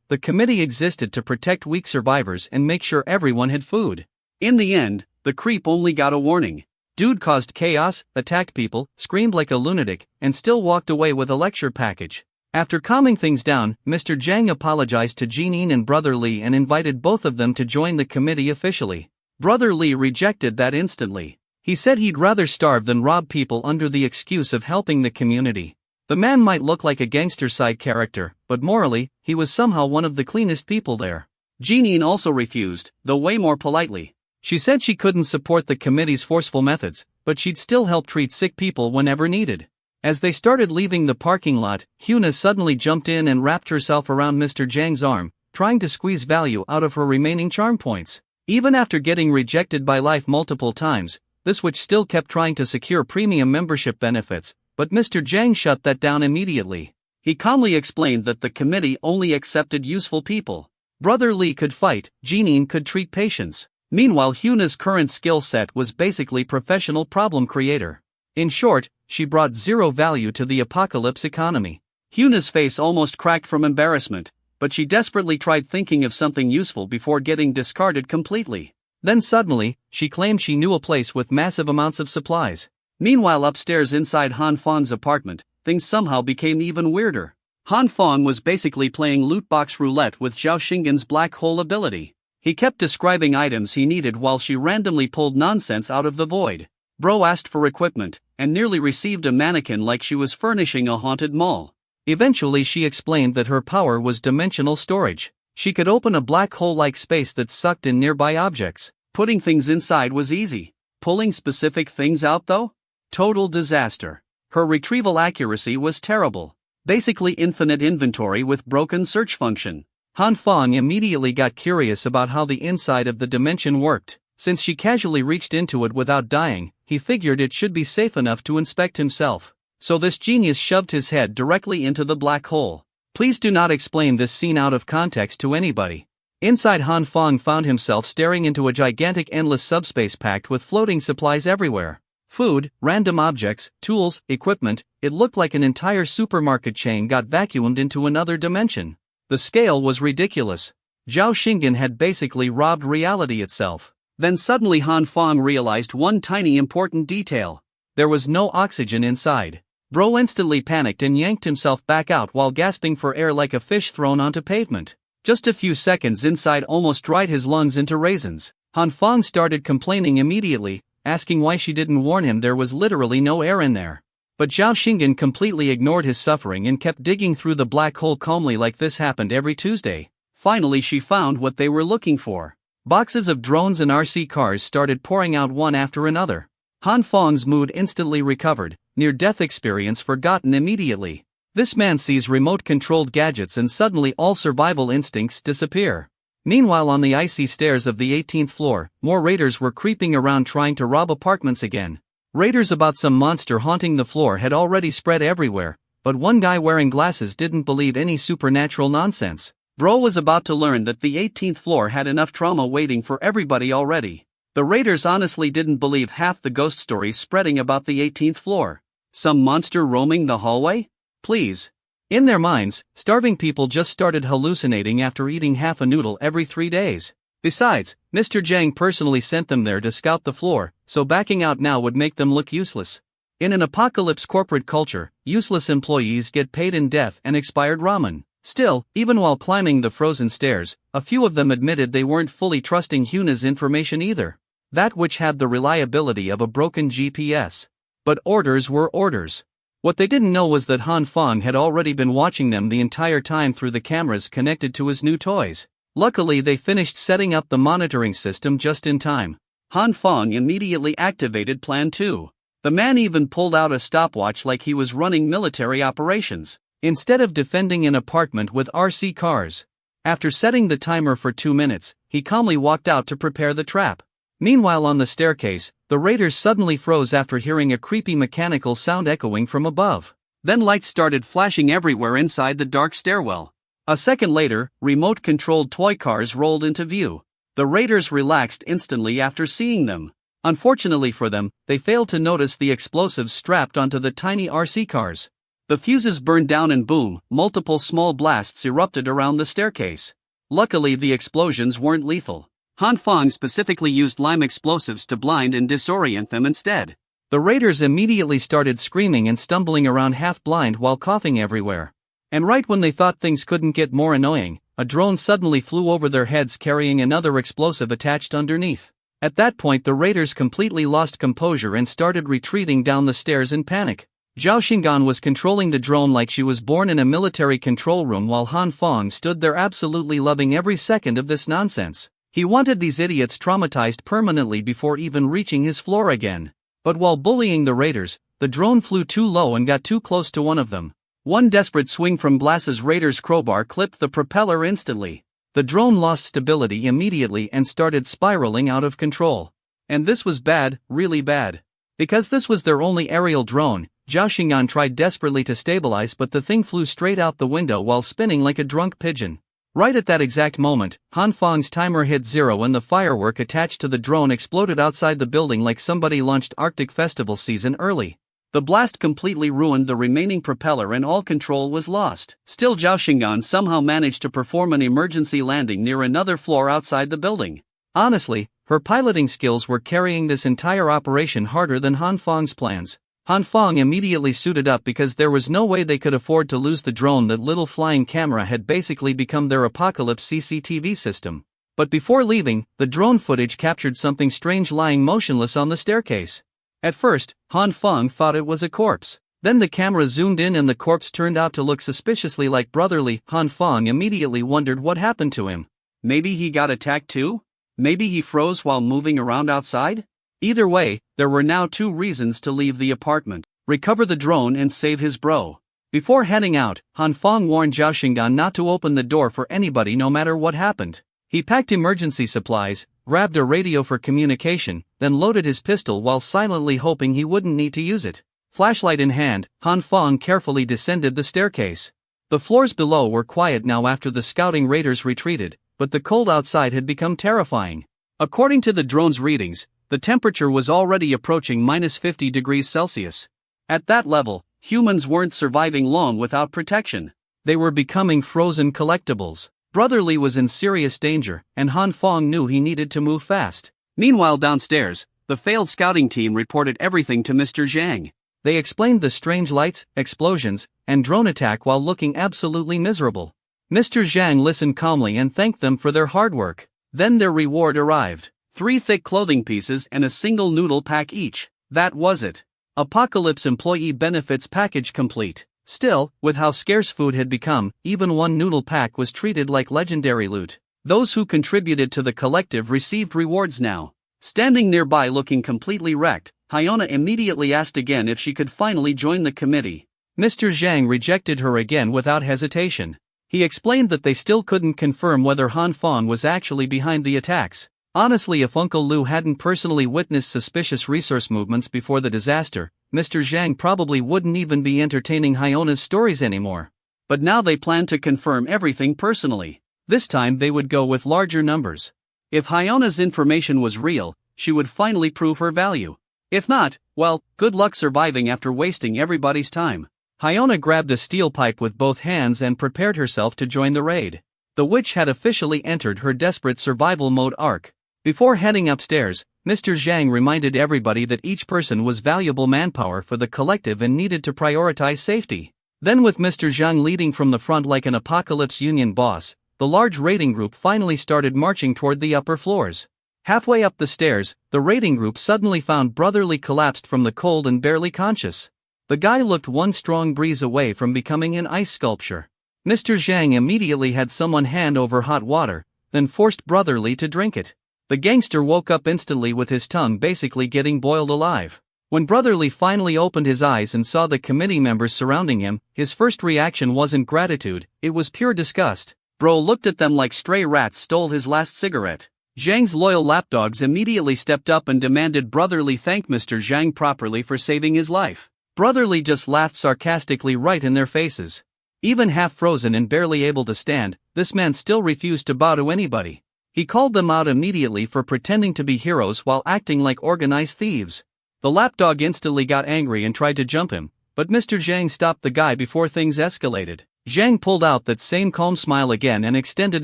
the committee existed to protect weak survivors and make sure everyone had food. In the end, the creep only got a warning. Dude caused chaos, attacked people, screamed like a lunatic, and still walked away with a lecture package. After calming things down, Mr. Jang apologized to Jeanine and Brother Lee and invited both of them to join the committee officially. Brother Lee rejected that instantly. He said he'd rather starve than rob people under the excuse of helping the community. The man might look like a gangster side character, but morally, he was somehow one of the cleanest people there. Jeanine also refused, though way more politely. She said she couldn't support the committee's forceful methods, but she'd still help treat sick people whenever needed. As they started leaving the parking lot, Hyuna suddenly jumped in and wrapped herself around Mr. Jang's arm, trying to squeeze value out of her remaining charm points. Even after getting rejected by life multiple times, this witch still kept trying to secure premium membership benefits, but Mr. Jang shut that down immediately. He calmly explained that the committee only accepted useful people. Brother Lee could fight, Jeanine could treat patients. Meanwhile, Hyuna's current skill set was basically professional problem creator. In short, she brought zero value to the apocalypse economy. Hyuna's face almost cracked from embarrassment, but she desperately tried thinking of something useful before getting discarded completely. Then suddenly, she claimed she knew a place with massive amounts of supplies. Meanwhile, upstairs inside Han Fang's apartment, things somehow became even weirder. Han Fang was basically playing loot box roulette with Zhao Xinggen's black hole ability. He kept describing items he needed while she randomly pulled nonsense out of the void. Bro asked for equipment, and nearly received a mannequin like she was furnishing a haunted mall. Eventually she explained that her power was dimensional storage. She could open a black hole-like space that sucked in nearby objects. Putting things inside was easy. Pulling specific things out though? Total disaster. Her retrieval accuracy was terrible. Basically infinite inventory with broken search function. Han Fang immediately got curious about how the inside of the dimension worked. Since she casually reached into it without dying, he figured it should be safe enough to inspect himself. So this genius shoved his head directly into the black hole. Please do not explain this scene out of context to anybody. Inside, Han Fang found himself staring into a gigantic endless subspace packed with floating supplies everywhere. Food, random objects, tools, equipment. It looked like an entire supermarket chain got vacuumed into another dimension. The scale was ridiculous. Zhao Xinggen had basically robbed reality itself. Then suddenly Han Fang realized one tiny important detail. There was no oxygen inside. Bro instantly panicked and yanked himself back out while gasping for air like a fish thrown onto pavement. Just a few seconds inside almost dried his lungs into raisins. Han Fang started complaining immediately, asking why she didn't warn him there was literally no air in there. But Zhao Xinggen completely ignored his suffering and kept digging through the black hole calmly like this happened every Tuesday. Finally she found what they were looking for. Boxes of drones and RC cars started pouring out one after another. Han Fang's mood instantly recovered, near-death experience forgotten immediately. This man sees remote-controlled gadgets and suddenly all survival instincts disappear. Meanwhile, on the icy stairs of the 18th floor, more raiders were creeping around trying to rob apartments again. Raiders about some monster haunting the floor had already spread everywhere, but one guy wearing glasses didn't believe any supernatural nonsense. Bro was about to learn that the 18th floor had enough trauma waiting for everybody already. The raiders honestly didn't believe half the ghost stories spreading about the 18th floor. Some monster roaming the hallway? Please. In their minds, starving people just started hallucinating after eating half a noodle every 3 days. Besides, Mr. Jang personally sent them there to scout the floor, so backing out now would make them look useless. In an apocalypse corporate culture, useless employees get paid in death and expired ramen. Still, even while climbing the frozen stairs, a few of them admitted they weren't fully trusting Hyuna's information either. That which had the reliability of a broken GPS. But orders were orders. What they didn't know was that Han Fang had already been watching them the entire time through the cameras connected to his new toys. Luckily they finished setting up the monitoring system just in time. Han Fang immediately activated Plan 2. The man even pulled out a stopwatch like he was running military operations, instead of defending an apartment with RC cars. After setting the timer for 2 minutes, he calmly walked out to prepare the trap. Meanwhile on the staircase, the raiders suddenly froze after hearing a creepy mechanical sound echoing from above. Then lights started flashing everywhere inside the dark stairwell. A second later, remote-controlled toy cars rolled into view. The raiders relaxed instantly after seeing them. Unfortunately for them, they failed to notice the explosives strapped onto the tiny RC cars. The fuses burned down and boom, multiple small blasts erupted around the staircase. Luckily the explosions weren't lethal. Han Fong specifically used lime explosives to blind and disorient them instead. The raiders immediately started screaming and stumbling around half-blind while coughing everywhere. And right when they thought things couldn't get more annoying, a drone suddenly flew over their heads carrying another explosive attached underneath. At that point the raiders completely lost composure and started retreating down the stairs in panic. Zhao Xingan was controlling the drone like she was born in a military control room while Han Fong stood there absolutely loving every second of this nonsense. He wanted these idiots traumatized permanently before even reaching his floor again. But while bullying the raiders, the drone flew too low and got too close to one of them. One desperate swing from Blass's raider's crowbar clipped the propeller instantly. The drone lost stability immediately and started spiraling out of control. And this was bad, really bad. Because this was their only aerial drone, Zhao Xingan tried desperately to stabilize but the thing flew straight out the window while spinning like a drunk pigeon. Right at that exact moment, Han Fong's timer hit 0 and the firework attached to the drone exploded outside the building like somebody launched Arctic Festival season early. The blast completely ruined the remaining propeller and all control was lost. Still Zhao Xingan somehow managed to perform an emergency landing near another floor outside the building. Honestly, her piloting skills were carrying this entire operation harder than Han Fong's plans. Han Fong immediately suited up because there was no way they could afford to lose the drone. That little flying camera had basically become their apocalypse CCTV system. But before leaving, the drone footage captured something strange lying motionless on the staircase. At first, Han Fong thought it was a corpse. Then the camera zoomed in and the corpse turned out to look suspiciously like brotherly. Han Fong immediately wondered what happened to him. Maybe he got attacked too? Maybe he froze while moving around outside? Either way, there were now 2 reasons to leave the apartment: recover the drone and save his bro. Before heading out, Han Fong warned Zhao Xingan not to open the door for anybody no matter what happened. He packed emergency supplies, grabbed a radio for communication, then loaded his pistol while silently hoping he wouldn't need to use it. Flashlight in hand, Han Fong carefully descended the staircase. The floors below were quiet now after the scouting raiders retreated, but the cold outside had become terrifying. According to the drone's readings, the temperature was already approaching -50 degrees Celsius. At that level, humans weren't surviving long without protection. They were becoming frozen collectibles. Brotherly was in serious danger, and Han Fong knew he needed to move fast. Meanwhile downstairs, the failed scouting team reported everything to Mr. Zhang. They explained the strange lights, explosions, and drone attack while looking absolutely miserable. Mr. Zhang listened calmly and thanked them for their hard work. Then their reward arrived. 3 thick clothing pieces and a single noodle pack each. That was it. Apocalypse Employee Benefits Package complete. Still, with how scarce food had become, even 1 noodle pack was treated like legendary loot. Those who contributed to the collective received rewards now. Standing nearby looking completely wrecked, Hyona immediately asked again if she could finally join the committee. Mr. Zhang rejected her again without hesitation. He explained that they still couldn't confirm whether Han Fong was actually behind the attacks. Honestly, if Uncle Lu hadn't personally witnessed suspicious resource movements before the disaster, Mr. Zhang probably wouldn't even be entertaining Hyona's stories anymore. But now they planned to confirm everything personally. This time they would go with larger numbers. If Hyona's information was real, she would finally prove her value. If not, well, good luck surviving after wasting everybody's time. Hyona grabbed a steel pipe with both hands and prepared herself to join the raid. The witch had officially entered her desperate survival mode arc. Before heading upstairs, Mr. Zhang reminded everybody that each person was valuable manpower for the collective and needed to prioritize safety. Then with Mr. Zhang leading from the front like an Apocalypse Union boss, the large raiding group finally started marching toward the upper floors. Halfway up the stairs, the raiding group suddenly found Brotherly collapsed from the cold and barely conscious. The guy looked one strong breeze away from becoming an ice sculpture. Mr. Zhang immediately had someone hand over hot water, then forced Brotherly to drink it. The gangster woke up instantly with his tongue basically getting boiled alive. When Brotherly finally opened his eyes and saw the committee members surrounding him, his first reaction wasn't gratitude, it was pure disgust. Bro looked at them like stray rats stole his last cigarette. Zhang's loyal lapdogs immediately stepped up and demanded Brotherly thank Mr. Zhang properly for saving his life. Brotherly just laughed sarcastically right in their faces. Even half frozen and barely able to stand, this man still refused to bow to anybody. He called them out immediately for pretending to be heroes while acting like organized thieves. The lapdog instantly got angry and tried to jump him, but Mr. Zhang stopped the guy before things escalated. Zhang pulled out that same calm smile again and extended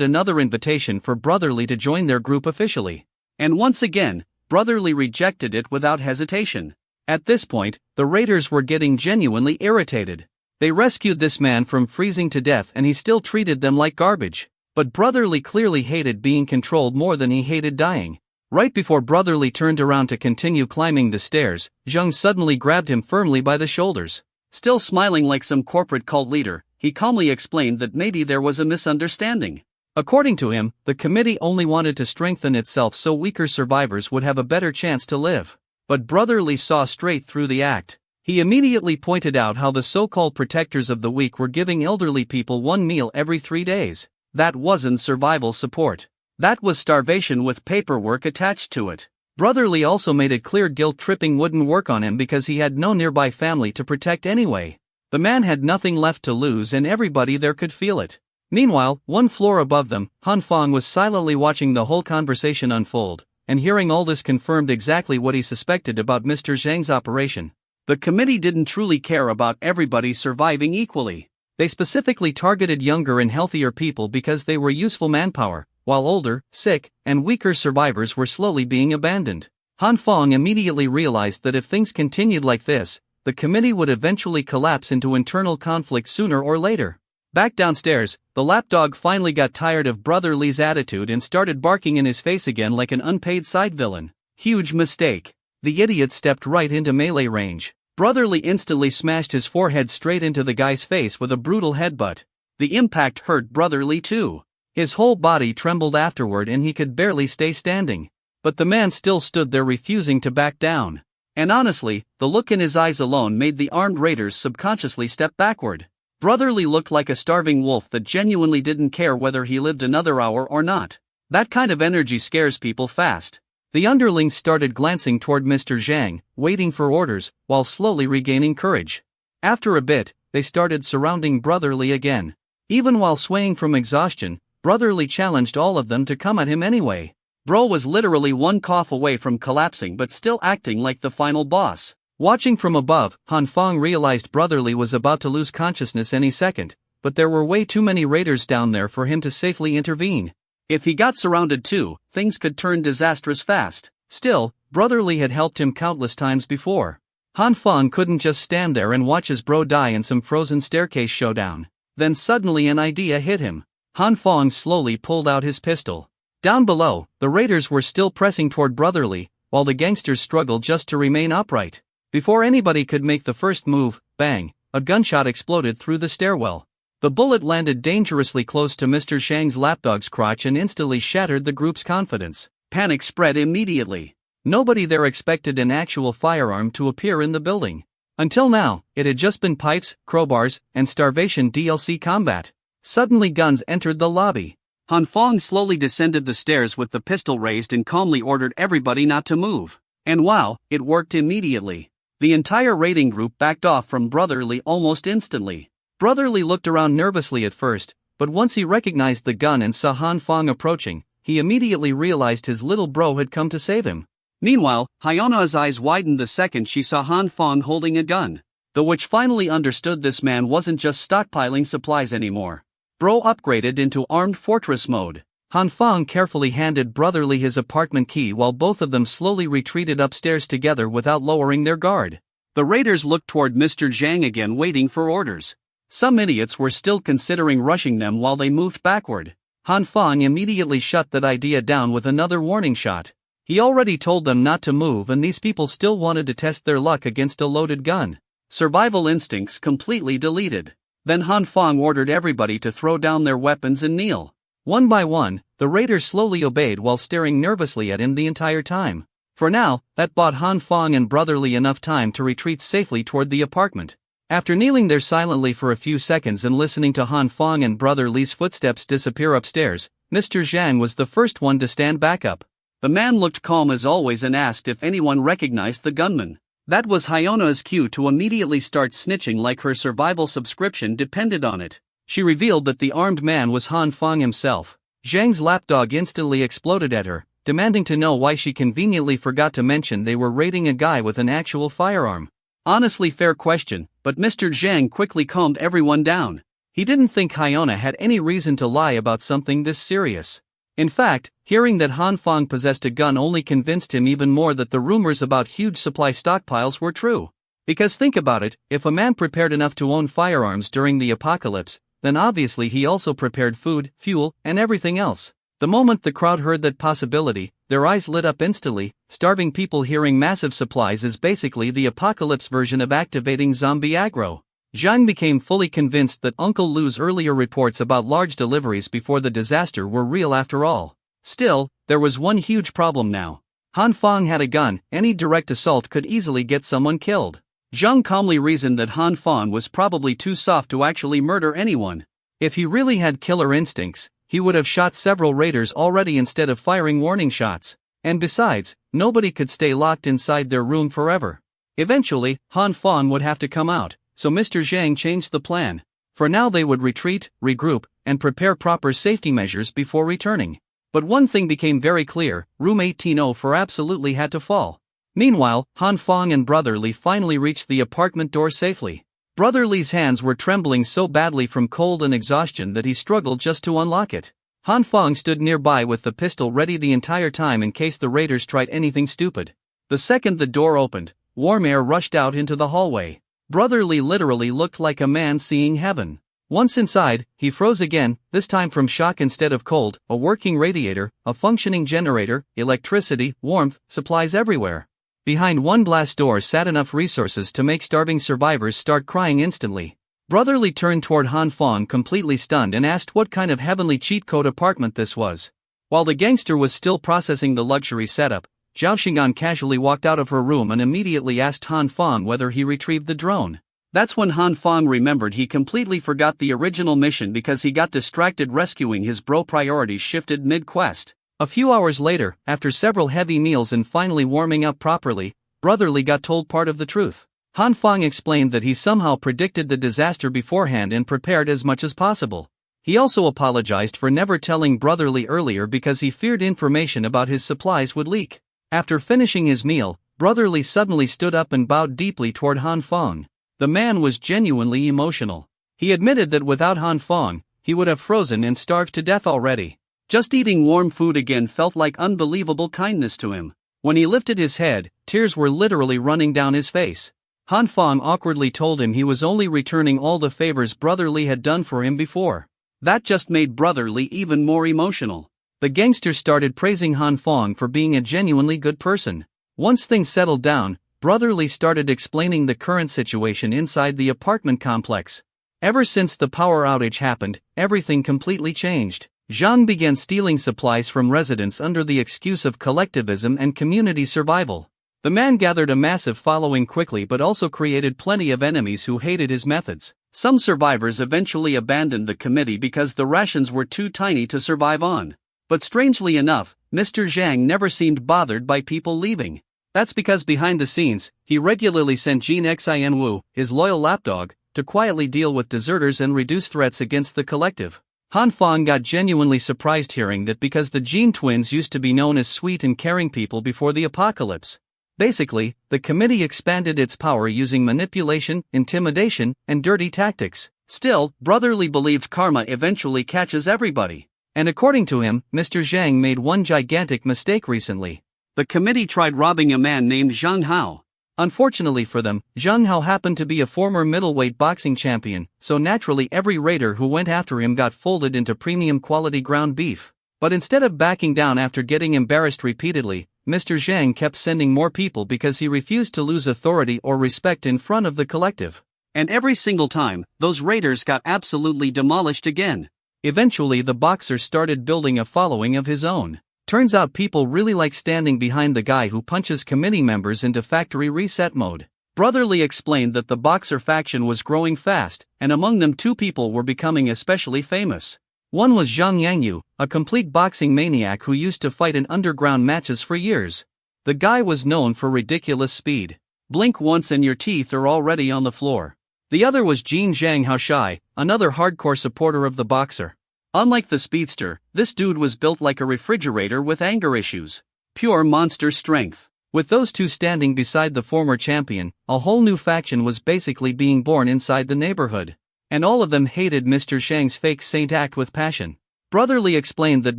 another invitation for Brotherly to join their group officially. And once again, Brotherly rejected it without hesitation. At this point, the raiders were getting genuinely irritated. They rescued this man from freezing to death and he still treated them like garbage. But Brotherly clearly hated being controlled more than he hated dying. Right before Brotherly turned around to continue climbing the stairs, Zhang suddenly grabbed him firmly by the shoulders. Still smiling like some corporate cult leader, he calmly explained that maybe there was a misunderstanding. According to him, the committee only wanted to strengthen itself so weaker survivors would have a better chance to live. But Brotherly saw straight through the act. He immediately pointed out how the so-called protectors of the weak were giving elderly people one meal every 3 days. That wasn't survival support. That was starvation with paperwork attached to it. Brotherly also made it clear guilt-tripping wouldn't work on him because he had no nearby family to protect anyway. The man had nothing left to lose and everybody there could feel it. Meanwhile, one floor above them, Han Fong was silently watching the whole conversation unfold, and hearing all this confirmed exactly what he suspected about Mr. Zhang's operation. The committee didn't truly care about everybody surviving equally. They specifically targeted younger and healthier people because they were useful manpower, while older, sick, and weaker survivors were slowly being abandoned. Han Fong immediately realized that if things continued like this, the committee would eventually collapse into internal conflict sooner or later. Back downstairs, the lapdog finally got tired of Brotherly's attitude and started barking in his face again like an unpaid side villain. Huge mistake. The idiot stepped right into melee range. Brotherly instantly smashed his forehead straight into the guy's face with a brutal headbutt. The impact hurt Brotherly too. His whole body trembled afterward and he could barely stay standing. But the man still stood there refusing to back down. And honestly, the look in his eyes alone made the armed raiders subconsciously step backward. Brotherly looked like a starving wolf that genuinely didn't care whether he lived another hour or not. That kind of energy scares people fast. The underlings started glancing toward Mr. Zhang, waiting for orders, while slowly regaining courage. After a bit, they started surrounding Brotherly again. Even while swaying from exhaustion, Brotherly challenged all of them to come at him anyway. Bro was literally one cough away from collapsing but still acting like the final boss. Watching from above, Han Fong realized Brotherly was about to lose consciousness any second, but there were way too many raiders down there for him to safely intervene. If he got surrounded too, things could turn disastrous fast. Still, Brotherly had helped him countless times before. Han Fong couldn't just stand there and watch his bro die in some frozen staircase showdown. Then suddenly an idea hit him. Han Fong slowly pulled out his pistol. Down below, the raiders were still pressing toward Brotherly, while the gangsters struggled just to remain upright. Before anybody could make the first move, bang, a gunshot exploded through the stairwell. The bullet landed dangerously close to Mr. Zhang's lapdog's crotch and instantly shattered the group's confidence. Panic spread immediately. Nobody there expected an actual firearm to appear in the building. Until now, it had just been pipes, crowbars, and starvation DLC combat. Suddenly guns entered the lobby. Han Fong slowly descended the stairs with the pistol raised and calmly ordered everybody not to move. And wow, it worked immediately. The entire raiding group backed off from Brotherly almost instantly. Brotherly looked around nervously at first, but once he recognized the gun and saw Han Fong approaching, he immediately realized his little bro had come to save him. Meanwhile, Hyona's eyes widened the second she saw Han Fong holding a gun. The witch finally understood this man wasn't just stockpiling supplies anymore. Bro upgraded into armed fortress mode. Han Fong carefully handed Brotherly his apartment key while both of them slowly retreated upstairs together without lowering their guard. The raiders looked toward Mr. Zhang again waiting for orders. Some idiots were still considering rushing them while they moved backward. Han Fong immediately shut that idea down with another warning shot. He already told them not to move and these people still wanted to test their luck against a loaded gun. Survival instincts completely deleted. Then Han Fong ordered everybody to throw down their weapons and kneel. One by one, the raiders slowly obeyed while staring nervously at him the entire time. For now, that bought Han Fong and Brother Li enough time to retreat safely toward the apartment. After kneeling there silently for a few seconds and listening to Han Fong and Brother Li's footsteps disappear upstairs, Mr. Zhang was the first one to stand back up. The man looked calm as always and asked if anyone recognized the gunman. That was Hyona's cue to immediately start snitching like her survival subscription depended on it. She revealed that the armed man was Han Fong himself. Zhang's lapdog instantly exploded at her, demanding to know why she conveniently forgot to mention they were raiding a guy with an actual firearm. Honestly, fair question, but Mr. Zhang quickly calmed everyone down. He didn't think Hyona had any reason to lie about something this serious. In fact, hearing that Han Fong possessed a gun only convinced him even more that the rumors about huge supply stockpiles were true. Because think about it, if a man prepared enough to own firearms during the apocalypse, then obviously he also prepared food, fuel, and everything else. The moment the crowd heard that possibility, their eyes lit up instantly. Starving people hearing massive supplies is basically the apocalypse version of activating zombie aggro. Zhang became fully convinced that Uncle Lu's earlier reports about large deliveries before the disaster were real after all. Still, there was one huge problem now. Han Fong had a gun, any direct assault could easily get someone killed. Zhang calmly reasoned that Han Fong was probably too soft to actually murder anyone. If he really had killer instincts, he would have shot several raiders already instead of firing warning shots. And besides, nobody could stay locked inside their room forever. Eventually, Han Fong would have to come out, so Mr. Zhang changed the plan. For now they would retreat, regroup, and prepare proper safety measures before returning. But one thing became very clear, room 1804 absolutely had to fall. Meanwhile, Han Fong and Brother Li finally reached the apartment door safely. Brother Li's hands were trembling so badly from cold and exhaustion that he struggled just to unlock it. Han Fong stood nearby with the pistol ready the entire time in case the raiders tried anything stupid. The second the door opened, warm air rushed out into the hallway. Brother Li literally looked like a man seeing heaven. Once inside, he froze again, this time from shock instead of cold. A working radiator, a functioning generator, electricity, warmth, supplies everywhere. Behind one glass door sat enough resources to make starving survivors start crying instantly. Brother Li turned toward Han Fong completely stunned and asked what kind of heavenly cheat code apartment this was. While the gangster was still processing the luxury setup, Zhao Xingan casually walked out of her room and immediately asked Han Fong whether he retrieved the drone. That's when Han Fong remembered he completely forgot the original mission because he got distracted rescuing his bro. Priorities shifted mid-quest. A few hours later, after several heavy meals and finally warming up properly, Brother Li got told part of the truth. Han Fong explained that he somehow predicted the disaster beforehand and prepared as much as possible. He also apologized for never telling Brother Li earlier because he feared information about his supplies would leak. After finishing his meal, Brother Li suddenly stood up and bowed deeply toward Han Fong. The man was genuinely emotional. He admitted that without Han Fong, he would have frozen and starved to death already. Just eating warm food again felt like unbelievable kindness to him. When he lifted his head, tears were literally running down his face. Han Fong awkwardly told him he was only returning all the favors Brother Li had done for him before. That just made Brother Li even more emotional. The gangster started praising Han Fong for being a genuinely good person. Once things settled down, Brother Li started explaining the current situation inside the apartment complex. Ever since the power outage happened, everything completely changed. Zhang began stealing supplies from residents under the excuse of collectivism and community survival. The man gathered a massive following quickly but also created plenty of enemies who hated his methods. Some survivors eventually abandoned the committee because the rations were too tiny to survive on. But strangely enough, Mr. Zhang never seemed bothered by people leaving. That's because behind the scenes, he regularly sent Jin Xin-Wu, his loyal lapdog, to quietly deal with deserters and reduce threats against the collective. Han Fong got genuinely surprised hearing that because the Jin twins used to be known as sweet and caring people before the apocalypse. Basically, the committee expanded its power using manipulation, intimidation, and dirty tactics. Still, Brother Li believed karma eventually catches everybody. And according to him, Mr. Zhang made one gigantic mistake recently. The committee tried robbing a man named Zhang Hao. Unfortunately for them, Zhang Hao happened to be a former middleweight boxing champion, so naturally every raider who went after him got folded into premium quality ground beef. But instead of backing down after getting embarrassed repeatedly, Mr. Zhang kept sending more people because he refused to lose authority or respect in front of the collective. And every single time, those raiders got absolutely demolished again. Eventually the boxer started building a following of his own. Turns out people really like standing behind the guy who punches committee members into factory reset mode. Brotherly explained that the boxer faction was growing fast, and among them 2 people were becoming especially famous. One was Zhang Yangyu, a complete boxing maniac who used to fight in underground matches for years. The guy was known for ridiculous speed. Blink once and your teeth are already on the floor. The other was Jin Zhang Haoshai, another hardcore supporter of the boxer. Unlike the speedster, this dude was built like a refrigerator with anger issues. Pure monster strength. With those 2 standing beside the former champion, a whole new faction was basically being born inside the neighborhood. And all of them hated Mr. Zhang's fake saint act with passion. Brotherly explained that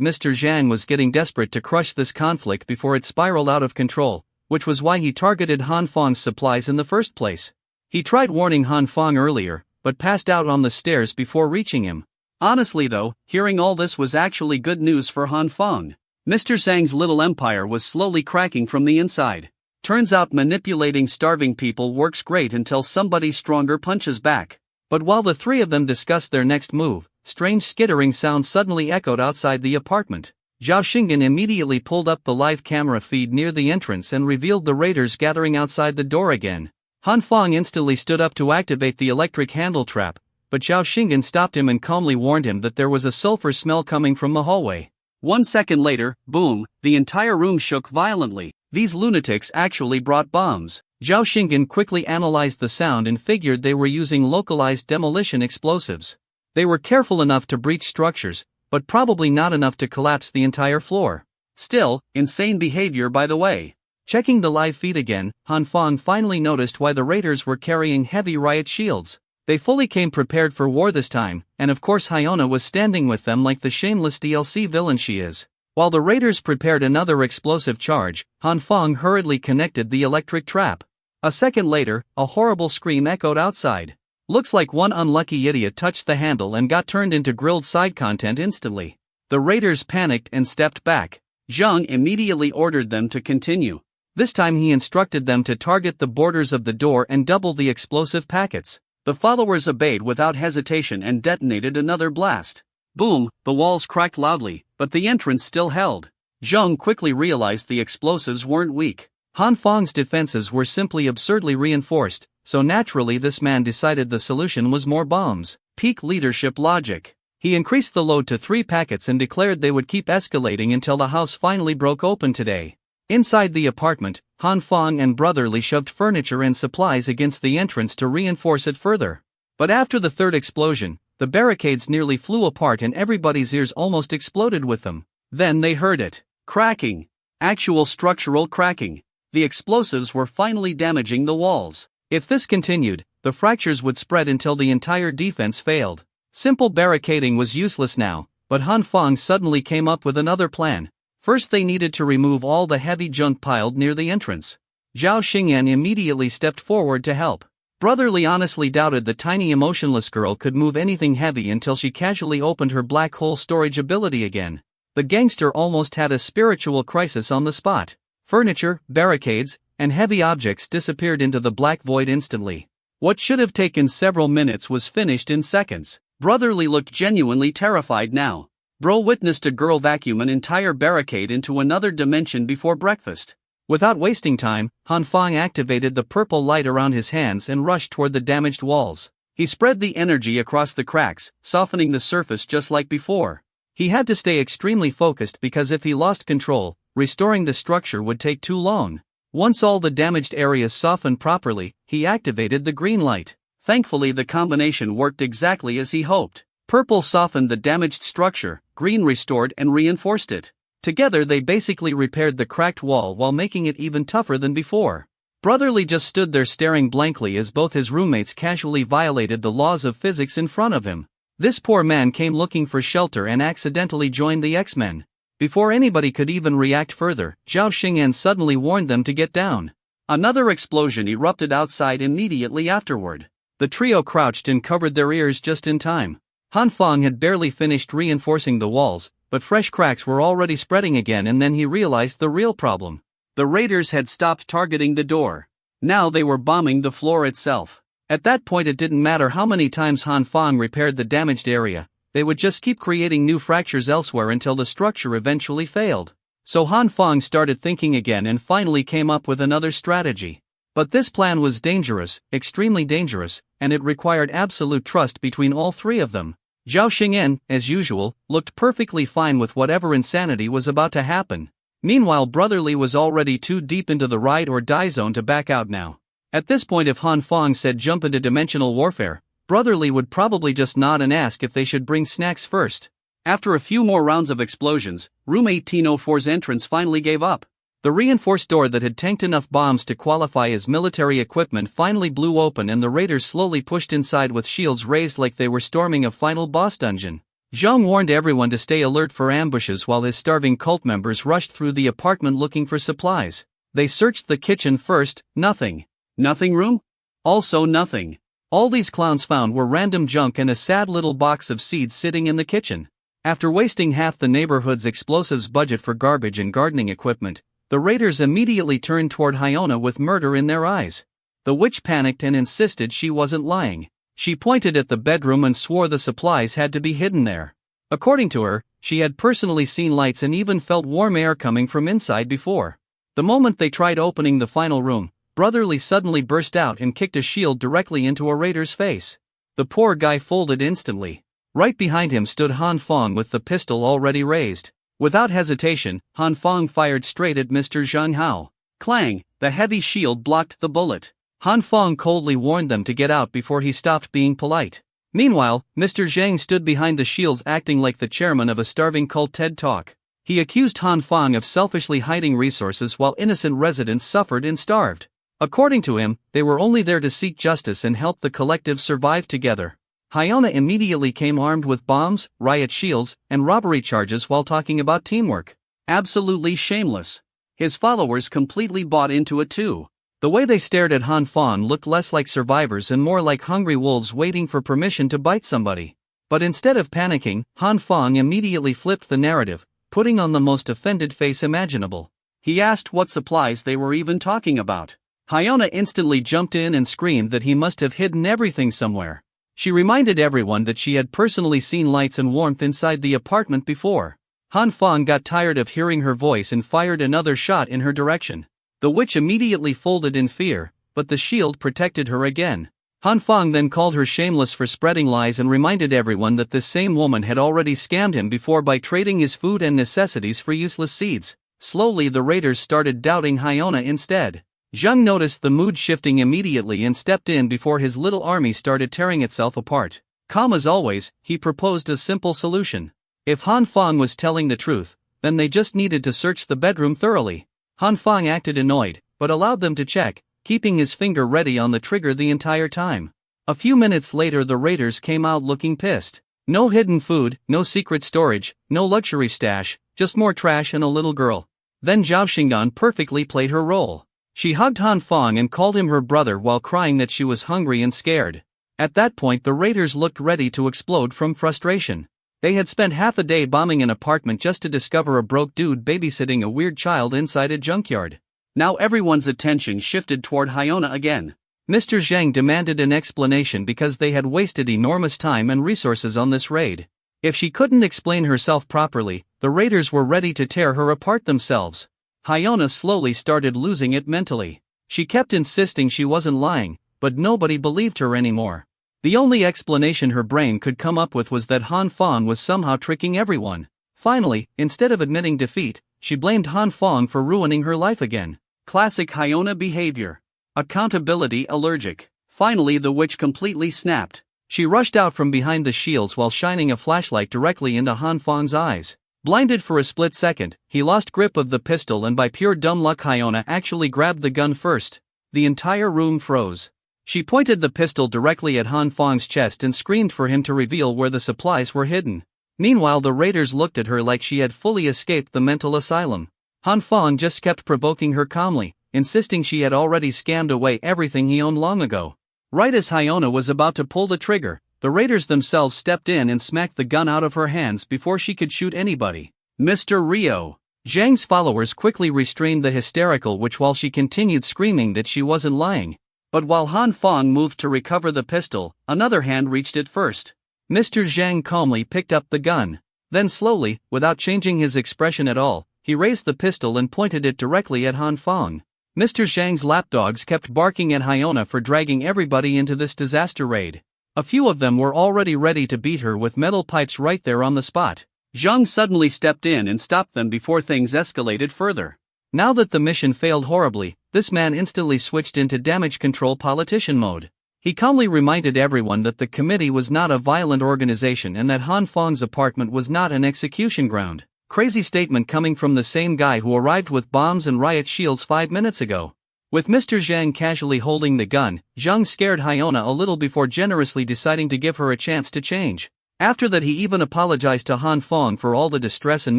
Mr. Zhang was getting desperate to crush this conflict before it spiraled out of control, which was why he targeted Han Fang's supplies in the first place. He tried warning Han Fang earlier, but passed out on the stairs before reaching him. Honestly though, hearing all this was actually good news for Han Fang. Mr. Zhang's little empire was slowly cracking from the inside. Turns out manipulating starving people works great until somebody stronger punches back. But while the 3 of them discussed their next move, strange skittering sounds suddenly echoed outside the apartment. Zhao Xingyan immediately pulled up the live camera feed near the entrance and revealed the raiders gathering outside the door again. Han Fang instantly stood up to activate the electric handle trap, but Zhao Xingyan stopped him and calmly warned him that there was a sulfur smell coming from the hallway. 1 second later, boom, the entire room shook violently. These lunatics actually brought bombs. Zhao Xingyan quickly analyzed the sound and figured they were using localized demolition explosives. They were careful enough to breach structures, but probably not enough to collapse the entire floor. Still, insane behavior by the way. Checking the live feed again, Han Fang finally noticed why the raiders were carrying heavy riot shields. They fully came prepared for war this time, and of course Hyona was standing with them like the shameless DLC villain she is. While the raiders prepared another explosive charge, Han Fang hurriedly connected the electric trap. A second later, a horrible scream echoed outside. Looks like one unlucky idiot touched the handle and got turned into grilled side content instantly. The raiders panicked and stepped back. Zhang immediately ordered them to continue. This time he instructed them to target the borders of the door and double the explosive packets. The followers obeyed without hesitation and detonated another blast. Boom, the walls cracked loudly, but the entrance still held. Zhang quickly realized the explosives weren't weak. Han Fang's defenses were simply absurdly reinforced, so naturally this man decided the solution was more bombs. Peak leadership logic. He increased the load to 3 packets and declared they would keep escalating until the house finally broke open today. Inside the apartment, Han Fang and Brotherly shoved furniture and supplies against the entrance to reinforce it further. But after the 3rd explosion, the barricades nearly flew apart and everybody's ears almost exploded with them. Then they heard it. Cracking. Actual structural cracking. The explosives were finally damaging the walls. If this continued, the fractures would spread until the entire defense failed. Simple barricading was useless now, but Han Fang suddenly came up with another plan. First they needed to remove all the heavy junk piled near the entrance. Zhao Xingyan immediately stepped forward to help. Brotherly honestly doubted the tiny emotionless girl could move anything heavy until she casually opened her black hole storage ability again. The gangster almost had a spiritual crisis on the spot. Furniture, barricades, and heavy objects disappeared into the black void instantly. What should have taken several minutes was finished in seconds. Brotherly looked genuinely terrified now. Bro witnessed a girl vacuum an entire barricade into another dimension before breakfast. Without wasting time, Han Fang activated the purple light around his hands and rushed toward the damaged walls. He spread the energy across the cracks, softening the surface just like before. He had to stay extremely focused because if he lost control, restoring the structure would take too long. Once all the damaged areas softened properly, he activated the green light. Thankfully the combination worked exactly as he hoped. Purple softened the damaged structure, green restored and reinforced it. Together they basically repaired the cracked wall while making it even tougher than before. Brotherly just stood there staring blankly as both his roommates casually violated the laws of physics in front of him. This poor man came looking for shelter and accidentally joined the X-Men. Before anybody could even react further, Zhao Xingyan suddenly warned them to get down. Another explosion erupted outside immediately afterward. The trio crouched and covered their ears just in time. Han Fang had barely finished reinforcing the walls, but fresh cracks were already spreading again, and then he realized the real problem. The raiders had stopped targeting the door. Now they were bombing the floor itself. At that point it didn't matter how many times Han Fang repaired the damaged area, they would just keep creating new fractures elsewhere until the structure eventually failed. So Han Fong started thinking again and finally came up with another strategy. But this plan was dangerous, extremely dangerous, and it required absolute trust between all three of them. Zhao Xingyan, as usual, looked perfectly fine with whatever insanity was about to happen. Meanwhile, Brotherly was already too deep into the ride or die zone to back out now. At this point, if Han Fong said jump into dimensional warfare, Brotherly would probably just nod and ask if they should bring snacks first. After a few more rounds of explosions, room 1804's entrance finally gave up. The reinforced door that had tanked enough bombs to qualify as military equipment finally blew open and the raiders slowly pushed inside with shields raised like they were storming a final boss dungeon. Zhang warned everyone to stay alert for ambushes while his starving cult members rushed through the apartment looking for supplies. They searched the kitchen first, nothing. Nothing room? Also nothing. All these clowns found were random junk and a sad little box of seeds sitting in the kitchen. After wasting half the neighborhood's explosives budget for garbage and gardening equipment, the raiders immediately turned toward Hyona with murder in their eyes. The witch panicked and insisted she wasn't lying. She pointed at the bedroom and swore the supplies had to be hidden there. According to her, she had personally seen lights and even felt warm air coming from inside before. The moment they tried opening the final room, Brotherly suddenly burst out and kicked a shield directly into a raider's face. The poor guy folded instantly. Right behind him stood Han Fong with the pistol already raised. Without hesitation, Han Fong fired straight at Mr. Zhang Hao. Clang! The heavy shield blocked the bullet. Han Fong coldly warned them to get out before he stopped being polite. Meanwhile, Mr. Zhang stood behind the shields acting like the chairman of a starving cult TED Talk. He accused Han Fong of selfishly hiding resources while innocent residents suffered and starved. According to him, they were only there to seek justice and help the collective survive together. Hyona immediately came armed with bombs, riot shields, and robbery charges while talking about teamwork. Absolutely shameless. His followers completely bought into it too. The way they stared at Han Fong looked less like survivors and more like hungry wolves waiting for permission to bite somebody. But instead of panicking, Han Fong immediately flipped the narrative, putting on the most offended face imaginable. He asked what supplies they were even talking about. Hyona instantly jumped in and screamed that he must have hidden everything somewhere. She reminded everyone that she had personally seen lights and warmth inside the apartment before. Han Fong got tired of hearing her voice and fired another shot in her direction. The witch immediately folded in fear, but the shield protected her again. Han Fong then called her shameless for spreading lies and reminded everyone that this same woman had already scammed him before by trading his food and necessities for useless seeds. Slowly the raiders started doubting Hyona instead. Zhang noticed the mood shifting immediately and stepped in before his little army started tearing itself apart. Calm as always, he proposed a simple solution. If Han Fong was telling the truth, then they just needed to search the bedroom thoroughly. Han Fong acted annoyed, but allowed them to check, keeping his finger ready on the trigger the entire time. A few minutes later the raiders came out looking pissed. No hidden food, no secret storage, no luxury stash, just more trash and a little girl. Then Zhao Xingdan perfectly played her role. She hugged Han Fong and called him her brother while crying that she was hungry and scared. At that point the raiders looked ready to explode from frustration. They had spent half a day bombing an apartment just to discover a broke dude babysitting a weird child inside a junkyard. Now everyone's attention shifted toward Hyona again. Mr. Zhang demanded an explanation because they had wasted enormous time and resources on this raid. If she couldn't explain herself properly, the raiders were ready to tear her apart themselves. Hyona slowly started losing it mentally. She kept insisting she wasn't lying, but nobody believed her anymore. The only explanation her brain could come up with was that Han Fong was somehow tricking everyone. Finally, instead of admitting defeat, she blamed Han Fong for ruining her life again. Classic Hyona behavior. Accountability allergic. Finally the witch completely snapped. She rushed out from behind the shields while shining a flashlight directly into Han Fong's eyes. Blinded for a split second, he lost grip of the pistol and by pure dumb luck Hyona actually grabbed the gun first. The entire room froze. She pointed the pistol directly at Han Fong's chest and screamed for him to reveal where the supplies were hidden. Meanwhile the raiders looked at her like she had fully escaped the mental asylum. Han Fong just kept provoking her calmly, insisting she had already scammed away everything he owned long ago. Right as Hyona was about to pull the trigger, the raiders themselves stepped in and smacked the gun out of her hands before she could shoot anybody. Mr. Rio. Zhang's followers quickly restrained the hysterical witch while she continued screaming that she wasn't lying. But while Han Fong moved to recover the pistol, another hand reached it first. Mr. Zhang calmly picked up the gun. Then slowly, without changing his expression at all, he raised the pistol and pointed it directly at Han Fong. Mr. Zhang's lapdogs kept barking at Hyona for dragging everybody into this disaster raid. A few of them were already ready to beat her with metal pipes right there on the spot. Zhang suddenly stepped in and stopped them before things escalated further. Now that the mission failed horribly, this man instantly switched into damage control politician mode. He calmly reminded everyone that the committee was not a violent organization and that Han Fong's apartment was not an execution ground. Crazy statement coming from the same guy who arrived with bombs and riot shields 5 minutes ago. With Mr. Zhang casually holding the gun, Zhang scared Hyona a little before generously deciding to give her a chance to change. After that, he even apologized to Han Fong for all the distress and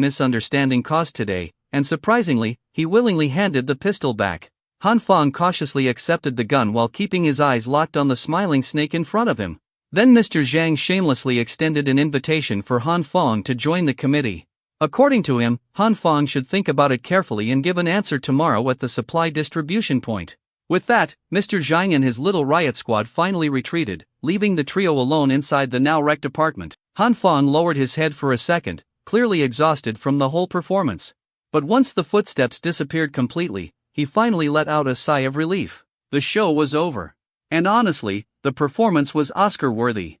misunderstanding caused today, and surprisingly, he willingly handed the pistol back. Han Fong cautiously accepted the gun while keeping his eyes locked on the smiling snake in front of him. Then Mr. Zhang shamelessly extended an invitation for Han Fong to join the committee. According to him, Han Fong should think about it carefully and give an answer tomorrow at the supply distribution point. With that, Mr. Zhang and his little riot squad finally retreated, leaving the trio alone inside the now wrecked apartment. Han Fong lowered his head for a second, clearly exhausted from the whole performance. But once the footsteps disappeared completely, he finally let out a sigh of relief. The show was over. And honestly, the performance was Oscar-worthy.